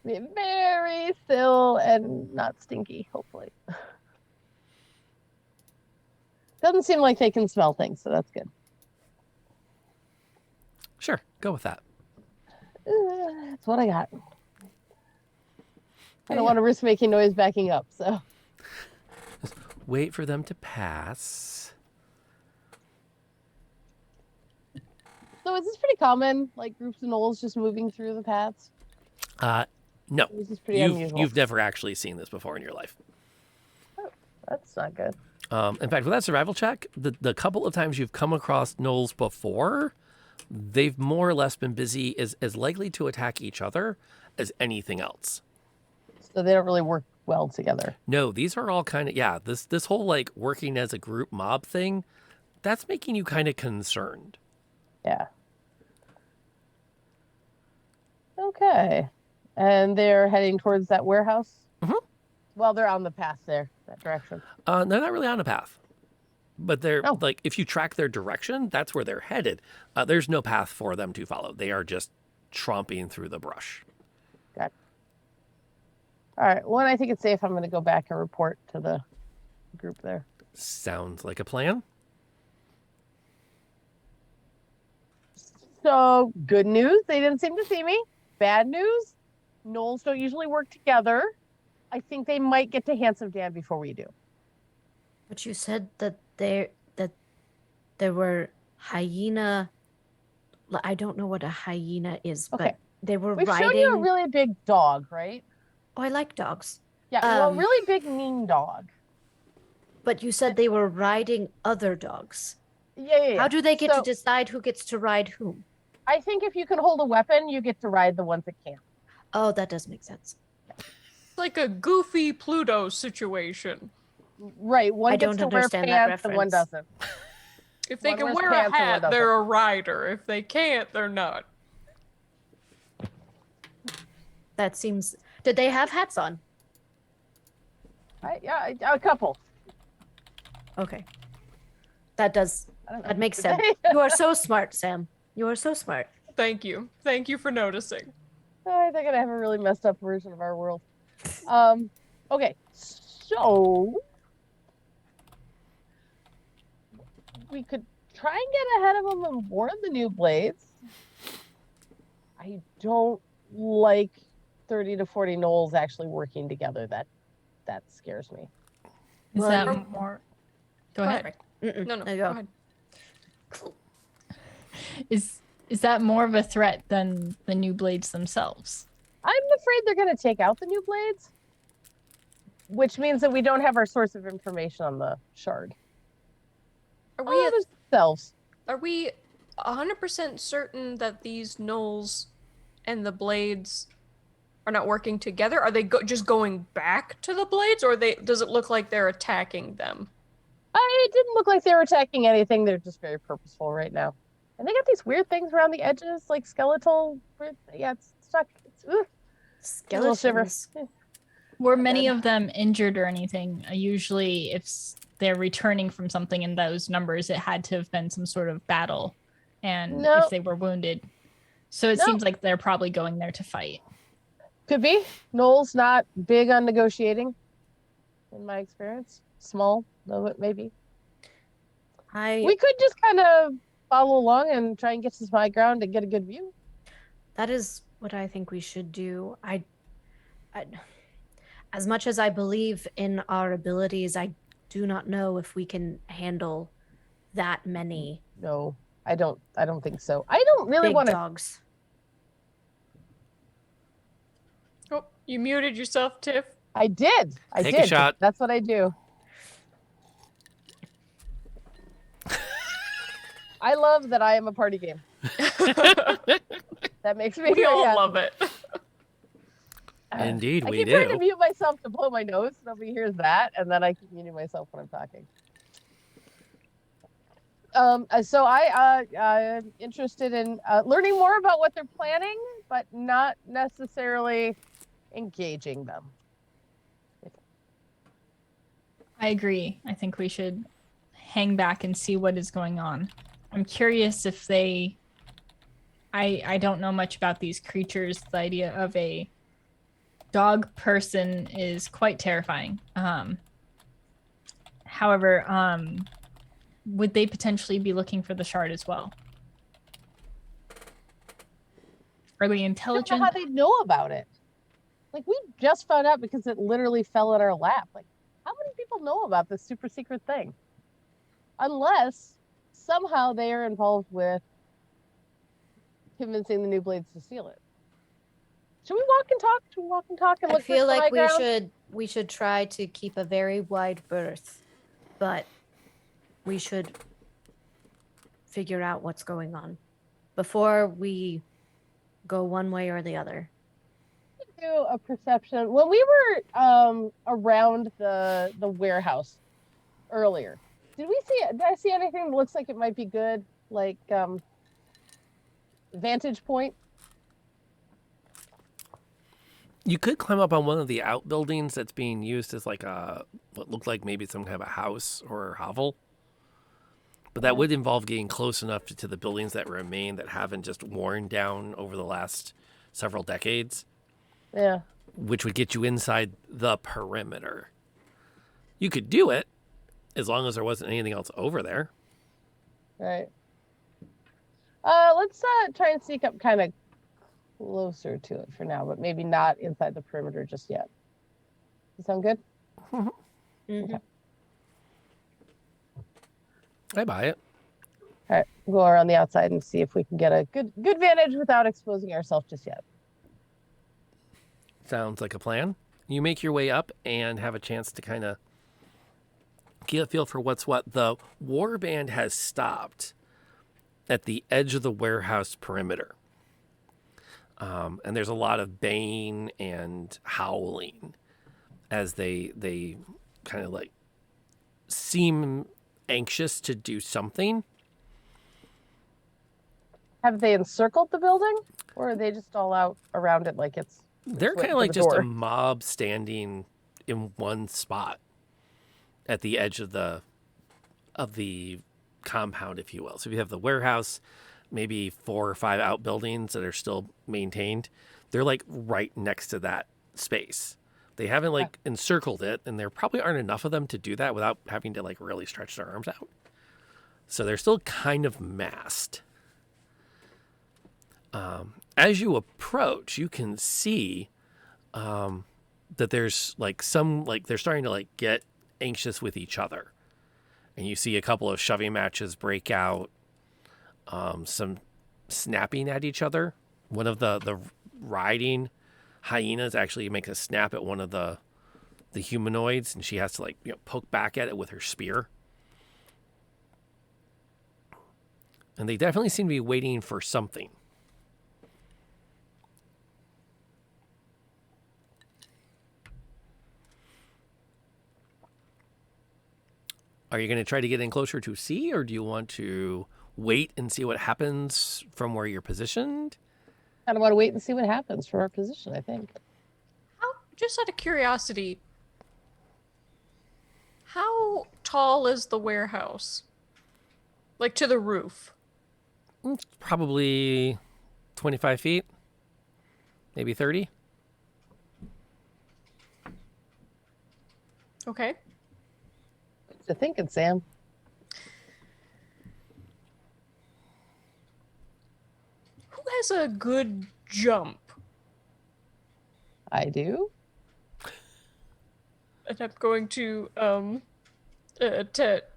Very still and not stinky, hopefully. Doesn't seem like they can smell things, so that's good. Sure, go with that. That's what I got. I don't want to risk making noise backing up, so. Just wait for them to pass. So is this pretty common, like groups of gnolls just moving through the paths? No. This is pretty unusual. You've never actually seen this before in your life. Oh, that's not good. In fact, with that survival check, the couple of times you've come across gnolls before, they've more or less been busy as likely to attack each other as anything else. So they don't really work well together. No, these are all kind of, this whole like working as a group mob thing, that's making you kind of concerned. Yeah. Okay. And they're heading towards that warehouse? Well, they're on the path there, that direction. They're not really on a path. But they're like, if you track their direction, that's where they're headed. There's no path for them to follow. They are just tromping through the brush. Got it. All right. When I think it's safe, I'm going to go back and report to the group there. Sounds like a plan. So, good news, they didn't seem to see me. Bad news, gnolls don't usually work together. I think they might get to Handsome Dan before we do. But you said that there were hyena. I don't know what a hyena is, but they were We've riding. shown you a really big dog, right? Oh, I like dogs. Yeah, well, a really big mean dog. But you said they were riding other dogs. Yeah. How do they get to decide who gets to ride whom? I think if you can hold a weapon, you get to ride the ones that can't. Oh, that does make sense. It's like a goofy Pluto situation. Right. One I gets don't to wear understand that pants, and one reference. doesn't. If they One can wears wear a pants and one hat, doesn't. they're a rider. If they can't, they're not. That seems. Did they have hats on? Yeah, a couple. Okay. That does. That makes Did sense. they? You are so smart, Sam. You are so smart. Thank you. Thank you for noticing. I think I have a really messed up version of our world. Okay, so we could try and get ahead of them and board the new blades. I don't like 30 to 40 gnolls actually working together. That scares me. Is Well, that more? Go ahead. No, There you go go. ahead. Is that more of a threat than the new blades themselves? I'm afraid they're going to take out the new blades, which means that we don't have our source of information on the shard. Are we themselves? Are we 100% certain that these gnolls and the blades are not working together? Are they just going back to the blades, or does it look like they're attacking them? It didn't look like they were attacking anything. They're just very purposeful right now. And they got these weird things around the edges, like skeletal. Yeah, it's stuck. It's a little shiver. Were many of them injured or anything? Usually, if they're returning from something in those numbers, it had to have been some sort of battle. And if they were wounded. So it seems like they're probably going there to fight. Could be. Noel's not big on negotiating, in my experience. Small, though it may be. We could just kind of follow along and try and get to some high ground and get a good view. That is what I think we should do. I as much as I believe in our abilities, I do not know if we can handle that many. No, I don't think so. I don't really want dogs. Oh, you muted yourself, Tiff. I did. Take a shot. That's what I do. I love that I am a party game. That makes me We all happy. love it. Indeed, I we keep do. trying to mute myself to blow my nose. Nobody hears that, and then I keep muting myself when I'm talking. So I'm interested in learning more about what they're planning, but not necessarily engaging them. I agree. I think we should hang back and see what is going on. I'm curious if they... I don't know much about these creatures. The idea of a dog person is quite terrifying. However, would they potentially be looking for the shard as well? Are they intelligent? I don't know how they know about it. Like, we just found out because it literally fell in our lap. Like, how many people know about this super secret thing? Unless somehow they are involved with convincing the new blades to steal it. Should we walk and talk? Should we walk and talk and look I feel for like high ground? we should try to keep a very wide berth, but we should figure out what's going on before we go one way or the other. Do a perception. When we were around the warehouse earlier, did I see anything that looks like it might be good, like vantage point? You could climb up on one of the outbuildings that's being used as like what looked like maybe some kind of a house or a hovel. But that would involve getting close enough to the buildings that remain that haven't just worn down over the last several decades. Yeah. Which would get you inside the perimeter. You could do it as long as there wasn't anything else over there. Right. Let's try and sneak up kind of closer to it for now, but maybe not inside the perimeter just yet. Does that sound good? Okay. I buy it. All right, we'll go around the outside and see if we can get a good vantage without exposing ourselves just yet. Sounds like a plan. You make your way up and have a chance to kind of get a feel for what's what. The warband has stopped at the edge of the warehouse perimeter. And there's a lot of baying and howling as they kind of like seem anxious to do something. Have they encircled the building, or are they just all out around it like it's... They're kind of like just a mob standing in one spot at the edge of the compound, if you will. So if you have the warehouse, maybe 4 or 5 outbuildings that are still maintained, they're like right next to that space. They haven't like encircled it, and there probably aren't enough of them to do that without having to like really stretch their arms out. So they're still kind of massed. As you approach, you can see that there's like they're starting to like get anxious with each other. And you see a couple of shoving matches break out. Some snapping at each other. One of the riding hyenas actually makes a snap at one of the humanoids, and she has to like poke back at it with her spear. And they definitely seem to be waiting for something. Are you going to try to get in closer to see, or do you want to wait and see what happens from where you're positioned? I don't want to wait and see what happens from our position, I think. Just out of curiosity, how tall is the warehouse? Like to the roof? Probably 25 feet, maybe 30. Okay. What you thinking, Sam? Who has a good jump? I do. And I'm going to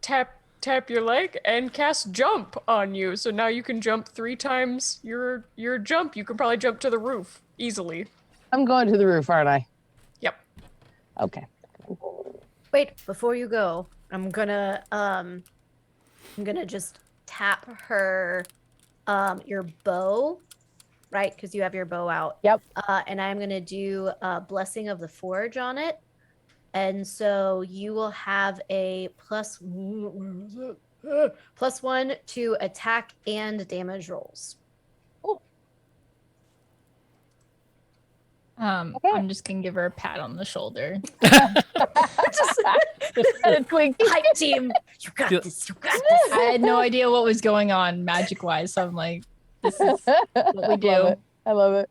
tap your leg and cast jump on you. So now you can jump 3 times your jump. You can probably jump to the roof easily. I'm going to the roof, aren't I? Yep. Okay. Wait, before you go, I'm gonna just tap her your bow, right? Because you have your bow out. Yep. And I'm gonna do Blessing of the Forge on it. And so you will have a +1 to attack and damage rolls. I'm just gonna give her a pat on the shoulder. Hi team, you got this. You got this. I had no idea what was going on magic wise, so I'm like, this is what we do. I love it.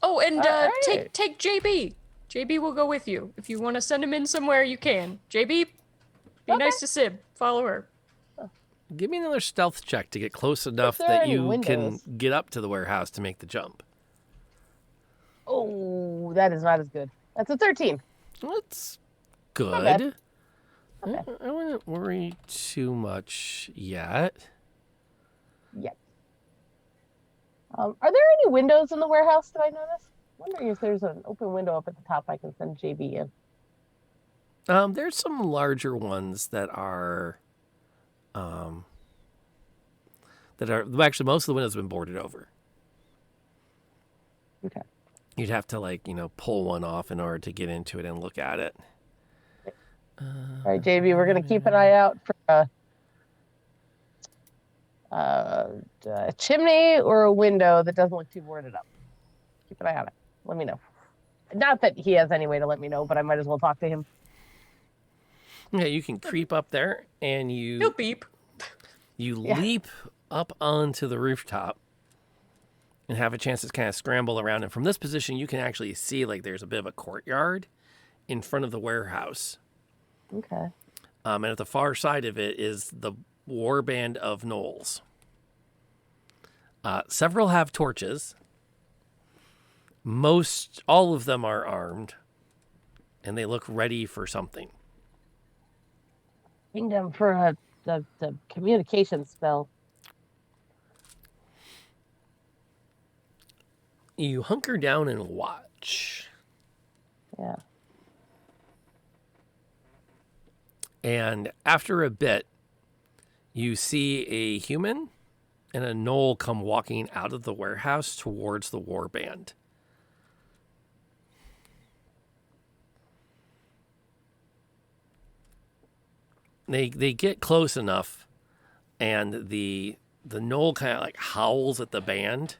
Oh, and All take JB. JB will go with you. If you want to send him in somewhere, you can. JB, be nice to Sib. Follow her. Give me another stealth check to get close enough there that any you windows? can get up to the warehouse to make the jump. Oh, that is not as good. That's a 13. That's Not bad. good. Okay. I wouldn't worry too much yet. Yep. Are there any windows in the warehouse that I noticed? I'm wondering if there's an open window up at the top I can send JB in. There's some larger ones that are actually most of the windows have been boarded over. Okay. You'd have to pull one off in order to get into it and look at it. All right, JB, we're going to keep an eye out for a chimney or a window that doesn't look too boarded up. Keep an eye on it. Let me know. Not that he has any way to let me know, but I might as well talk to him. Yeah, you can creep up there and He'll beep. You leap up onto the rooftop and have a chance to kind of scramble around. And from this position, you can actually see there's a bit of a courtyard in front of the warehouse. Okay. And at the far side of it is the warband of gnolls. Several have torches. All of them are armed, and they look ready for something. Kingdom for the communication spell. You hunker down and watch. Yeah. And after a bit, you see a human and a gnoll come walking out of the warehouse towards the warband. They get close enough, and the gnoll kind of howls at the band,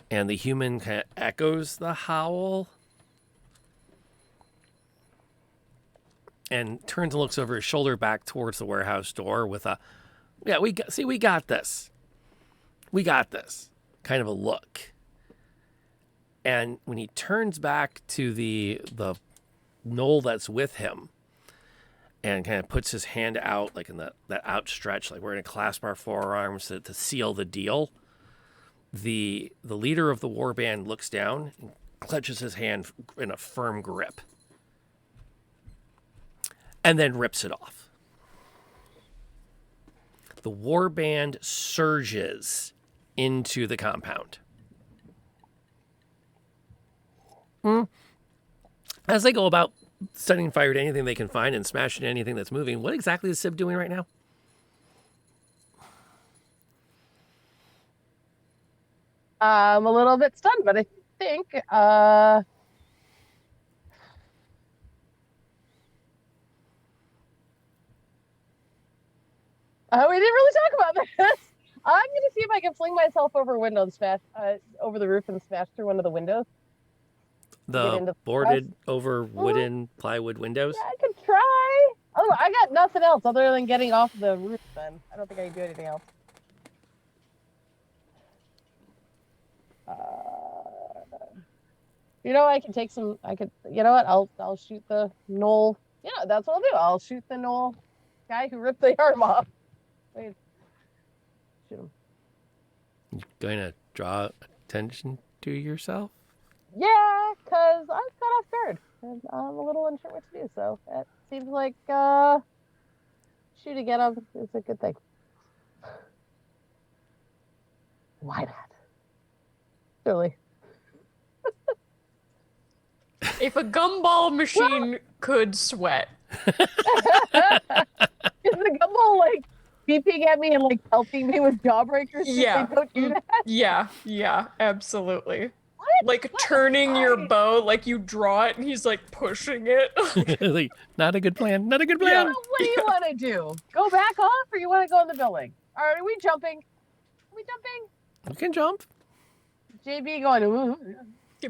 and the human kind of echoes the howl, and turns and looks over his shoulder back towards the warehouse door with a, we got this. We got this kind of a look. And when he turns back to the gnoll that's with him, and kind of puts his hand out in that outstretched, we're going to clasp our forearms to seal the deal. The leader of the warband looks down and clutches his hand in a firm grip, and then rips it off. The warband surges into the compound. As they go about setting fire to anything they can find and smashing anything that's moving, what exactly is Sib doing right now? I'm a little bit stunned, but I think we didn't really talk about this. I'm gonna see if I can fling myself over a window and smash over the roof and smash through one of the windows. The boarded over wooden plywood windows? Yeah, I could try. Oh, I got nothing else other than getting off the roof. Then I don't think I can do anything else. You know, I can take some. I could. You know what? I'll shoot the gnoll. Yeah, that's what I'll do. I'll shoot the gnoll guy who ripped the arm off. Wait. Shoot him. You're going to draw attention to yourself? Yeah, because I was caught off guard. And I'm a little unsure what to do. So it seems like shooting at him is a good thing. Why not? Really? If a gumball machine could sweat. Is the gumball like beeping at me and like pelting me with jawbreakers? Yeah. Don't do that? Yeah, absolutely. Like turning your bow, like you draw it and he's like pushing it. Like, not a good plan. Not a good plan. Yeah, what do you want to do? Go back off or you want to go in the building? All right, are we jumping? Are we jumping? You can jump. JB going, ooh.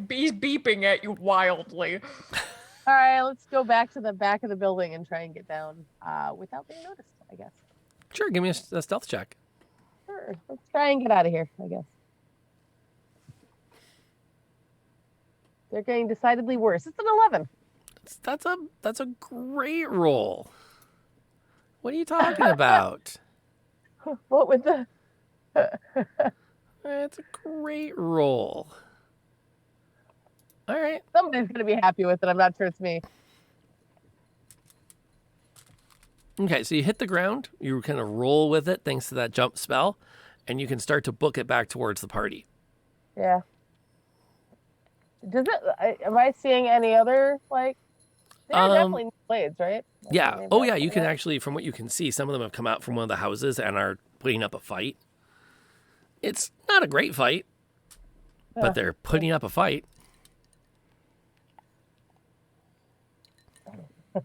He's beeping at you wildly. All right, let's go back to the back of the building and try and get down without being noticed, I guess. Sure, give me a stealth check. Sure, let's try and get out of here, I guess. They're getting decidedly worse. It's an 11. That's a great roll. What are you talking about? What with the... It's a great roll. All right. Somebody's going to be happy with it. I'm not sure it's me. Okay, so you hit the ground. You kind of roll with it thanks to that jump spell, and you can start to book it back towards the party. Yeah. Does it? Am I seeing any other, like... There are definitely blades, right? Yeah. Oh, yeah. You can actually, from what you can see, some of them have come out from one of the houses and are putting up a fight. It's not a great fight, but they're putting up a fight. Good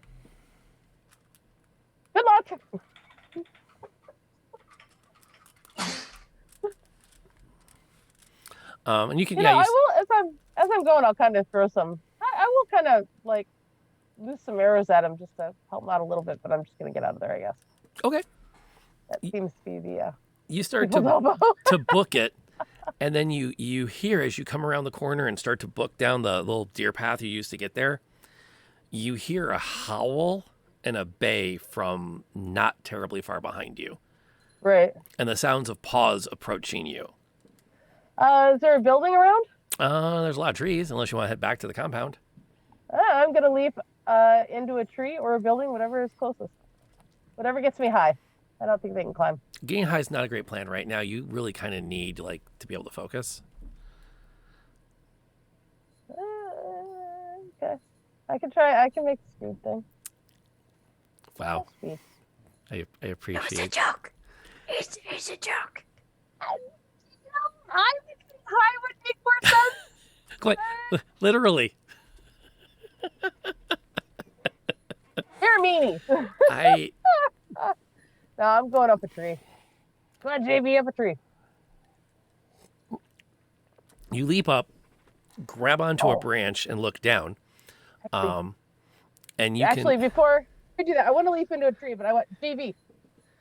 luck. And you can, I will, as I'm going, I'll kind of throw some. I will kind of like loose some arrows at him just to help him out a little bit. But I'm just gonna get out of there, I guess. Okay. That seems to be the. You start to book it, and then you hear as you come around the corner and start to book down the little deer path you used to get there. You hear a howl and a bay from not terribly far behind you. Right. And the sounds of paws approaching you. Is there a building around? There's a lot of trees, unless you want to head back to the compound. I'm gonna leap into a tree or a building, whatever is closest. Whatever gets me high. I don't think they can climb. Getting high is not a great plan right now. You really kind of need to be able to focus. Okay. I can try. I can make the speed thing. Wow. I appreciate it. It's a joke. It's a joke. I think high would make more sense. Quite literally. You're a meanie. No, I'm going up a tree. Come on, JB, up a tree. You leap up, grab onto a branch, and look down. And you actually, before I do that, I want to leap into a tree, but I want JB,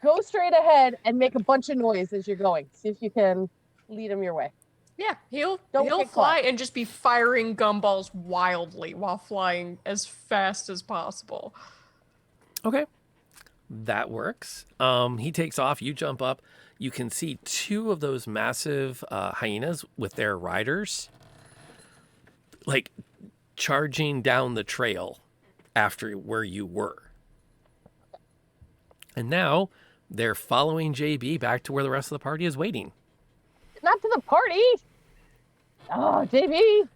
go straight ahead and make a bunch of noise as you're going. See if you can lead him your way. Yeah, he'll get fly caught. and just be firing gumballs wildly while flying as fast as possible. Okay. That works. He takes off. You jump up. You can see two of those massive hyenas with their riders, like charging down the trail after where you were. And now they're following JB back to where the rest of the party is waiting. not to the party. Oh, JB.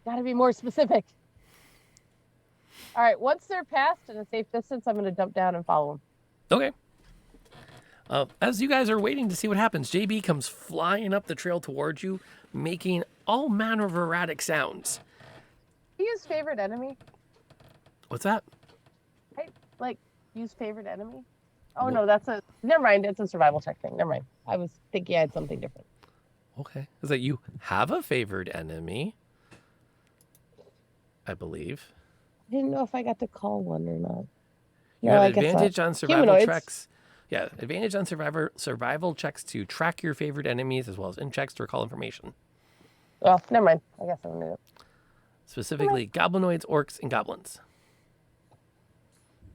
Gotta be more specific. All right, once they're past in a safe distance, I'm going to jump down and follow them. Okay. As you guys are waiting to see what happens, JB comes flying up the trail towards you, making all manner of erratic sounds. Use favorite enemy? What's that? Use favorite enemy? Oh, no, never mind. It's a survival check thing. Never mind. I was thinking I had something different. Okay. Is that you have a favored enemy? I believe. I didn't know if I got to call one or not. You No, have I guess advantage not. on survival Humanoids. checks. Yeah, advantage on survival checks to track your favorite enemies, as well as in checks to recall information. Well, never mind. I guess I'm going to do it. Specifically, goblinoids, orcs, and goblins.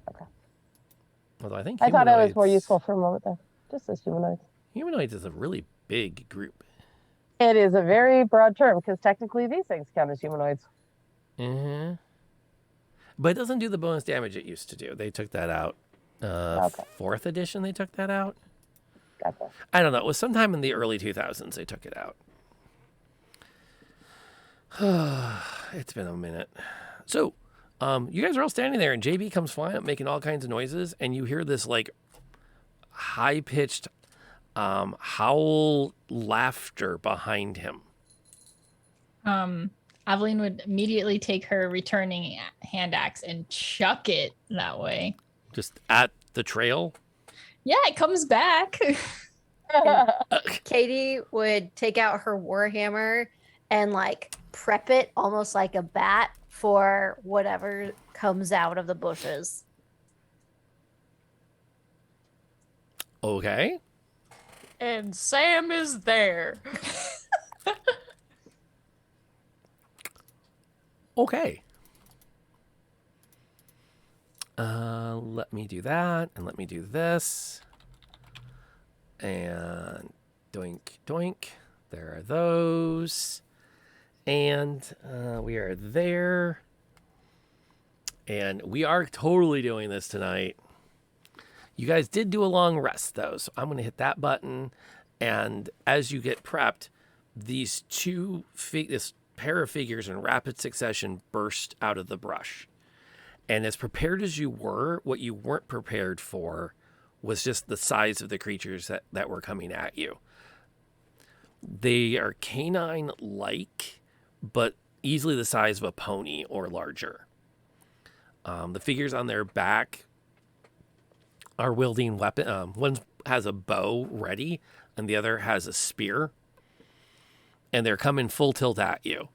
Okay. Although I think I thought it was more humanoids- useful for a moment there. Just as humanoids. Humanoids is a really big group. It is a very broad term because technically these things count as humanoids. Mm-hmm. But it doesn't do the bonus damage it used to do. They took that out. Okay. 4th edition, they took that out. Gotcha. I don't know. It was sometime in the early 2000s they took it out. It's been a minute. So, you guys are all standing there, and JB comes flying up, making all kinds of noises, and you hear this like high-pitched howl laughter behind him. Aveline would immediately take her returning hand axe and chuck it that way. Just at the trail. Yeah, it comes back. Katie would take out her warhammer and like prep it almost like a bat for whatever comes out of the bushes. Okay. And Sam is there. Okay. Let me do that, and let me do this. And doink, doink. There are those. And we are there. And we are totally doing this tonight. You guys did do a long rest, though, so I'm going to hit that button. And as you get prepped, these this pair of figures in rapid succession burst out of the brush. And as prepared as you were, what you weren't prepared for was just the size of the creatures that were coming at you. They are canine-like, but easily the size of a pony or larger. The figures on their back are wielding weapon. One has a bow ready, and the other has a spear. And they're coming full tilt at you.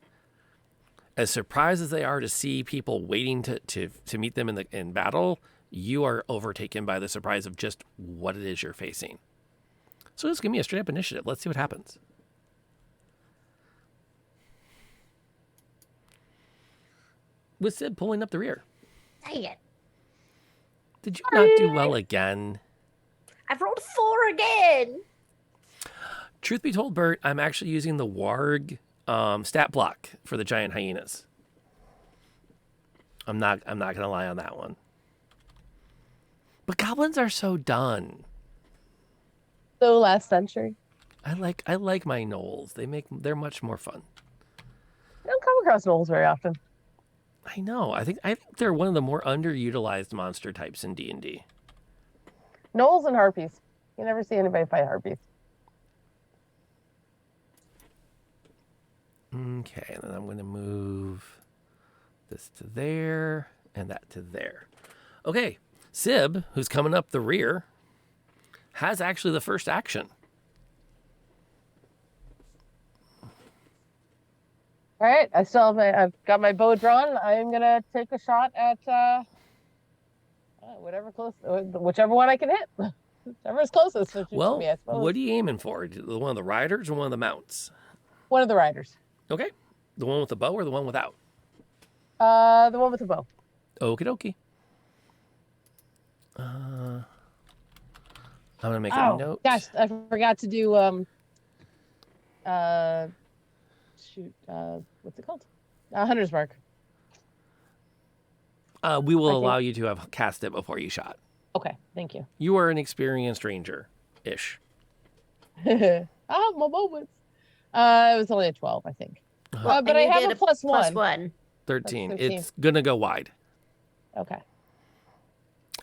As surprised as they are to see people waiting to meet them in battle, you are overtaken by the surprise of just what it is you're facing. So just give me a straight up initiative. Let's see what happens. With Sid pulling up the rear. Dang it. Did you not do well again? I've rolled 4 again. Truth be told, Bert, I'm actually using the Warg stat block for the giant hyenas. I'm not gonna lie on that one. But goblins are so done. So last century. I like my gnolls. They're much more fun. I don't come across gnolls very often. I know. I think they're one of the more underutilized monster types in D&D. Gnolls and harpies. You never see anybody fight harpies. Okay, and then I'm going to move this to there and that to there. Okay, Sib, who's coming up the rear, has actually the first action. All right, I've got my bow drawn. I'm gonna take a shot at whichever one I can hit. Whichever's closest to me, I suppose. What are you aiming for? The one of the riders or one of the mounts? One of the riders. Okay, the one with the bow or the one without? The one with the bow. Okie dokie. I'm gonna make a note. Gosh, I forgot to do what's it called? Hunter's Mark. We will allow you to have cast it before you shot. Okay, thank you. You are an experienced ranger-ish. I have my moments. It was only a 12, I think. But And I you have did a plus one. +1. 13. 13. It's gonna go wide. Okay.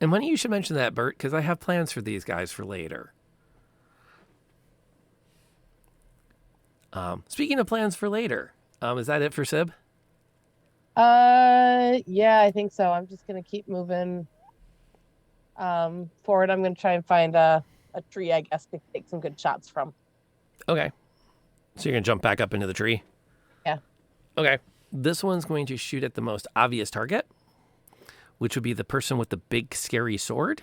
And why don't you should mention that, Bert, because I have plans for these guys for later. Speaking of plans for later, is that it for Sib? Yeah, I think so. I'm just gonna keep moving forward. I'm gonna try and find a tree, I guess, to take some good shots from. Okay. So you're gonna jump back up into the tree? Yeah. Okay. This one's going to shoot at the most obvious target, which would be the person with the big scary sword.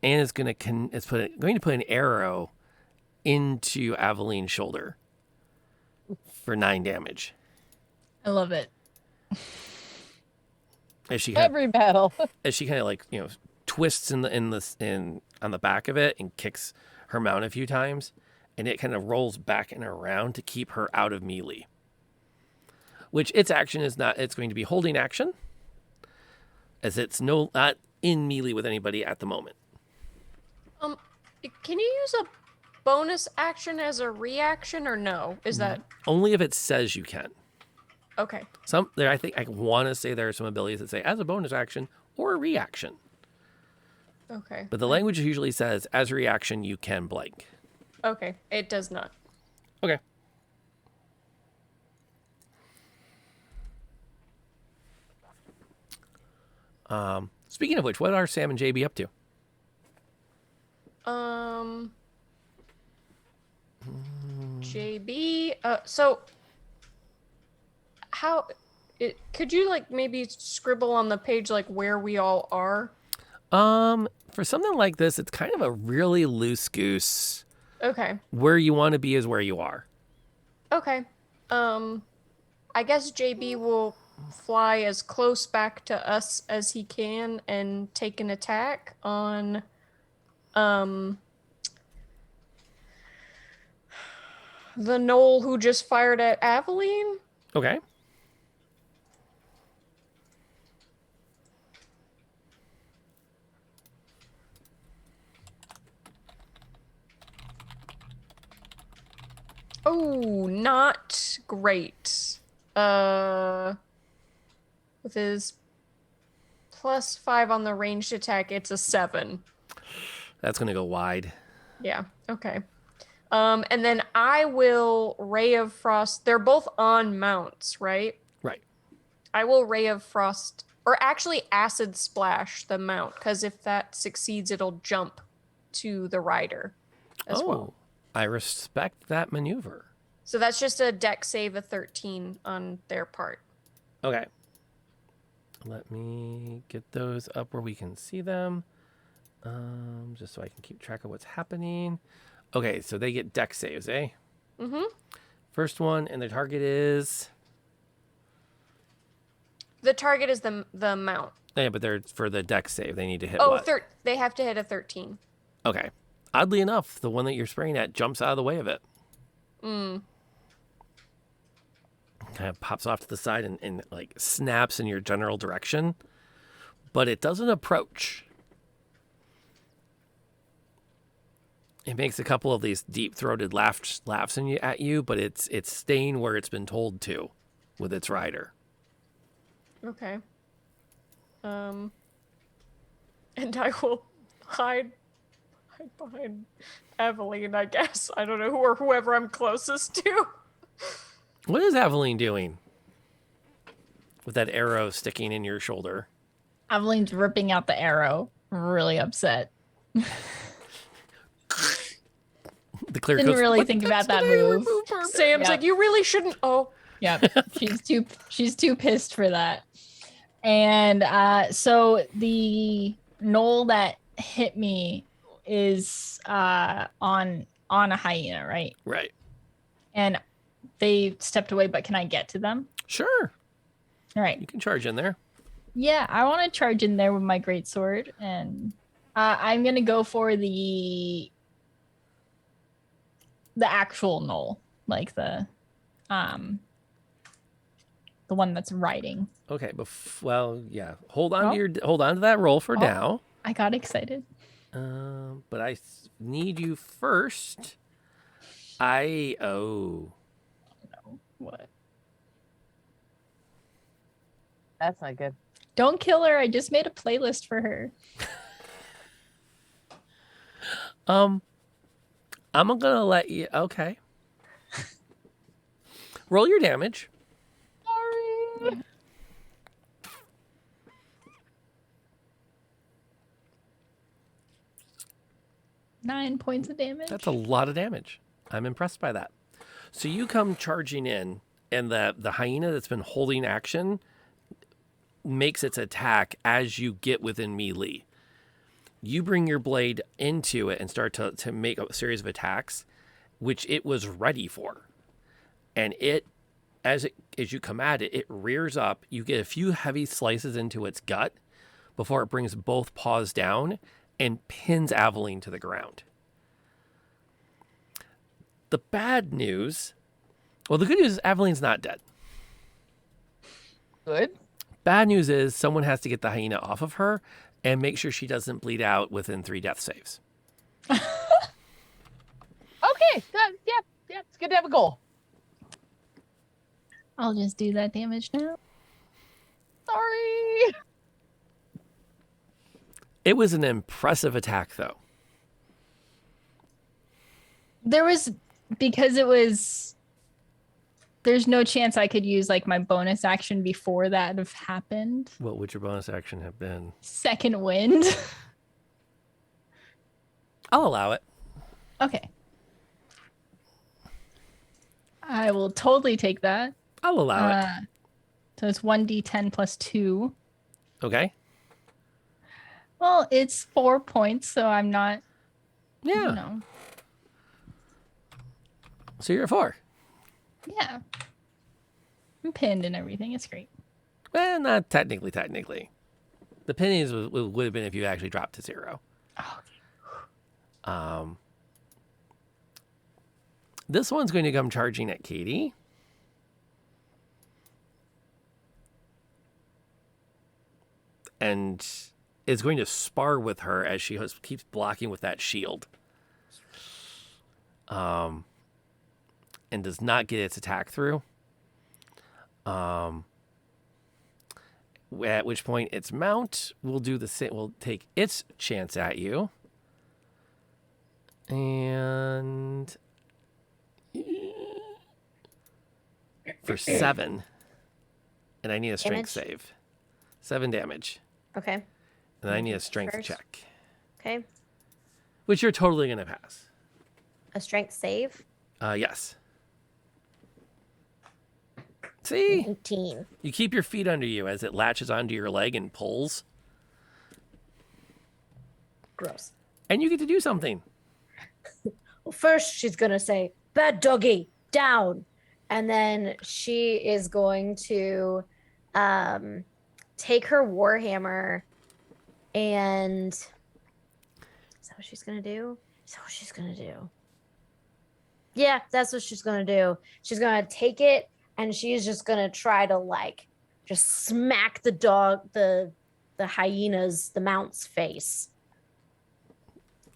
And it's going to put an arrow into Aveline's shoulder for 9 damage. I love it. As she Every battle. as she kind of like, twists on the back of it and kicks her mount a few times, and it kind of rolls back and around to keep her out of melee. Which its action is not, it's going to be holding action, as it's not in melee with anybody at the moment. Can you use a bonus action as a reaction or no? Is that Only if it says you can. okay? I think I want to say there are some abilities that say as a bonus action or a reaction. Okay. But the language usually says as a reaction you can blank. Okay, it does not. Okay. Speaking of which, what are Sam and JB up to? JB, so could you like maybe scribble on the page like where we all are? For something like this, it's kind of a really loose goose. Okay. Where you want to be is where you are. Okay. I guess JB will fly as close back to us as he can and take an attack on the gnoll who just fired at Aveline. Okay. Oh, not great. With his +5 on the ranged attack, it's a 7. That's going to go wide. Yeah, okay. And then I will Ray of Frost. They're both on mounts, right? Right. I will Ray of Frost, or actually Acid Splash the mount, because if that succeeds, it'll jump to the rider as well. I respect that maneuver. So that's just a deck save of 13 on their part. Okay. Let me get those up where we can see them. Just so I can keep track of what's happening. Okay, so they get deck saves, eh? Mm-hmm. First one, and the target is... The target is the mount. Yeah, but they're for the deck save. They need to hit Oh, what? they have to hit a 13. Okay. Oddly enough, the one that you're spraying at jumps out of the way of it. Mm. Kind of pops off to the side and like snaps in your general direction. But it doesn't approach. It makes a couple of these deep-throated laughs at you, but it's staying where it's been told to with its rider. Okay. And I will hide behind Aveline, I guess. I don't know, or whoever I'm closest to. What is Aveline doing with that arrow sticking in your shoulder? Aveline's ripping out the arrow. Really upset. The clear Didn't goes, really "What think the about fuck that did I move. remove her?" Sam's Yep. like, you really shouldn't. Oh, yeah, she's too pissed for that. And so the knoll that hit me is on a hyena, right? Right. And they stepped away, but can I get to them? Sure. All right. You can charge in there. Yeah, I want to charge in there with my greatsword, and I'm gonna go for the actual knoll, like the one that's riding. Okay, well, yeah. Hold on to that roll for now. I got excited. But I need you first. What? That's not good. Don't kill her. I just made a playlist for her. I'm gonna let you. Okay. Roll your damage. Sorry. 9 points of damage. That's a lot of damage. I'm impressed by that. So you come charging in, and the hyena that's been holding action makes its attack as you get within melee. You bring your blade into it and start to make a series of attacks, which it was ready for. And as you come at it, it rears up. You get a few heavy slices into its gut before it brings both paws down and pins Aveline to the ground. The bad news, well, the good news is Aveline's not dead. Good. Bad news is someone has to get the hyena off of her and make sure she doesn't bleed out within 3 death saves. Okay. Yeah. It's good to have a goal. I'll just do that damage now. Sorry. It was an impressive attack, though. There's no chance I could use like my bonus action before that have happened. What would your bonus action have been? Second wind. I'll allow it. Okay. I will totally take that. I'll allow it. So it's 1d10 plus 2. Okay. Well, it's 4 points, so I'm not. Yeah. You know. So you're a 4. Yeah. I'm pinned and everything. It's great. Well, not technically. The pinnings would have been if you actually dropped to 0. Oh, okay. This one's going to come charging at Katie. And is going to spar with her as she keeps blocking with that shield. And does not get its attack through. At which point its mount will do the same. Will take its chance at you. And for 7. And I need a strength save. 7 damage. Okay. And I need a strength First. check. Okay. Which you're totally going to pass. A strength save. Yes. See? 19. You keep your feet under you as it latches onto your leg and pulls. Gross. And you get to do something. Well, first she's going to say, bad doggy, down. And then she is going to take her warhammer and... Is that what she's going to do? Yeah, that's what she's going to do. She's going to take it and she's just going to try to just smack the hyena's, the mount's face.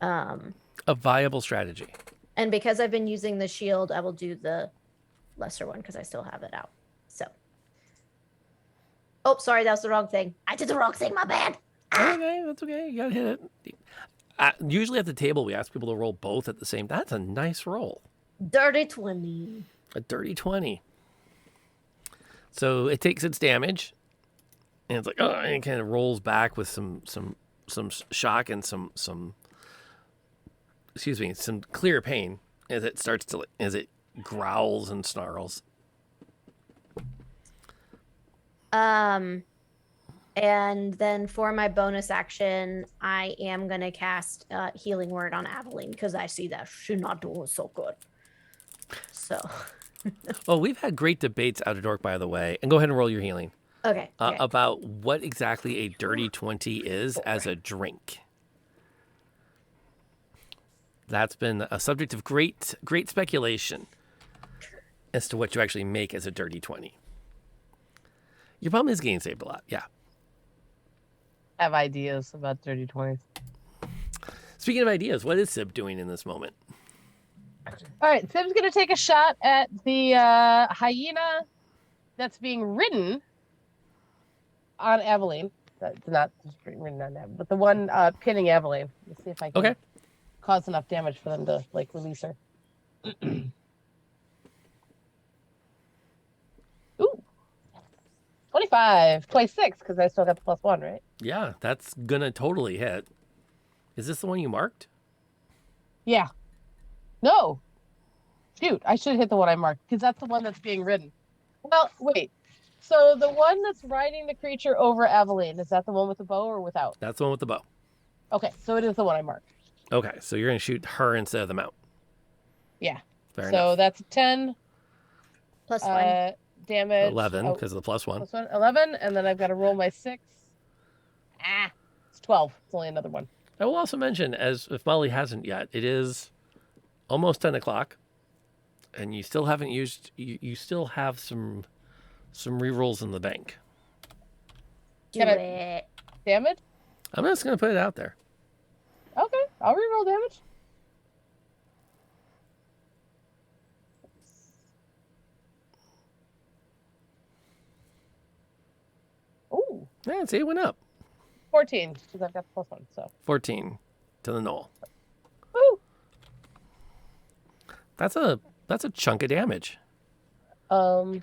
A viable strategy. And because I've been using the shield, I will do the lesser one because I still have it out. So. Oh, sorry, that was the wrong thing. I did the wrong thing, my bad. Okay, that's okay. You gotta hit it. Usually at the table, we ask people to roll both at the same time. That's a nice roll. Dirty 20. A dirty 20. So it takes its damage, and it's like, oh, and it kind of rolls back with some shock and some clear pain as it growls and snarls. And then for my bonus action, I am gonna cast Healing Word on Aveline because I see that she's not doing so good. So. Well, we've had great debates out of Dork, by the way, and go ahead and roll your healing. Okay. About what exactly a dirty 20 is as a drink. That's been a subject of great speculation as to what you actually make as a dirty 20. Your problem is getting saved a lot, yeah. I have ideas about dirty 20s. Speaking of ideas, what is Sib doing in this moment? All right, Sib's gonna take a shot at the hyena that's being ridden on Aveline. That's not just ridden on Aveline, but the one pinning Aveline. Let's see if I can cause enough damage for them to like release her. Ooh, 25, 26, because I still got the +1, right? Yeah, that's gonna totally hit. Is this the one you marked? Yeah. No. Shoot, I should hit the one I marked because that's the one that's being ridden. Well, wait. So the one that's riding the creature over Aveline, is that the one with the bow or without? That's the one with the bow. Okay, so it is the one I marked. Okay, so you're gonna shoot her instead of the mount. Yeah. Fair so enough. that's 10 +1 damage. 11 because of the +1. +1, 11, and then I've got to roll my 6. It's 12. It's only another one. I will also mention, as if Molly hasn't yet, it is almost 10 o'clock, and you still haven't used. You still have some rerolls in the bank. Do it. Damage? I'm just gonna put it out there. Okay, I'll reroll damage. Ooh. Yeah, see, it went up. 14, because I've got the +1, so. 14 to the knoll. Woo! That's a chunk of damage. I don't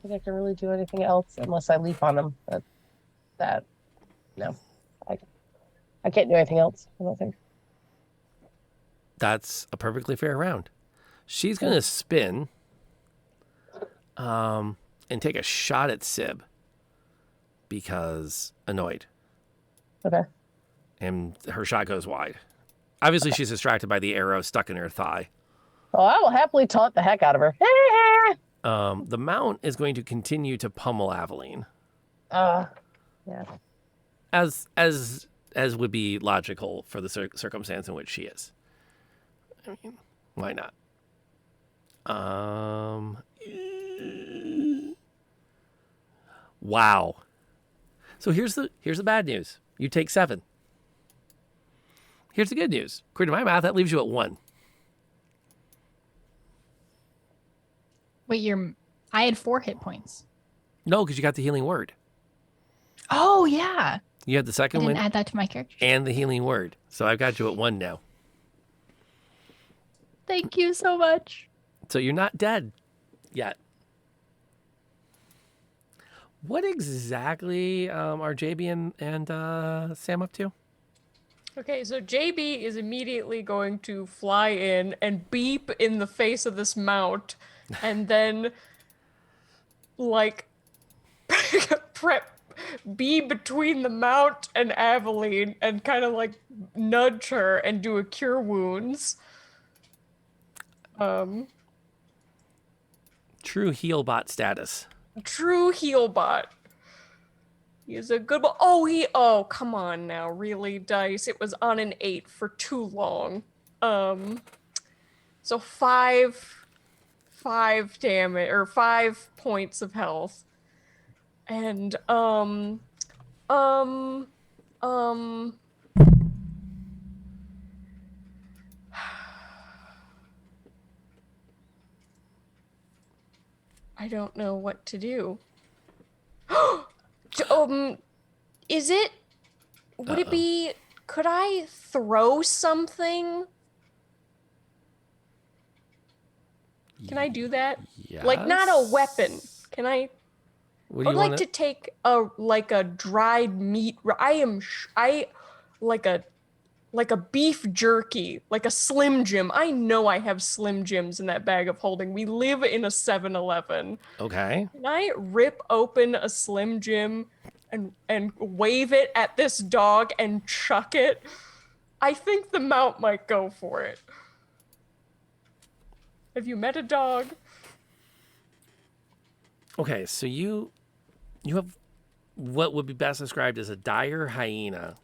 think I can really do anything else unless I leap on him. No. I can't do anything else, I don't think. That's a perfectly fair round. She's gonna spin, and take a shot at Sib because annoyed. Okay. And her shot goes wide. Obviously, she's distracted by the arrow stuck in her thigh. Oh, I will happily taunt the heck out of her. The mount is going to continue to pummel Aveline. Yeah. As would be logical for the circumstance in which she is. I mean, why not? Wow. So here's the bad news. You take 7. Here's the good news. According to my math, that leaves you at 1. Wait, I had 4 hit points. No, because you got the healing word. Oh yeah. You had the I second didn't one add that to my character. and the healing word. So I've got you at 1 now. Thank you so much. So you're not dead yet. What exactly are JB and Sam up to? Okay, so JB is immediately going to fly in and beep in the face of this mount, and then, like, be between the mount and Aveline and kind of, like, nudge her and do a cure wounds. True heal bot status. True heal bot. He is a good oh, come on now, really, dice. It was on an 8 for too long. So 5 damage, or 5 points of health. And, I don't know what to do. Is it? Would it be? Could I throw something? Can I do that? Yes. Like not a weapon. Can I? What do I'd you like wanna... to take a dried meat. I like a beef jerky, like a Slim Jim. I know I have Slim Jims in that bag of holding. We live in a 7-Eleven. Okay. Can I rip open a Slim Jim and wave it at this dog and chuck it? I think the mount might go for it. Have you met a dog? Okay, so you have what would be best described as a dire hyena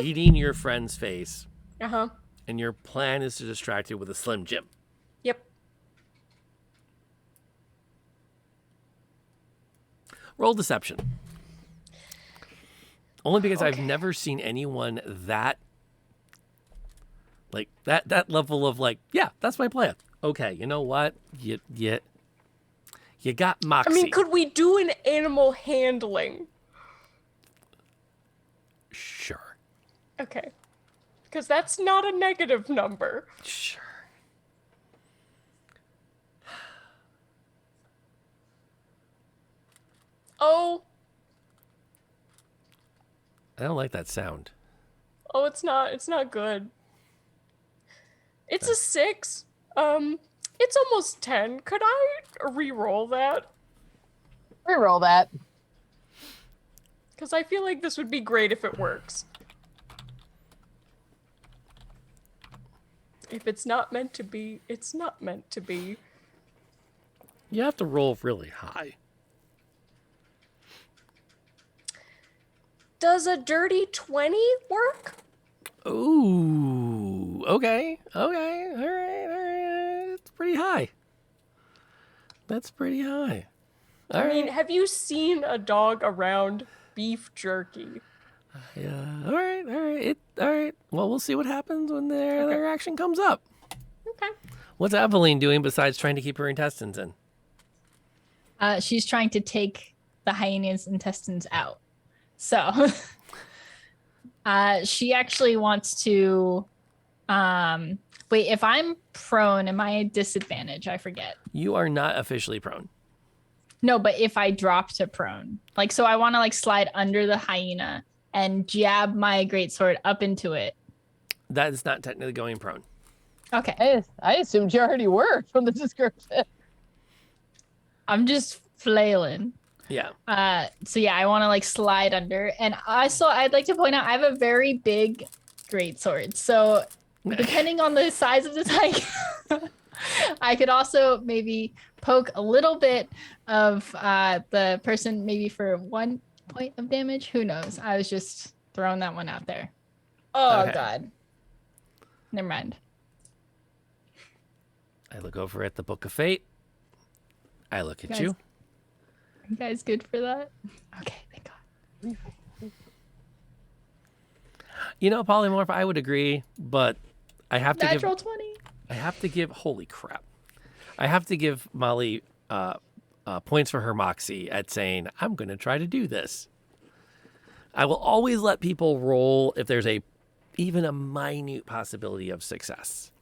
eating your friend's face. Uh-huh. And your plan is to distract it with a Slim Jim. Yep. Roll deception. Only because I've never seen anyone that like that level of like, yeah, that's my plan. Okay, you know what? You got moxie. I mean, could we do an animal handling? Sure. Okay. Because that's not a negative number. Sure. Oh. I don't like that sound. Oh, it's not good. It's a 6. It's almost 10. Could I re-roll that? Reroll that. Because I feel like this would be great if it works. If it's not meant to be, it's not meant to be. You have to roll really high. Does a dirty 20 work? Ooh, okay, all right. It's pretty high. That's pretty high. I mean, have you seen a dog around beef jerky? Yeah. All right. Well, we'll see what happens when their action comes up. Okay. What's Aveline doing besides trying to keep her intestines in? She's trying to take the hyena's intestines out. So she actually wants to wait, if I'm prone, am I at disadvantage? I forget. You are not officially prone. No, but if I drop to prone, like, so I want to like slide under the hyena and jab my greatsword up into it. That is not technically going prone. Okay. I assumed you already were from the description. I'm just flailing. Yeah. So yeah, I want to like slide under, and I'd like to point out I have a very big greatsword. So depending on the size of the tiger, I could also maybe poke a little bit of the person, maybe for 1 point of damage. Who knows? I was just throwing that one out there. Oh Okay. God. Never mind. I look over at the Book of Fate. I look at Guys. you. Are you guys good for that? Okay, thank God. You know, Polymorph, I would agree, but I have to Natural give 20. I have to give holy crap. I have to give Molly points for her moxie at saying, I'm going to try to do this. I will always let people roll if there's even a minute possibility of success.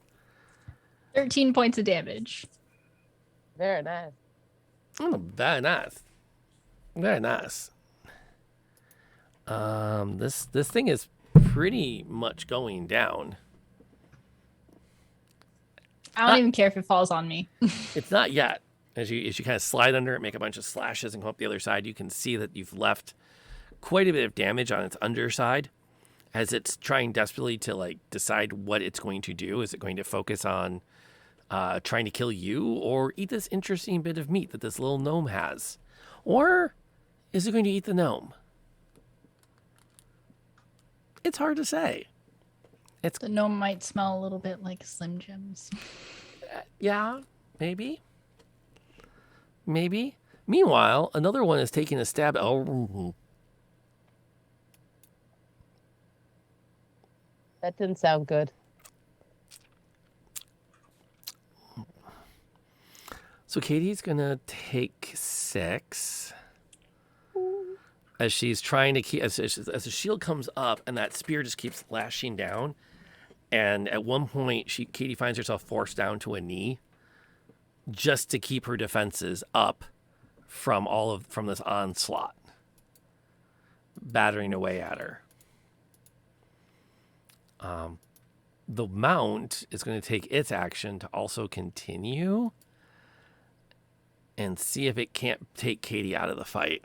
13 points of damage. Very nice. Oh, very nice. Very nice. This thing is pretty much going down. I don't even care if it falls on me. It's not yet. As you kind of slide under it, make a bunch of slashes, and come up the other side, you can see that you've left quite a bit of damage on its underside as it's trying desperately to like decide what it's going to do. Is it going to focus on trying to kill you or eat this interesting bit of meat that this little gnome has? Or is it going to eat the gnome? It's hard to say. The gnome might smell a little bit like Slim Jims. Yeah, maybe. Maybe. Meanwhile, another one is taking a stab. Oh, That didn't sound good. so Katie's gonna take 6 as she's trying to keep as the shield comes up and that spear just keeps lashing down. And at one point, Katie finds herself forced down to a knee just to keep her defenses up from this onslaught battering away at her. The mount is going to take its action to also continue and see if it can't take Katie out of the fight.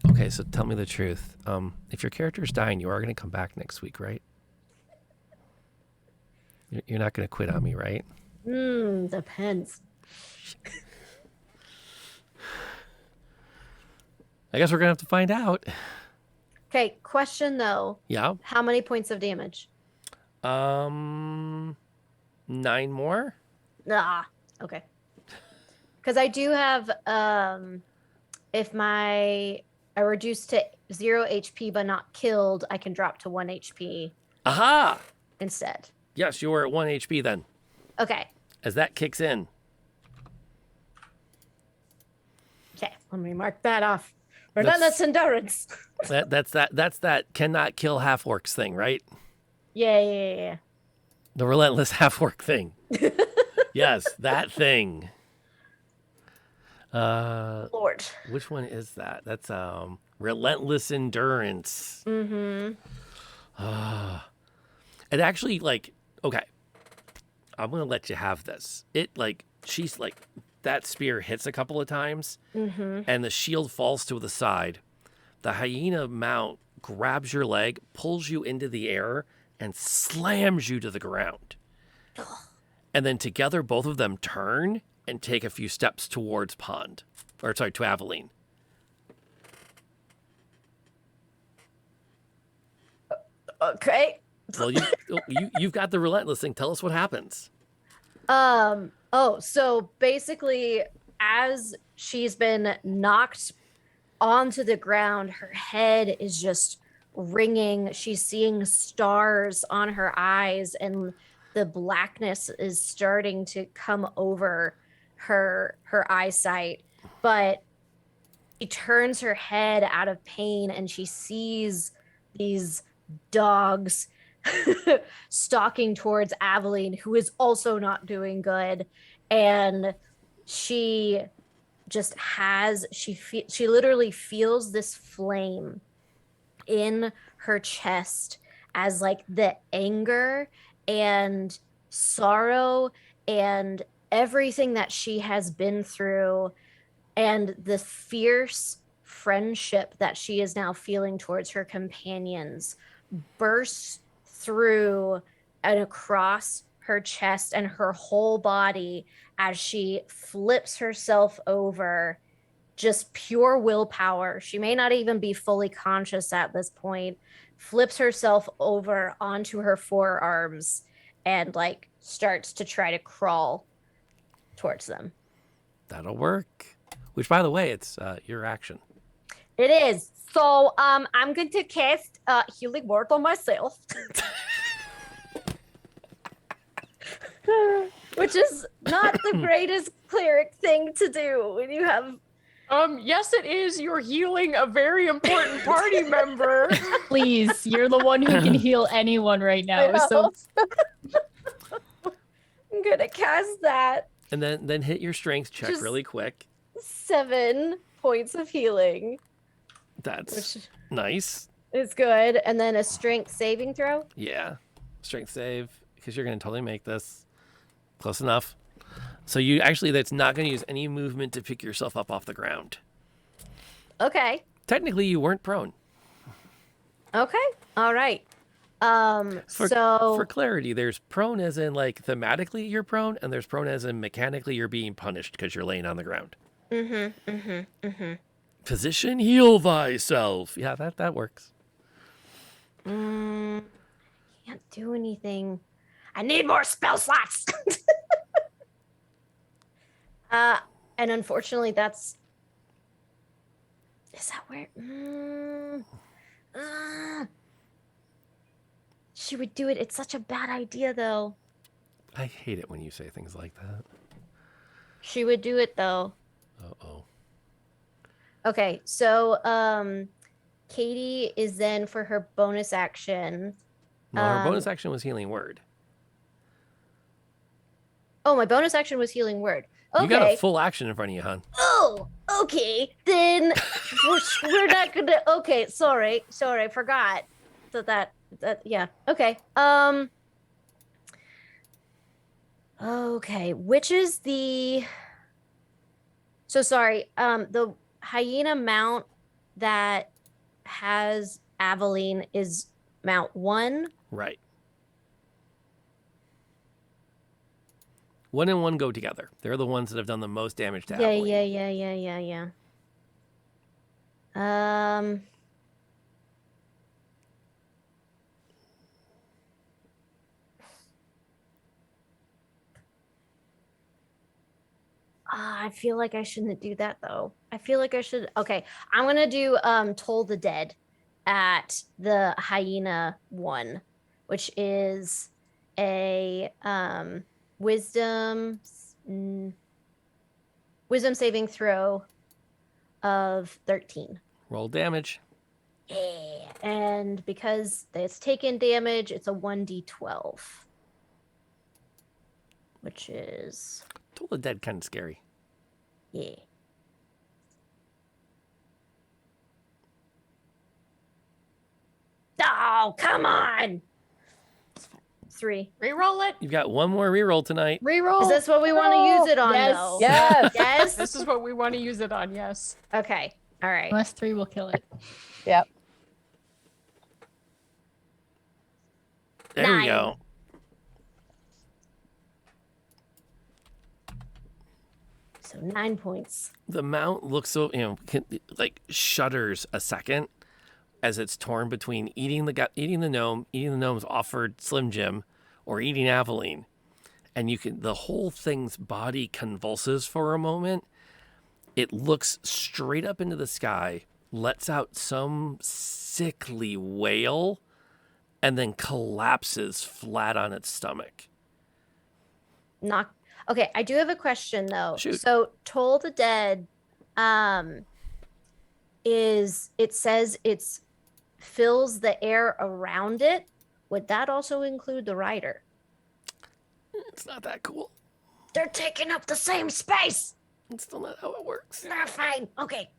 Okay, so tell me the truth. If your character's dying, you are going to come back next week, right? You're not going to quit on me, right? Depends. I guess we're going to have to find out. Okay, question though. Yeah. How many points of damage? 9 more? Ah, okay. Because I do have if I reduce to 0 HP but not killed, I can drop to 1 HP Aha! instead. Yes, you are at 1 HP then. Okay. As that kicks in. Okay, let me mark that off. Relentless endurance. That's that cannot kill half orcs thing, right? Yeah. The relentless half orc thing. Yes, that thing. Lord. Which one is that? That's relentless endurance. Mm-hmm. It actually, like, okay, I'm gonna let you have this. It, like, she's like, that spear hits a couple of times, and the shield falls to the side. The hyena mount grabs your leg, pulls you into the air, and slams you to the ground. And then together, both of them turn and take a few steps towards to Aveline. Okay. Well, you've got the relentless thing. Tell us what happens. So basically, as she's been knocked onto the ground, her head is just ringing. She's seeing stars on her eyes, and the blackness is starting to come over her eyesight. But she turns her head out of pain, and she sees these dogs stalking towards Aveline, who is also not doing good. And she just she literally feels this flame in her chest as like the anger and sorrow and everything that she has been through and the fierce friendship that she is now feeling towards her companions bursts through and across her chest and her whole body as she flips herself over. Just pure willpower. She may not even be fully conscious at this point. Flips herself over onto her forearms and like starts to try to crawl towards them. That'll work. Which, by the way, it's your action. It is. So I'm going to cast Healing Word on myself. Which is not the greatest cleric thing to do when you have... Yes, it is. You're healing a very important party member. Please, you're the one who can heal anyone right now. So I'm gonna cast that. And then hit your strength check Just- really quick. 7 points of healing. That's nice. Is good. And then a strength saving throw. Yeah. Strength save, because you're going to totally make this. Close enough. So that's not going to use any movement to pick yourself up off the ground. Okay. Technically, you weren't prone. Okay. All right. For clarity, there's prone as in like thematically you're prone, and there's prone as in mechanically you're being punished because you're laying on the ground. Position heal thyself. Yeah, that works. I can't do anything. I need more spell slots. And unfortunately, is that where? She would do it. It's such a bad idea, though. I hate it when you say things like that. She would do it, though. Uh-oh. Okay, so Katie is then for her bonus action. No, her bonus action was healing word. Oh, my bonus action was healing word. Okay. You got a full action in front of you, hon. Oh, okay. Then we're not gonna. Okay, sorry, I forgot. That yeah. Okay. Okay, which is the? So sorry. The hyena mount that has Aveline is mount 1. Right. 1 and 1 go together. They're the ones that have done the most damage to Aveline. Yeah. I feel like I shouldn't do that though. I feel like I should. Okay, I'm gonna do Toll the Dead at the hyena one, which is a wisdom saving throw of 13. Roll damage. Yeah. And because it's taken damage, it's a 1d12. Which is Toll the Dead kind of scary. yeah. Oh, come on. 3. Reroll it. You've got one more reroll tonight. Reroll. Is this what we want to use it on Yes. though? Yes. Yes. This is what we want to use it on. Yes. Okay. All right. Unless 3 will kill it. Yep. There we 9. go. So 9 points. The mount looks so, like shudders a second as it's torn between eating the gnome's offered Slim Jim, or eating Aveline. And the whole thing's body convulses for a moment. It looks straight up into the sky, lets out some sickly wail, and then collapses flat on its stomach. Okay, I do have a question though. Shoot. So Toll the Dead it says it's fills the air around it. Would that also include the rider? It's not that cool. They're taking up the same space. It's still not how it works. Nah, fine. Okay.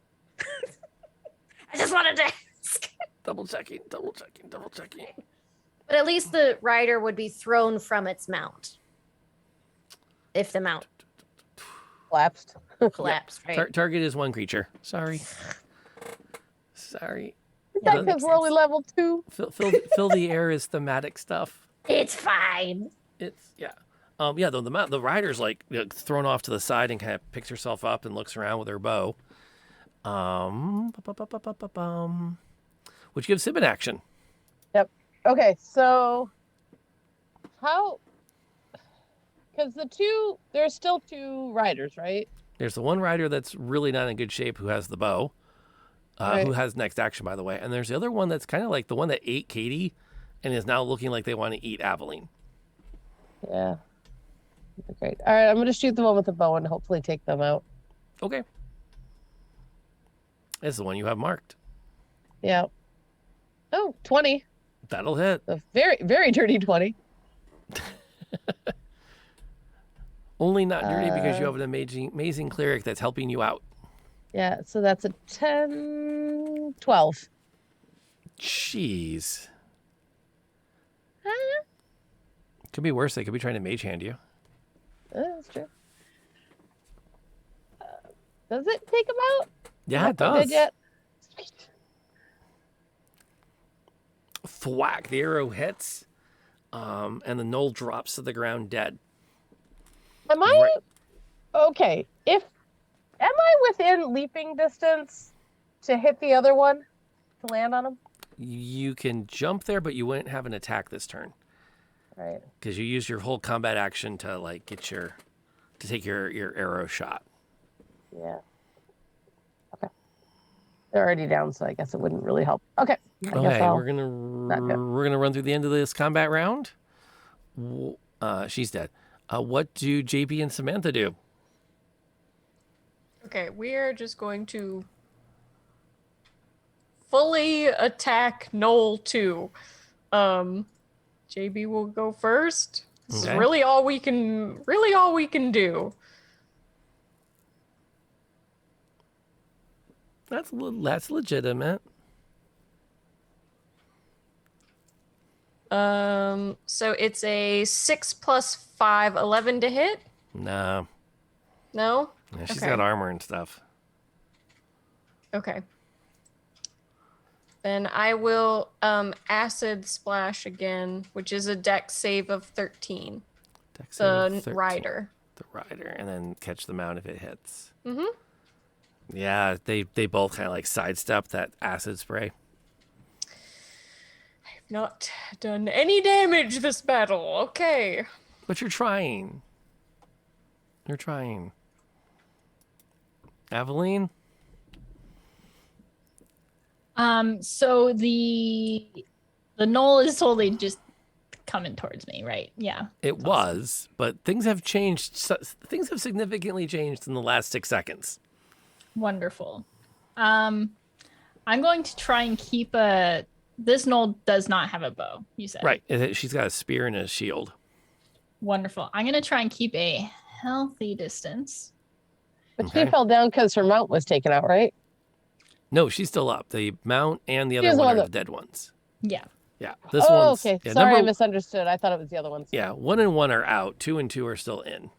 I just wanted to ask. Double checking. But at least the rider would be thrown from its mount. If the mount Collapsed. collapsed, right? Target is one creature. Sorry. That's because we're only level 2. Fill the air is thematic stuff. It's fine. Though the rider's like thrown off to the side and kind of picks herself up and looks around with her bow. Which gives him an action. Yep. Okay, so how? Because there's still 2 riders, right? There's the one rider that's really not in good shape who has the bow, Right. who has next action, by the way. And there's the other one that's kind of like the one that ate Katie and is now looking like they want to eat Aveline. Yeah. Great. All right, I'm going to shoot the one with the bow and hopefully take them out. Okay. This is the one you have marked. Yeah. Oh, 20. That'll hit. A very, very dirty 20. Only not dirty because you have an amazing cleric that's helping you out. Yeah, so that's a 10, 12. Jeez. Could be worse. They could be trying to mage hand you. That's true. Does it take them out? Yeah, it Not does. dead yet? Thwack. The arrow hits, and the knoll drops to the ground dead. Am I okay? Am I within leaping distance to hit the other one to land on him? You can jump there, but you wouldn't have an attack this turn. Right. Because you use your whole combat action to take your arrow shot. Yeah. Okay. They're already down, so I guess it wouldn't really help. Okay. I guess Okay, I'll- we're gonna run through the end of this combat round. She's dead. What do JP and Samantha do? Okay, we are just going to fully attack Knoll 2. JB will go first. This Okay. is really all we can do. That's legitimate. So it's a 6 + 5, 11 to hit. No. No? Yeah, she's Okay. got armor and stuff. Okay. Then I will acid splash again, which is a dex save of 13. Dex The save of 13. rider. The rider, and then catch them out if it hits. Mm-hmm. Yeah, they both kind of like sidestep that acid spray. I've not done any damage this battle. Okay. But you're trying. You're trying. Aveline? So the knoll is totally just coming towards me, right? Yeah. It was, but things have changed. Things have significantly changed in the last 6 seconds. Wonderful. I'm going to try and keep this knoll does not have a bow, you said. Right. She's got a spear and a shield. Wonderful. I'm going to try and keep a healthy distance. But she fell down because her mount was taken out, right? No, she's still up. The mount and the other one are the dead ones. Yeah. Yeah. This oh, one's okay. yeah, Sorry, I misunderstood. I thought it was the other ones. Yeah, 1 and 1 are out. 2 and 2 are still in.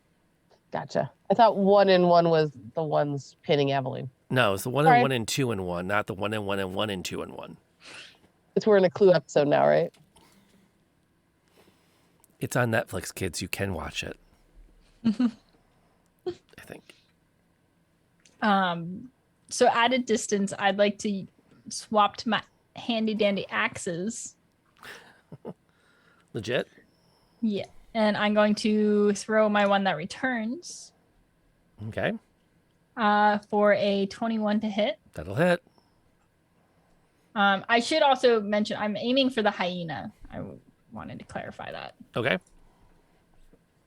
Gotcha. I thought 1 and 1 was the ones pinning Aveline. No, it's the 1 and 1 and 2 and 1, not the 1 and 1 and 1 and 2 and 1. It's we're in a Clue episode now, right? It's on Netflix, kids. You can watch it. I think. So at a distance, I'd like to swap to my handy dandy axes. Legit? Yeah. And I'm going to throw my one that returns. Okay. For a 21 to hit. That'll hit. I should also mention I'm aiming for the hyena. I wanted to clarify that. Okay.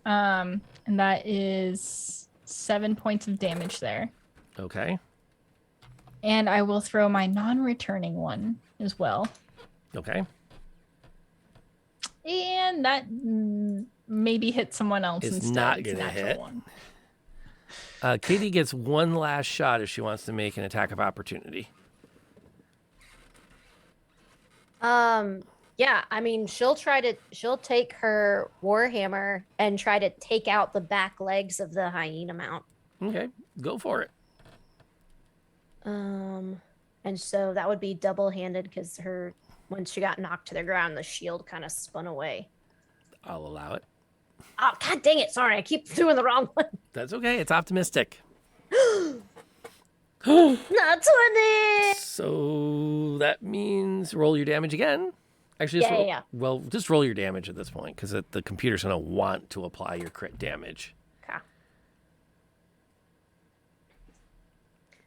And that is 7 points of damage there. Okay. And I will throw my non-returning one as well. Okay. And that maybe hit someone else It's instead. not It's a gonna natural hit. one. Katie gets one last shot if she wants to make an attack of opportunity. Yeah, I mean, she'll take her warhammer and try to take out the back legs of the hyena mount. Okay, go for it. And so that would be double-handed because when she got knocked to the ground, the shield kind of spun away. I'll allow it. Oh, god dang it. Sorry, I keep doing the wrong one. That's okay. It's optimistic. Not 20! So that means roll your damage again. Actually, just Yeah. Well, just roll your damage at this point because the computer's going to want to apply your crit damage. Okay.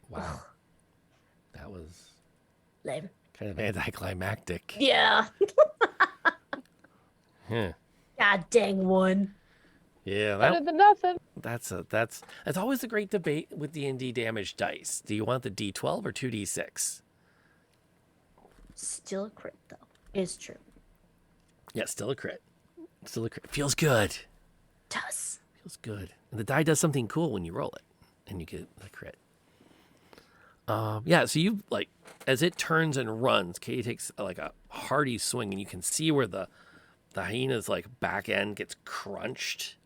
Wow. That was Lame. kind of anticlimactic. Yeah. Yeah. God dang one. Yeah, Better than nothing. that's always a great debate with D&D damage dice. Do you want the D12 or 2D6? Still a crit, though. Is true. Yeah, still a crit. Still a crit. Feels good. Does. Feels good. And the die does something cool when you roll it, and you get the crit. Yeah, so you as it turns and runs, Katie takes a hearty swing, and you can see where the hyena's back end gets crunched,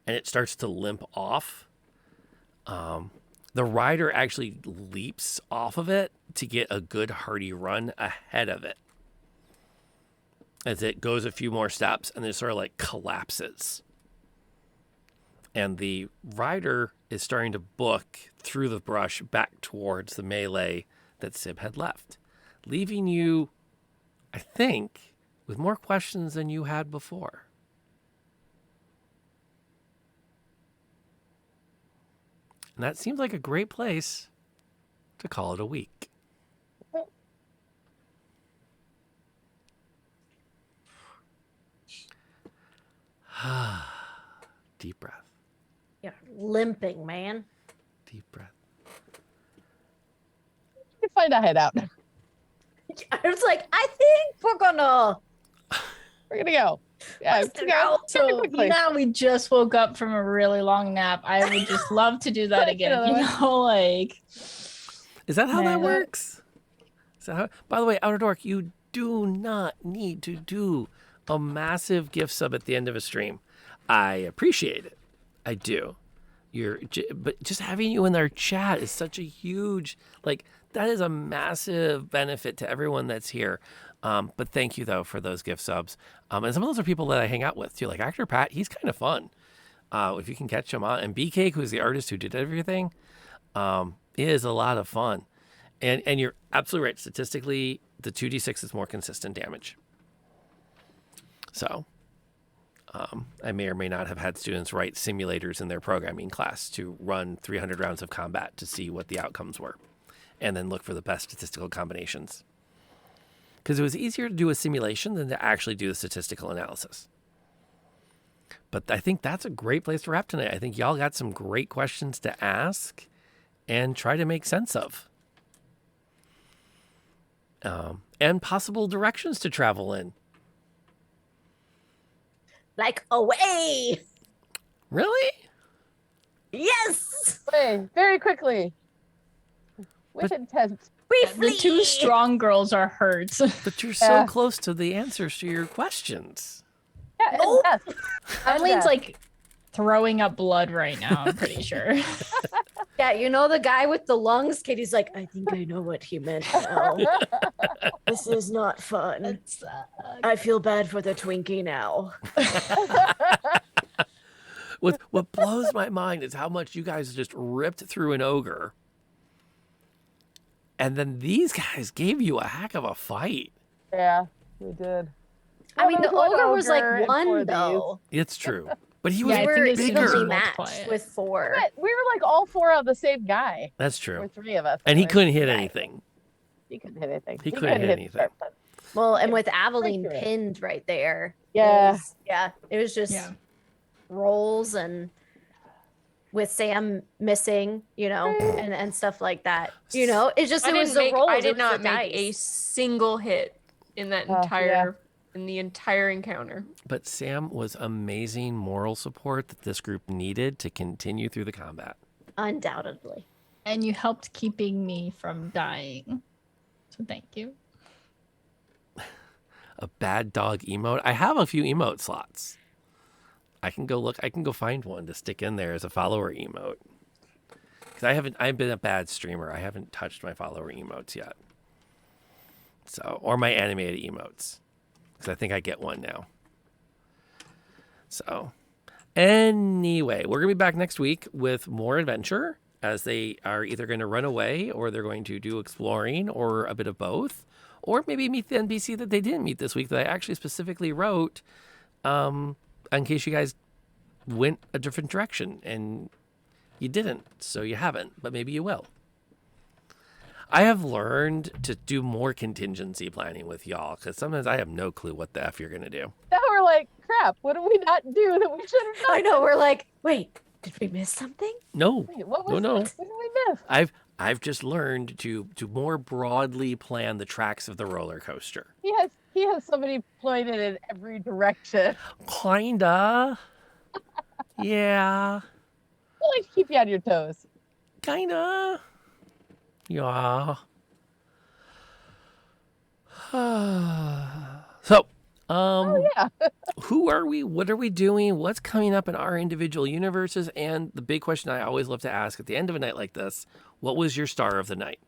and it starts to limp off. The rider actually leaps off of it to get a good hearty run ahead of it as it goes a few more steps and then sort of collapses. And the rider is starting to book through the brush back towards the melee that Sib had left, leaving you, I think, with more questions than you had before. And that seems like a great place to call it a week. Deep breath. You're limping, man. Deep breath. You find a hideout. I was like, I think we're gonna go. Yeah, Let's go. So now we just woke up from a really long nap. I would just love to do that again. Is that how that Man. works? Is that how, by the way, Outer Dork, you do not need to do a massive gift sub at the end of a stream. I appreciate it. I do. But just having you in our chat is such a huge, that is a massive benefit to everyone that's here. But thank you, though, for those gift subs. And some of those are people that I hang out with, too. Like Actor Pat, he's kind of fun. If you can catch him on. And BK, who's the artist who did everything, is a lot of fun. And you're absolutely right. Statistically, the 2d6 is more consistent damage. So, I may or may not have had students write simulators in their programming class to run 300 rounds of combat to see what the outcomes were, and then look for the best statistical combinations. Because it was easier to do a simulation than to actually do the statistical analysis. But I think that's a great place to wrap tonight. I think y'all got some great questions to ask and try to make sense of. And possible directions to travel in. Like away. Really? Yes. Way, very quickly. With intent. The two strong girls are hurt. But you're so close to the answers to your questions. Yeah, Aveline's like throwing up blood right now, I'm pretty sure. Yeah, you know the guy with the lungs? Katie's like, I think I know what he meant now. This is not fun. I feel bad for the Twinkie now. What blows my mind is how much you guys just ripped through an ogre. And then these guys gave you a heck of a fight. Yeah, we did. I mean, the ogre was like ogre and four one of though. It's true. But he was We were bigger. evenly matched with 4. But we were like all 4 of the same guy. That's true. Or 3 of us. And he anyway. couldn't hit anything. He couldn't hit anything. He couldn't hit anything. Well, and with Aveline pinned right there. Yeah. It was just rolls and with Sam missing, and stuff like that. It just I it was didn't the rolls. I it did was not the make a dice. single hit in that in the entire encounter. But Sam was amazing moral support that this group needed to continue through the combat. Undoubtedly. And you helped keeping me from dying. So thank you. A bad dog emote. I have a few emote slots. I can go find one to stick in there as a follower emote. Because I've been a bad streamer. I haven't touched my follower emotes yet. So, or my animated emotes. Because I think I get one now. So, anyway, we're going to be back next week with more adventure, as they are either going to run away or they're going to do exploring or a bit of both. Or maybe meet the NPC that they didn't meet this week that I actually specifically wrote in case you guys went a different direction and you didn't. So you haven't, but maybe you will. I have learned to do more contingency planning with y'all because sometimes I have no clue what the F you're going to do. Now we're like, crap, what did we not do that we should have done? I know, we're like, wait, did we miss something? No. Wait, what was No. What did we miss? I've just learned to more broadly plan the tracks of the roller coaster. He has somebody pointed in every direction. Kinda. Yeah. I like to keep you on your toes. Kinda. Yeah. So, who are we? What are we doing? What's coming up in our individual universes? And the big question I always love to ask at the end of a night like this, what was your star of the night?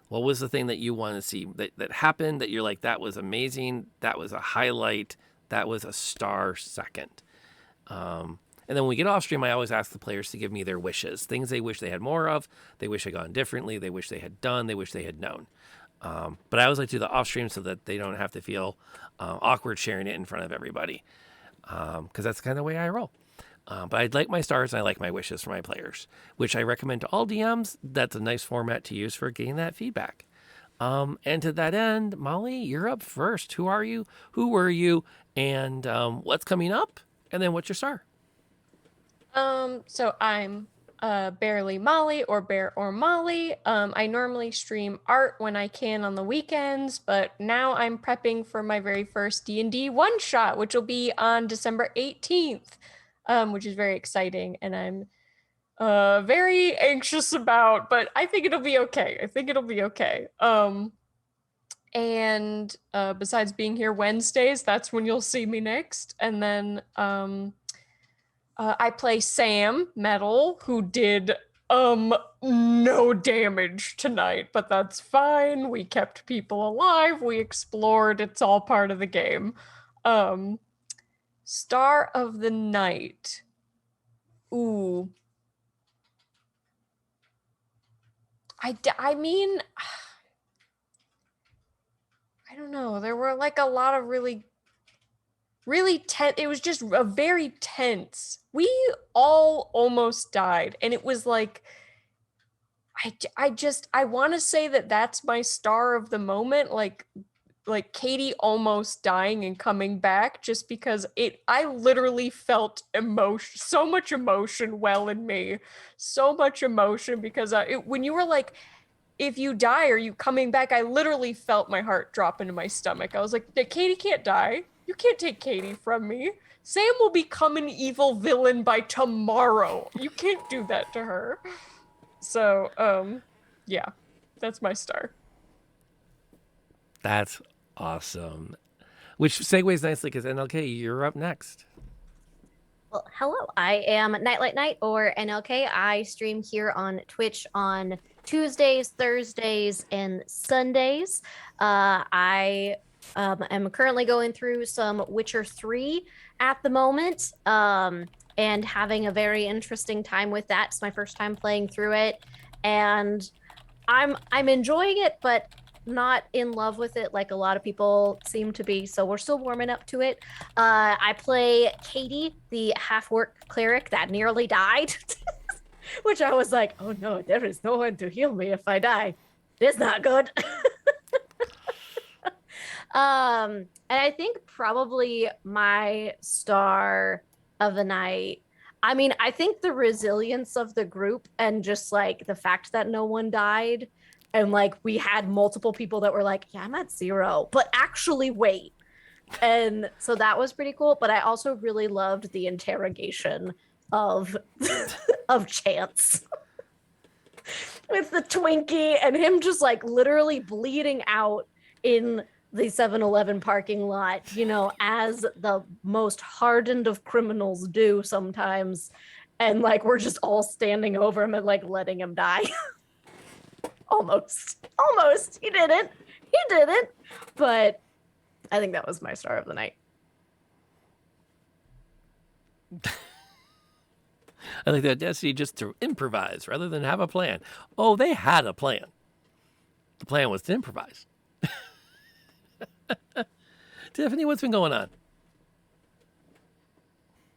What was the thing that you want to see that happened that you're like, that was amazing, that was a highlight, that was a star second? And then when we get off stream, I always ask the players to give me their wishes, things they wish they had more of, they wish had gone differently, they wish they had done, they wish they had known. But I always like to do the off stream so that they don't have to feel awkward sharing it in front of everybody, because that's kind of the way I roll. But I'd like my stars and I like my wishes for my players, which I recommend to all DMs. That's a nice format to use for getting that feedback. And to that end, Molly, you're up first. Who are you? Who were you? And what's coming up? And then what's your star? So I'm Barely Molly or Bear or Molly. I normally stream art when I can on the weekends, but now I'm prepping for my very first D&D one-shot, which will be on December 18th, which is very exciting, and I'm very anxious about, but I think it'll be okay. And besides being here Wednesdays, that's when you'll see me next. And then I play Sam Metal, who did no damage tonight, but that's fine. We kept people alive. We explored. It's all part of the game. Star of the night. Ooh. I mean, I don't know. There were like a lot of really really tense. It was just a very tense. We all almost died, and it was like, I want to say that that's my star of the moment. Like Katie almost dying and coming back, just because I literally felt emotion, so much emotion well in me, so much emotion, because when you were like, if you die, are you coming back? I literally felt my heart drop into my stomach. I was like, Katie can't die. You can't take Katie from me. Sam will become an evil villain by tomorrow. You can't do that to her. So, yeah, that's my star. That's awesome. Which segues nicely because NLK, you're up next. Well, hello. I am Nightlight Night, or NLK. I stream here on Twitch on Tuesdays, Thursdays, and Sundays. I am currently going through some Witcher 3 at the moment, and having a very interesting time with that. It's my first time playing through it, and I'm enjoying it, but not in love with it like a lot of people seem to be, so we're still warming up to it. I play Katie, the half-orc cleric that nearly died, which I was like, oh no, there is no one to heal me if I die. It's not good. And I think probably my star of the night, I mean, I think the resilience of the group and just like the fact that no one died, and like we had multiple people that were like, yeah, I'm at 0, but actually wait. And so that was pretty cool. But I also really loved the interrogation of Chance with the Twinkie and him just like literally bleeding out in the 7-Eleven parking lot, you know, as the most hardened of criminals do sometimes. And like we're just all standing over him and like letting him die. Almost. He didn't. But I think that was my star of the night. I like that Destiny just to improvise rather than have a plan. Oh, they had a plan. The plan was to improvise. Tiffany, what's been going on?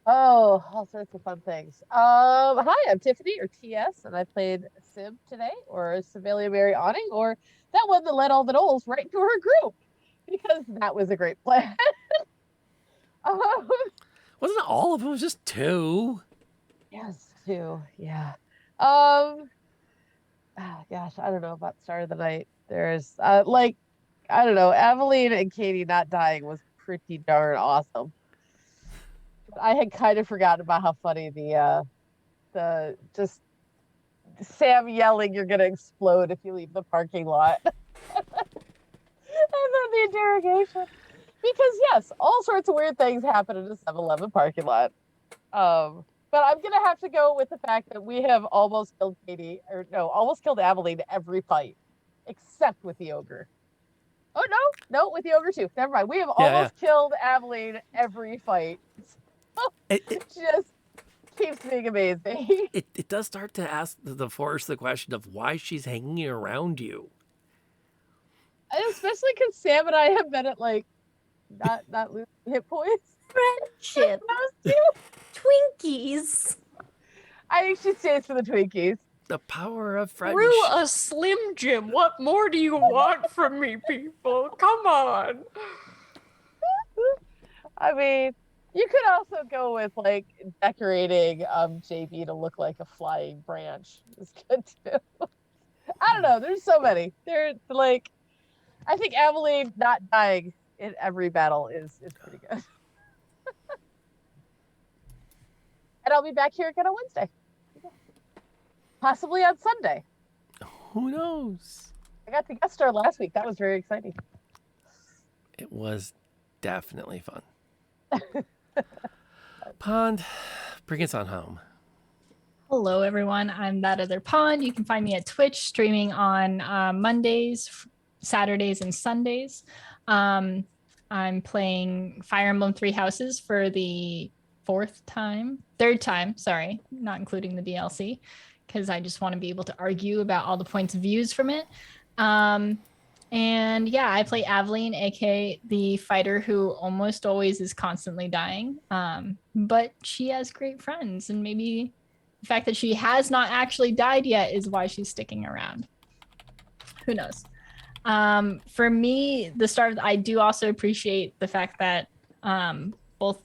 Oh, all sorts of fun things. Hi, I'm Tiffany, or TS, and I played Sib today, or Sibilia Mary Awning, or that one that led all the Knolls right into her group, because that was a great plan. Wasn't all of them? It was just 2. Yes, 2. Yeah. Oh, gosh, I don't know about Star of the Night. There's I don't know, Aveline and Katie not dying was pretty darn awesome. I had kind of forgotten about how funny the just Sam yelling, "You're gonna explode if you leave the parking lot," and then the interrogation. Because yes, all sorts of weird things happen in a 7-Eleven parking lot. But I'm gonna have to go with the fact that we have almost killed almost killed Aveline every fight, except with the ogre. Oh no, with the ogre too. Never mind. We have almost killed Aveline every fight. It just keeps being amazing. It does start to ask the Force the question of why she's hanging around you. And especially because Sam and I have been at like not losing hit points. Friendship. Twinkies. I think she stays for the Twinkies. The power of friendship. Through a Slim Jim. What more do you want from me, people? Come on. I mean, you could also go with like decorating JB to look like a flying branch. It's good too. I don't know. There's so many. They're like, I think Aveline not dying in every battle is pretty good. And I'll be back here again on Wednesday. Possibly on Sunday. Who knows? I got the guest star last week. That was very exciting. It was definitely fun. Pond, bring us on home. Hello, everyone. I'm That Other Pond. You can find me at Twitch, streaming on Mondays, Saturdays, and Sundays. I'm playing Fire Emblem Three Houses for the third time, sorry, not including the DLC, because I just want to be able to argue about all the points of views from it. And yeah, I play Aveline, aka the fighter who almost always is constantly dying. But she has great friends, and maybe the fact that she has not actually died yet is why she's sticking around. Who knows? For me, I do also appreciate the fact that both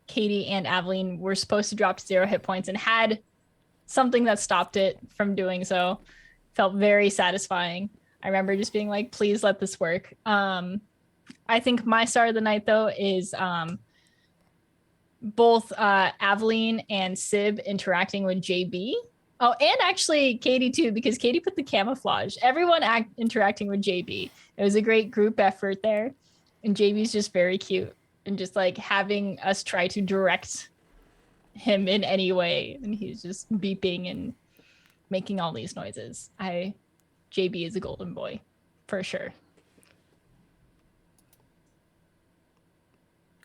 Katie and Aveline were supposed to drop 0 hit points and had something that stopped it from doing so. Felt very satisfying. I remember just being like, please let this work. I think my star of the night, though, is both Aveline and Sib interacting with JB. Oh, and actually Katie, too, because Katie put the camouflage. Everyone interacting with JB. It was a great group effort there. And JB's just very cute. And just like having us try to direct him in any way. And he's just beeping and making all these noises. JB is a golden boy, for sure.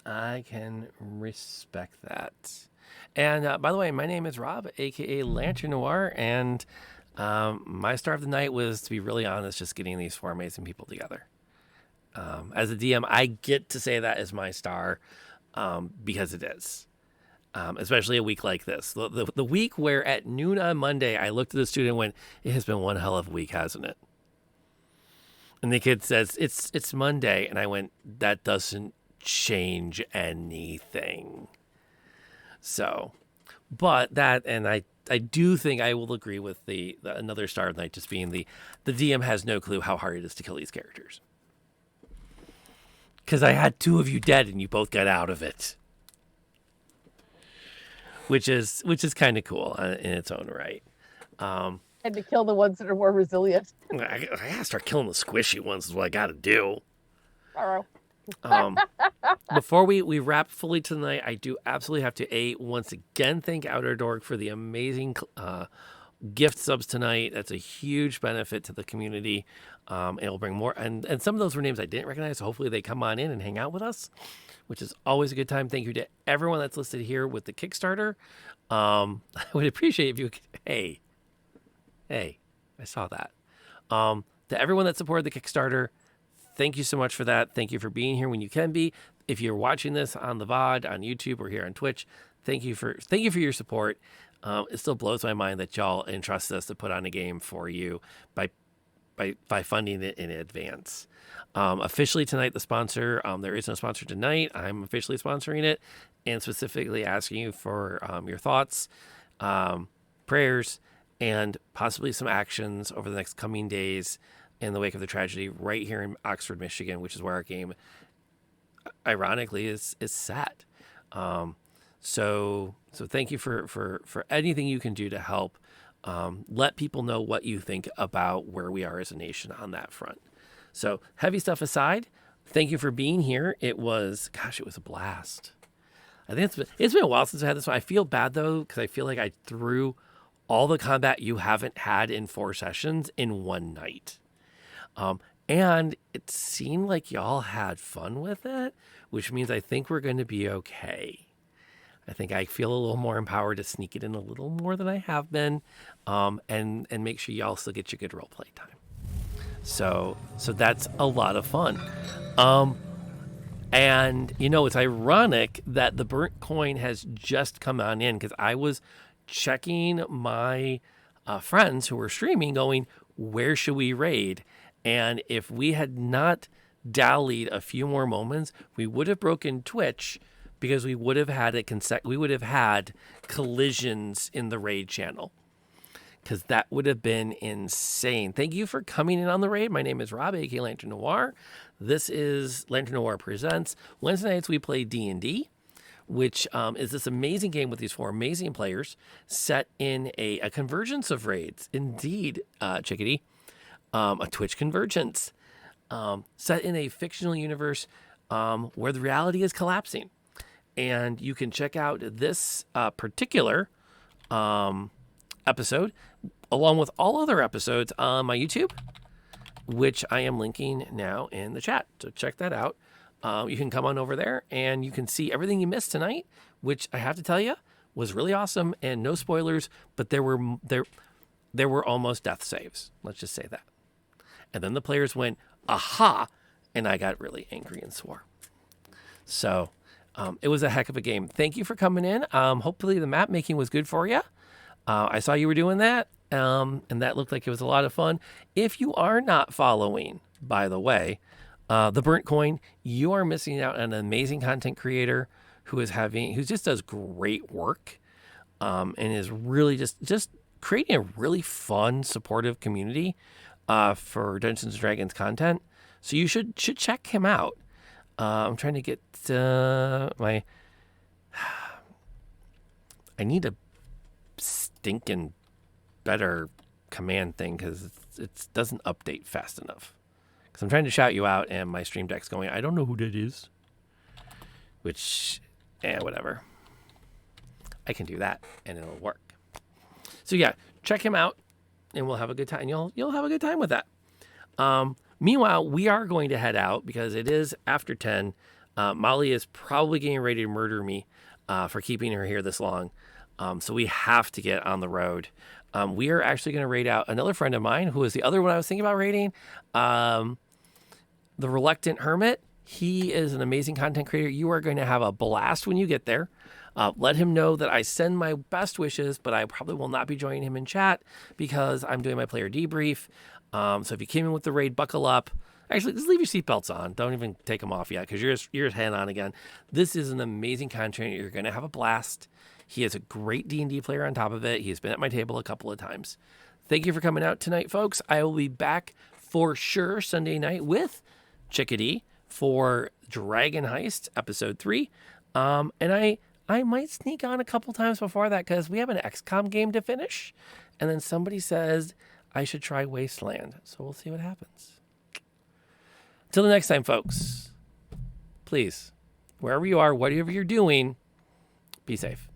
I can respect that. And by the way, my name is Rob, aka Lantern Noir, and my star of the night was, to be really honest, just getting these 4 amazing people together. As a DM, I get to say that is my star because it is. Especially a week like this. The week where at noon on Monday, I looked at the student and went, it has been one hell of a week, hasn't it? And the kid says, it's Monday. And I went, that doesn't change anything. So, but that, and I do think I will agree with the another star of the night just being the DM has no clue how hard it is to kill these characters. Because I had 2 of you dead and you both got out of it. Which is kind of cool in its own right. And to kill the ones that are more resilient. I gotta start killing the squishy ones is what I gotta do. Sorrow. Before we wrap fully tonight, I do absolutely have to once again thank Outer Dork for the amazing gift subs tonight. That's a huge benefit to the community. It'll bring more, and some of those were names I didn't recognize, so hopefully they come on in and hang out with us, which is always a good time. Thank you to everyone that's listed here with the Kickstarter. I would appreciate if you could, hey, I saw that. To everyone that supported the Kickstarter, thank you so much for that. Thank you for being here when you can be. If you're watching this on the VOD, on YouTube, or here on Twitch, thank you for your support. It still blows my mind that y'all entrusted us to put on a game for you by funding it in advance. Officially tonight, the sponsor, there is no sponsor tonight. I'm officially sponsoring it and specifically asking you for your thoughts, prayers, and possibly some actions over the next coming days in the wake of the tragedy right here in Oxford, Michigan, which is where our game, ironically, is set. So thank you for anything you can do to help. Let people know what you think about where we are as a nation on that front. So heavy stuff aside, thank you for being here. It was a blast. I think it's been a while since I had this one. I feel bad though, because I feel like I threw all the combat you haven't had in 4 sessions in one night. And it seemed like y'all had fun with it, which means I think we're going to be okay. I think I feel a little more empowered to sneak it in a little more than I have been, and make sure y'all still get your good role play time. So that's a lot of fun. And it's ironic that the burnt coin has just come on in, because I was checking my friends who were streaming going, where should we raid? And if we had not dallied a few more moments, we would have broken Twitch, because we would have had collisions in the raid channel, because that would have been insane. Thank you for coming in on the raid. My name is Rob, aka Lantern Noir. This is Lantern Noir Presents. Wednesday nights we play D&D, which is this amazing game with these 4 amazing players set in a convergence of raids. Indeed, Chickadee, a Twitch convergence, set in a fictional universe where the reality is collapsing. And you can check out this particular episode, along with all other episodes on my YouTube, which I am linking now in the chat. So check that out. You can come on over there and you can see everything you missed tonight, which I have to tell you was really awesome, and no spoilers, but there were almost death saves. Let's just say that. And then the players went, aha, and I got really angry and swore. So it was a heck of a game. Thank you for coming in. Hopefully the map making was good for you. I saw you were doing that, and that looked like it was a lot of fun. If you are not following, by the way, The Burnt Coin, you are missing out on an amazing content creator who just does great work, and is really just creating a really fun, supportive community for Dungeons & Dragons content. So you should check him out. I'm trying to get I need a stinking better command thing because it doesn't update fast enough. Because I'm trying to shout you out and my stream deck's going, I don't know who that is. Which, whatever. I can do that and it'll work. So yeah, check him out and we'll have a good time. You'll have a good time with that. Meanwhile, we are going to head out because it is after 10. Molly is probably getting ready to murder me for keeping her here this long. So we have to get on the road. We are actually going to raid out another friend of mine who is the other one I was thinking about raiding. The Reluctant Hermit. He is an amazing content creator. You are going to have a blast when you get there. Let him know that I send my best wishes, but I probably will not be joining him in chat because I'm doing my player debrief. So if you came in with the raid, buckle up. Actually, just leave your seatbelts on. Don't even take them off yet because you're head on again. This is an amazing content. You're going to have a blast. He is a great D&D player on top of it. He's been at my table a couple of times. Thank you for coming out tonight, folks. I will be back for sure Sunday night with Chickadee for Dragon Heist Episode 3. And I might sneak on a couple times before that because we have an XCOM game to finish. And then somebody says I should try Wasteland. So we'll see what happens. Till the next time, folks, please, wherever you are, whatever you're doing, be safe.